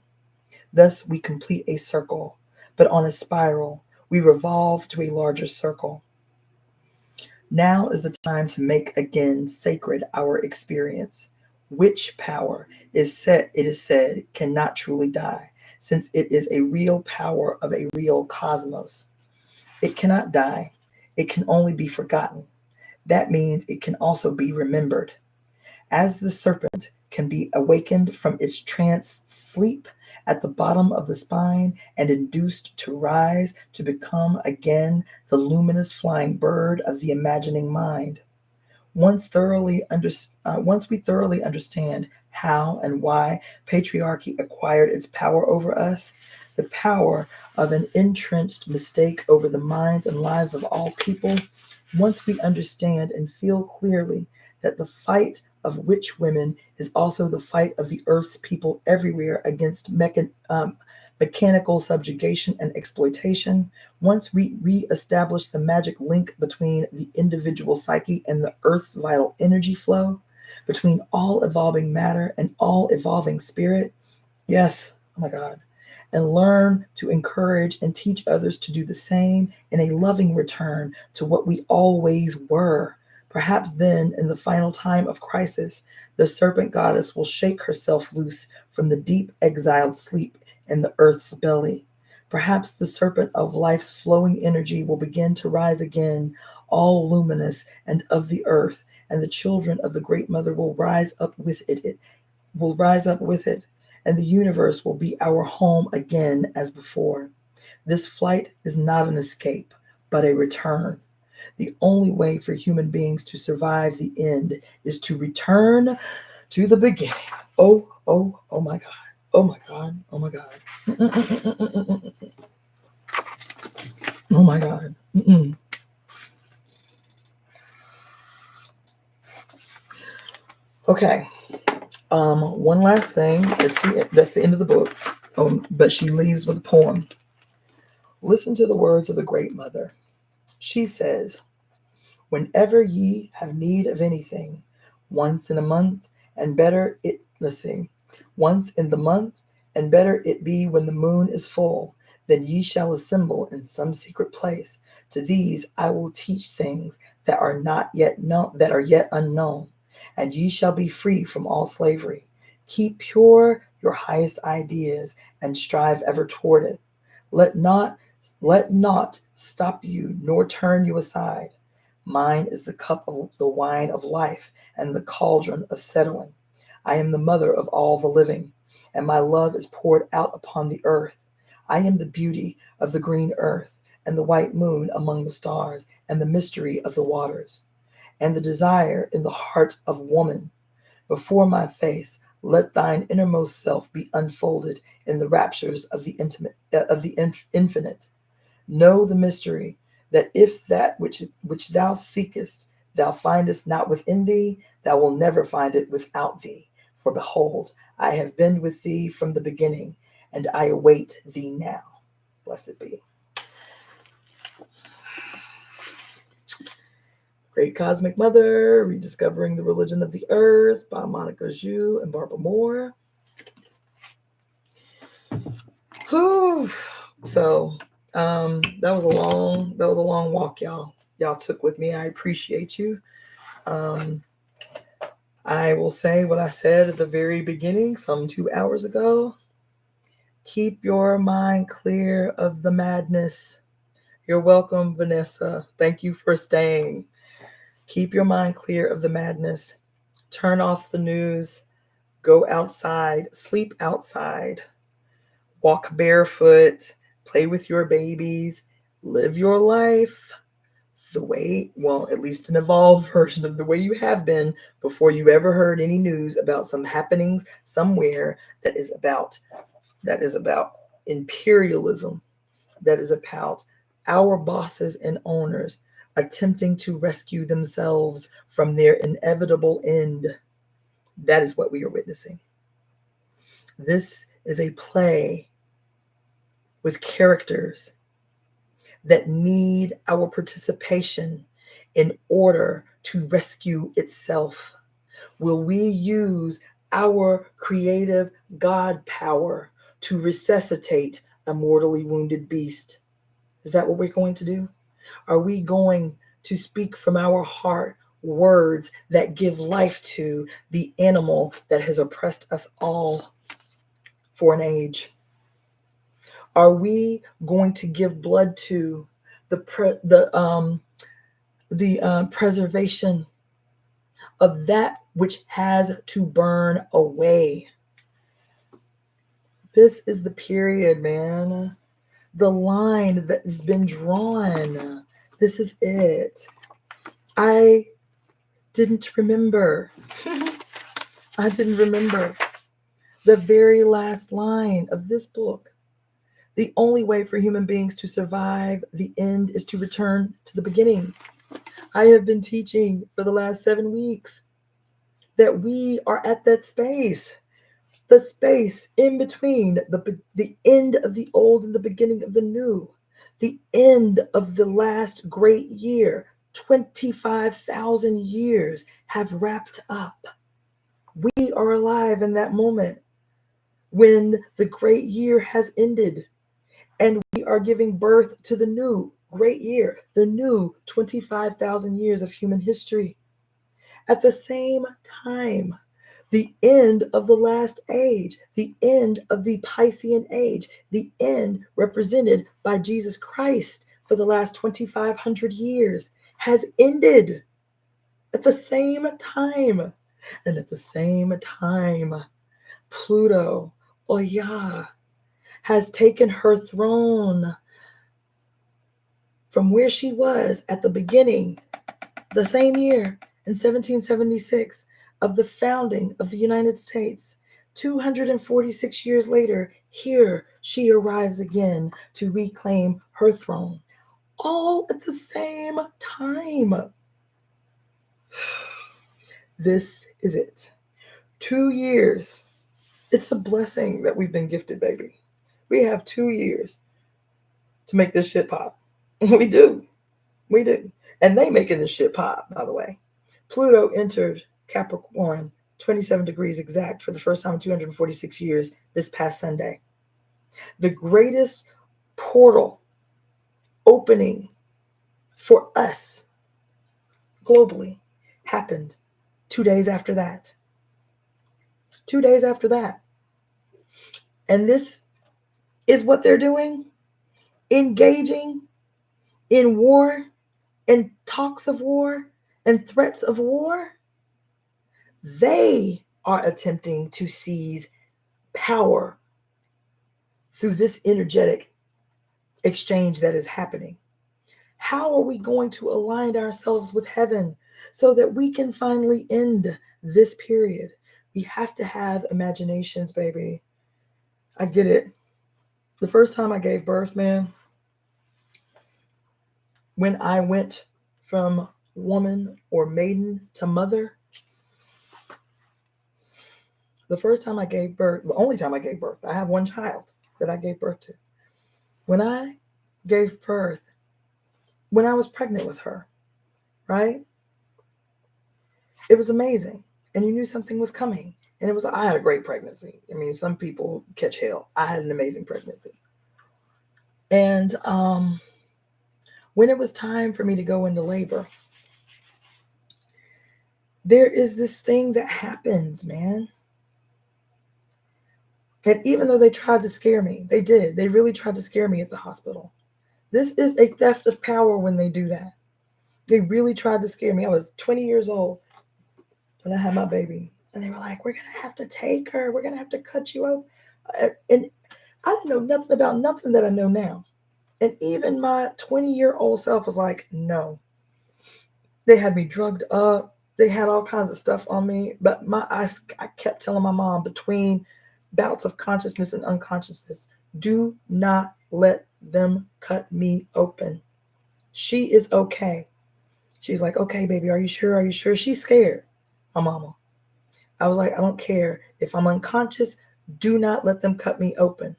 Thus, we complete a circle, but on a spiral, we revolve to a larger circle. Now is the time to make again sacred our experience. Which power it is said, cannot truly die, since it is a real power of a real cosmos. It cannot die. It can only be forgotten. That means it can also be remembered. As the serpent can be awakened from its trance sleep at the bottom of the spine and induced to rise to become again the luminous flying bird of the imagining mind. Once we thoroughly understand how and why patriarchy acquired its power over us, the power of an entrenched mistake over the minds and lives of all people, once we understand and feel clearly that the fight of witch women is also the fight of the earth's people everywhere against mechanical subjugation and exploitation, once we re-establish the magic link between the individual psyche and the earth's vital energy flow, between all evolving matter and all evolving spirit, yes, oh my God, and learn to encourage and teach others to do the same in a loving return to what we always were. Perhaps then, in the final time of crisis, the serpent goddess will shake herself loose from the deep exiled sleep in the earth's belly. Perhaps the serpent of life's flowing energy will begin to rise again, all luminous and of the earth, and the children of the great mother will rise up with it. It will rise up with it, and the universe will be our home again as before. This flight is not an escape, but a return. The only way for human beings to survive the end is to return to the beginning. Oh my God. Oh my God. Oh my God. Oh my God. Okay. One last thing. That's the end of the book. But she leaves with a poem. Listen to the words of the great mother. She says, "Whenever ye have need of anything, once in a month, and better it, once in the month, and better it be when the moon is full, then ye shall assemble in some secret place. To these I will teach things that are not yet known, that are yet unknown, and ye shall be free from all slavery. Keep pure your highest ideas and strive ever toward it. Let naught stop you nor turn you aside. Mine is the cup of the wine of life and the cauldron of settling. I am the mother of all the living, and my love is poured out upon the earth. I am the beauty of the green earth, and the white moon among the stars, and the mystery of the waters, and the desire in the heart of woman. Before my face, let thine innermost self be unfolded in the raptures of the infinite. Know the mystery, that if that which thou seekest thou findest not within thee, thou wilt never find it without thee. For behold, I have been with thee from the beginning, and I await thee now." Blessed be. Great Cosmic Mother, Rediscovering the Religion of the Earth by Monica Zhu and Barbara Moore. Whew. So that was a long walk y'all took with me. I appreciate you. I will say what I said at the very beginning, some 2 hours ago. Keep your mind clear of the madness. You're welcome, Vanessa. Thank you for staying. Keep your mind clear of the madness. Turn off the news. Go outside. Sleep outside. Walk barefoot. Play with your babies. Live your life the way, well, at least an evolved version of the way you have been before you ever heard any news about some happenings somewhere that is about imperialism, that is about our bosses and owners attempting to rescue themselves from their inevitable end. That is what we are witnessing. This is a play with characters that need our participation in order to rescue itself. Will we use our creative God power to resuscitate a mortally wounded beast? Is that what we're going to do? Are we going to speak from our heart words that give life to the animal that has oppressed us all for an age? Are we going to give blood to the preservation of that which has to burn away. This is the period, man. The line that has been drawn. This is it. I didn't remember. I didn't remember the very last line of this book. The only way for human beings to survive the end is to return to the beginning. I have been teaching for the last 7 weeks that we are at that space, the space in between the end of the old and the beginning of the new, the end of the last great year. 25,000 years have wrapped up. We are alive in that moment when the great year has ended, and we are giving birth to the new great year, the new 25,000 years of human history. At the same time, the end of the last age, the end of the Piscean age, the end represented by Jesus Christ for the last 2,500 years has ended at the same time. And at the same time, Pluto, Oya, has taken her throne from where she was at the beginning, the same year in 1776 of the founding of the United States. 246 years later, here she arrives again to reclaim her throne, all at the same time. This is it. 2 years. It's a blessing that we've been gifted, baby. We have 2 years to make this shit pop. We do. We do. And they making this shit pop, by the way. Pluto entered Capricorn 27 degrees exact for the first time in 246 years this past Sunday. The greatest portal opening for us globally happened 2 days after that. 2 days after that. And this is what they're doing, engaging in war and talks of war and threats of war. They are attempting to seize power through this energetic exchange that is happening. How are we going to align ourselves with heaven so that we can finally end this period? We have to have imaginations, baby. I get it. The first time I gave birth, man, when I went from woman or maiden to mother, the first time I gave birth, the only time I gave birth, I have one child that I gave birth to. When I gave birth, when I was pregnant with her, right? It was amazing. And you knew something was coming. And I had a great pregnancy. I mean, some people catch hell. I had an amazing pregnancy. And when it was time for me to go into labor, there is this thing that happens, man. And even though they tried to scare me, they did. They really tried to scare me at the hospital. This is a theft of power when they do that. They really tried to scare me. I was 20 years old when I had my baby. And they were like, we're going to have to take her. We're going to have to cut you out. And I didn't know nothing about nothing that I know now. And even my 20-year-old self was like, no. They had me drugged up. They had all kinds of stuff on me. But I kept telling my mom, between bouts of consciousness and unconsciousness, do not let them cut me open. She is okay. She's like, okay, baby, are you sure? Are you sure? She's scared, my mama. I was like, I don't care. If I'm unconscious, do not let them cut me open.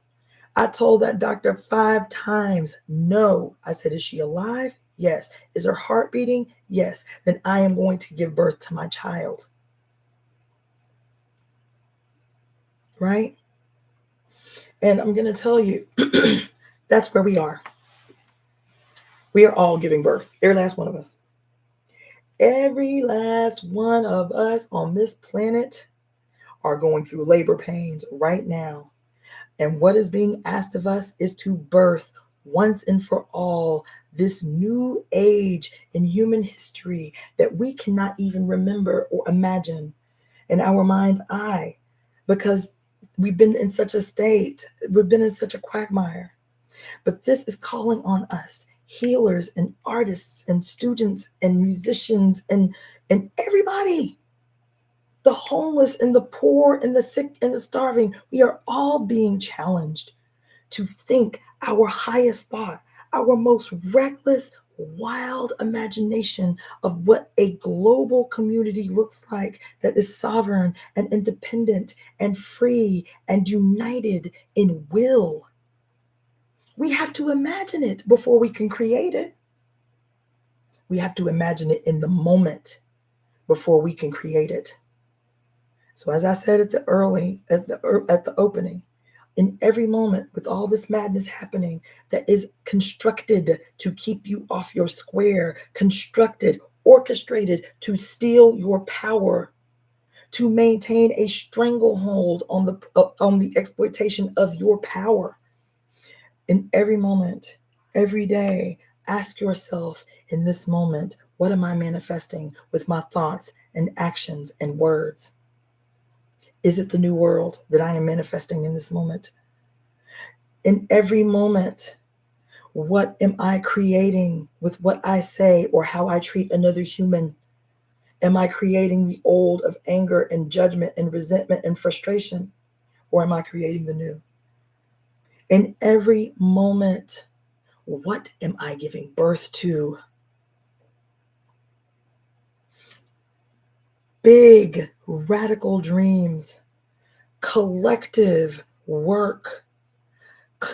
I told that doctor 5 times, no. I said, is she alive? Yes. Is her heart beating? Yes. Then I am going to give birth to my child. Right? And I'm going to tell you, that's where we are. We are all giving birth. Every last one of us. Every last one of us on this planet are going through labor pains right now. And what is being asked of us is to birth once and for all, this new age in human history that we cannot even remember or imagine in our mind's eye, because we've been in such a state, we've been in such a quagmire. But this is calling on us, healers and artists and students and musicians and everybody, the homeless and the poor and the sick and the starving. We are all being challenged to think our highest thought, our most reckless, wild imagination of what a global community looks like that is sovereign and independent and free and united in will. We have to imagine it before we can create it. We have to imagine it in the moment before we can create it. So as I said at the opening, in every moment with all this madness happening that is constructed to keep you off your square, constructed, orchestrated to steal your power, to maintain a stranglehold on the exploitation of your power. In every moment, every day, ask yourself in this moment, what am I manifesting with my thoughts and actions and words? Is it the new world that I am manifesting in this moment? In every moment, what am I creating with what I say or how I treat another human? Am I creating the old of anger and judgment and resentment and frustration? Or am I creating the new? In every moment, what am I giving birth to? Big, radical dreams, collective work.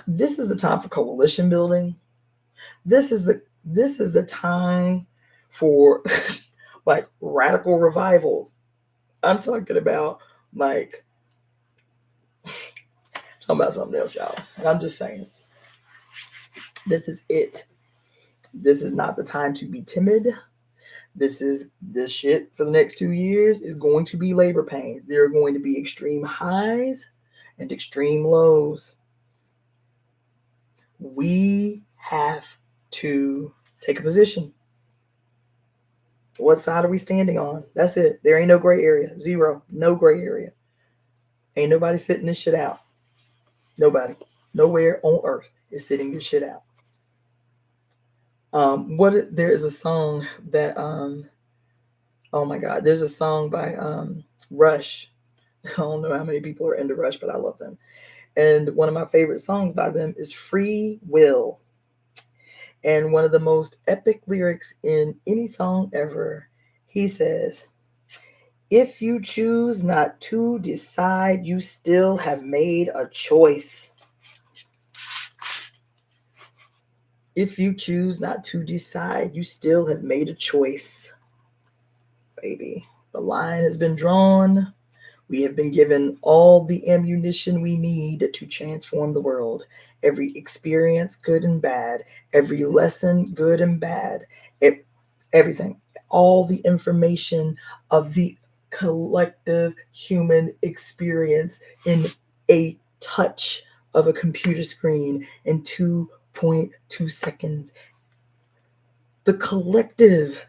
This is the time for coalition building. This is the time for like radical revivals. I'm talking about like talking about something else, y'all. And I'm just saying, this is it. This is not the time to be timid. This shit for the next 2 years is going to be labor pains. There are going to be extreme highs and extreme lows. We have to take a position. What side are we standing on? That's it. There ain't no gray area. Zero. No gray area. Ain't nobody sitting this shit out. Nobody. Nowhere on earth is sitting this shit out. There is a song that oh my God, there's a song by Rush. I don't know how many people are into Rush, but I love them. And one of my favorite songs by them is Free Will. And one of the most epic lyrics in any song ever, he says, if you choose not to decide, you still have made a choice. If you choose not to decide, you still have made a choice. Baby, the line has been drawn. We have been given all the ammunition we need to transform the world. Every experience, good and bad. Every lesson, good and bad. Everything. All the information of the collective human experience in a touch of a computer screen in 2.2 seconds. The collective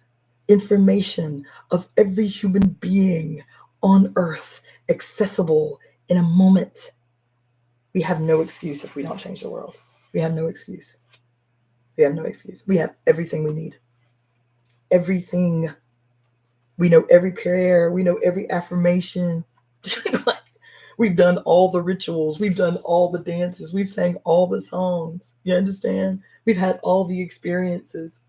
information of every human being on earth accessible in a moment. We have no excuse if we don't change the world. We have no excuse. We have no excuse. We have everything we need. Everything. We know every prayer. We know every affirmation. We've done all the rituals. We've done all the dances. We've sang all the songs. You understand? We've had all the experiences.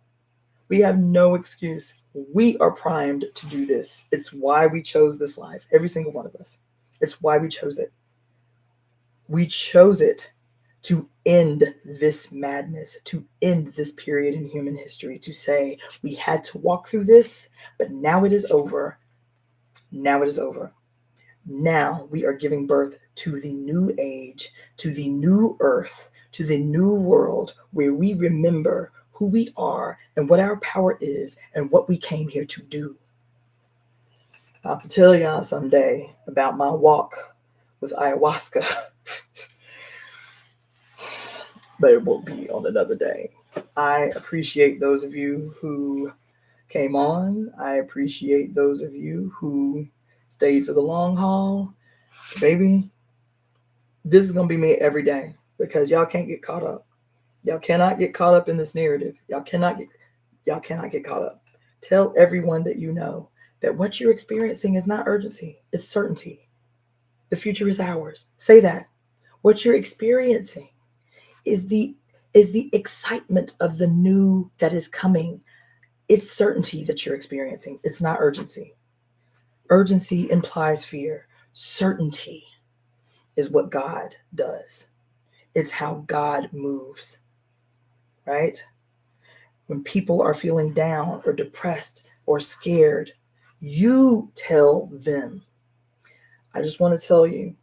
We have no excuse. We are primed to do this. It's why we chose this life. Every single one of us. It's why we chose it. We chose it to end this madness, to end this period in human history, to say we had to walk through this, but now it is over. Now it is over. Now we are giving birth to the new age, to the new earth, to the new world where we remember who we are and what our power is and what we came here to do. I'll have to tell y'all someday about my walk with ayahuasca. but it will be on another day. I appreciate those of you who came on. I appreciate those of you who stayed for the long haul. Baby, this is going to be me every day because y'all can't get caught up. Y'all cannot get caught up in this narrative. Y'all cannot get caught up. Tell everyone that you know that what you're experiencing is not urgency, it's certainty. The future is ours. Say that. What you're experiencing is the excitement of the new that is coming. It's certainty that you're experiencing. It's not urgency. Urgency implies fear. Certainty is what God does. It's how God moves, right? When people are feeling down or depressed or scared, you tell them. I just want to tell you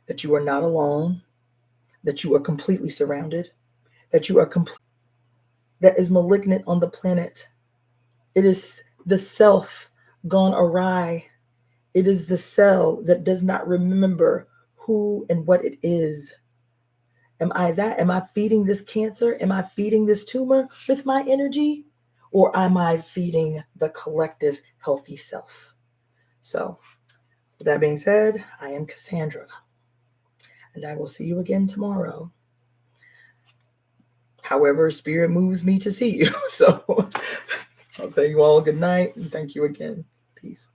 that you are not alone, that you are completely surrounded, that you are that is malignant on the planet. It is the self gone awry. It is the cell that does not remember who and what it is. Am I that? Am I feeding this cancer? Am I feeding this tumor with my energy? Or am I feeding the collective healthy self? So, with that being said, I am Cassandra. And I will see you again tomorrow. However, spirit moves me to see you. So, I'll tell you all good night and thank you again. Peace.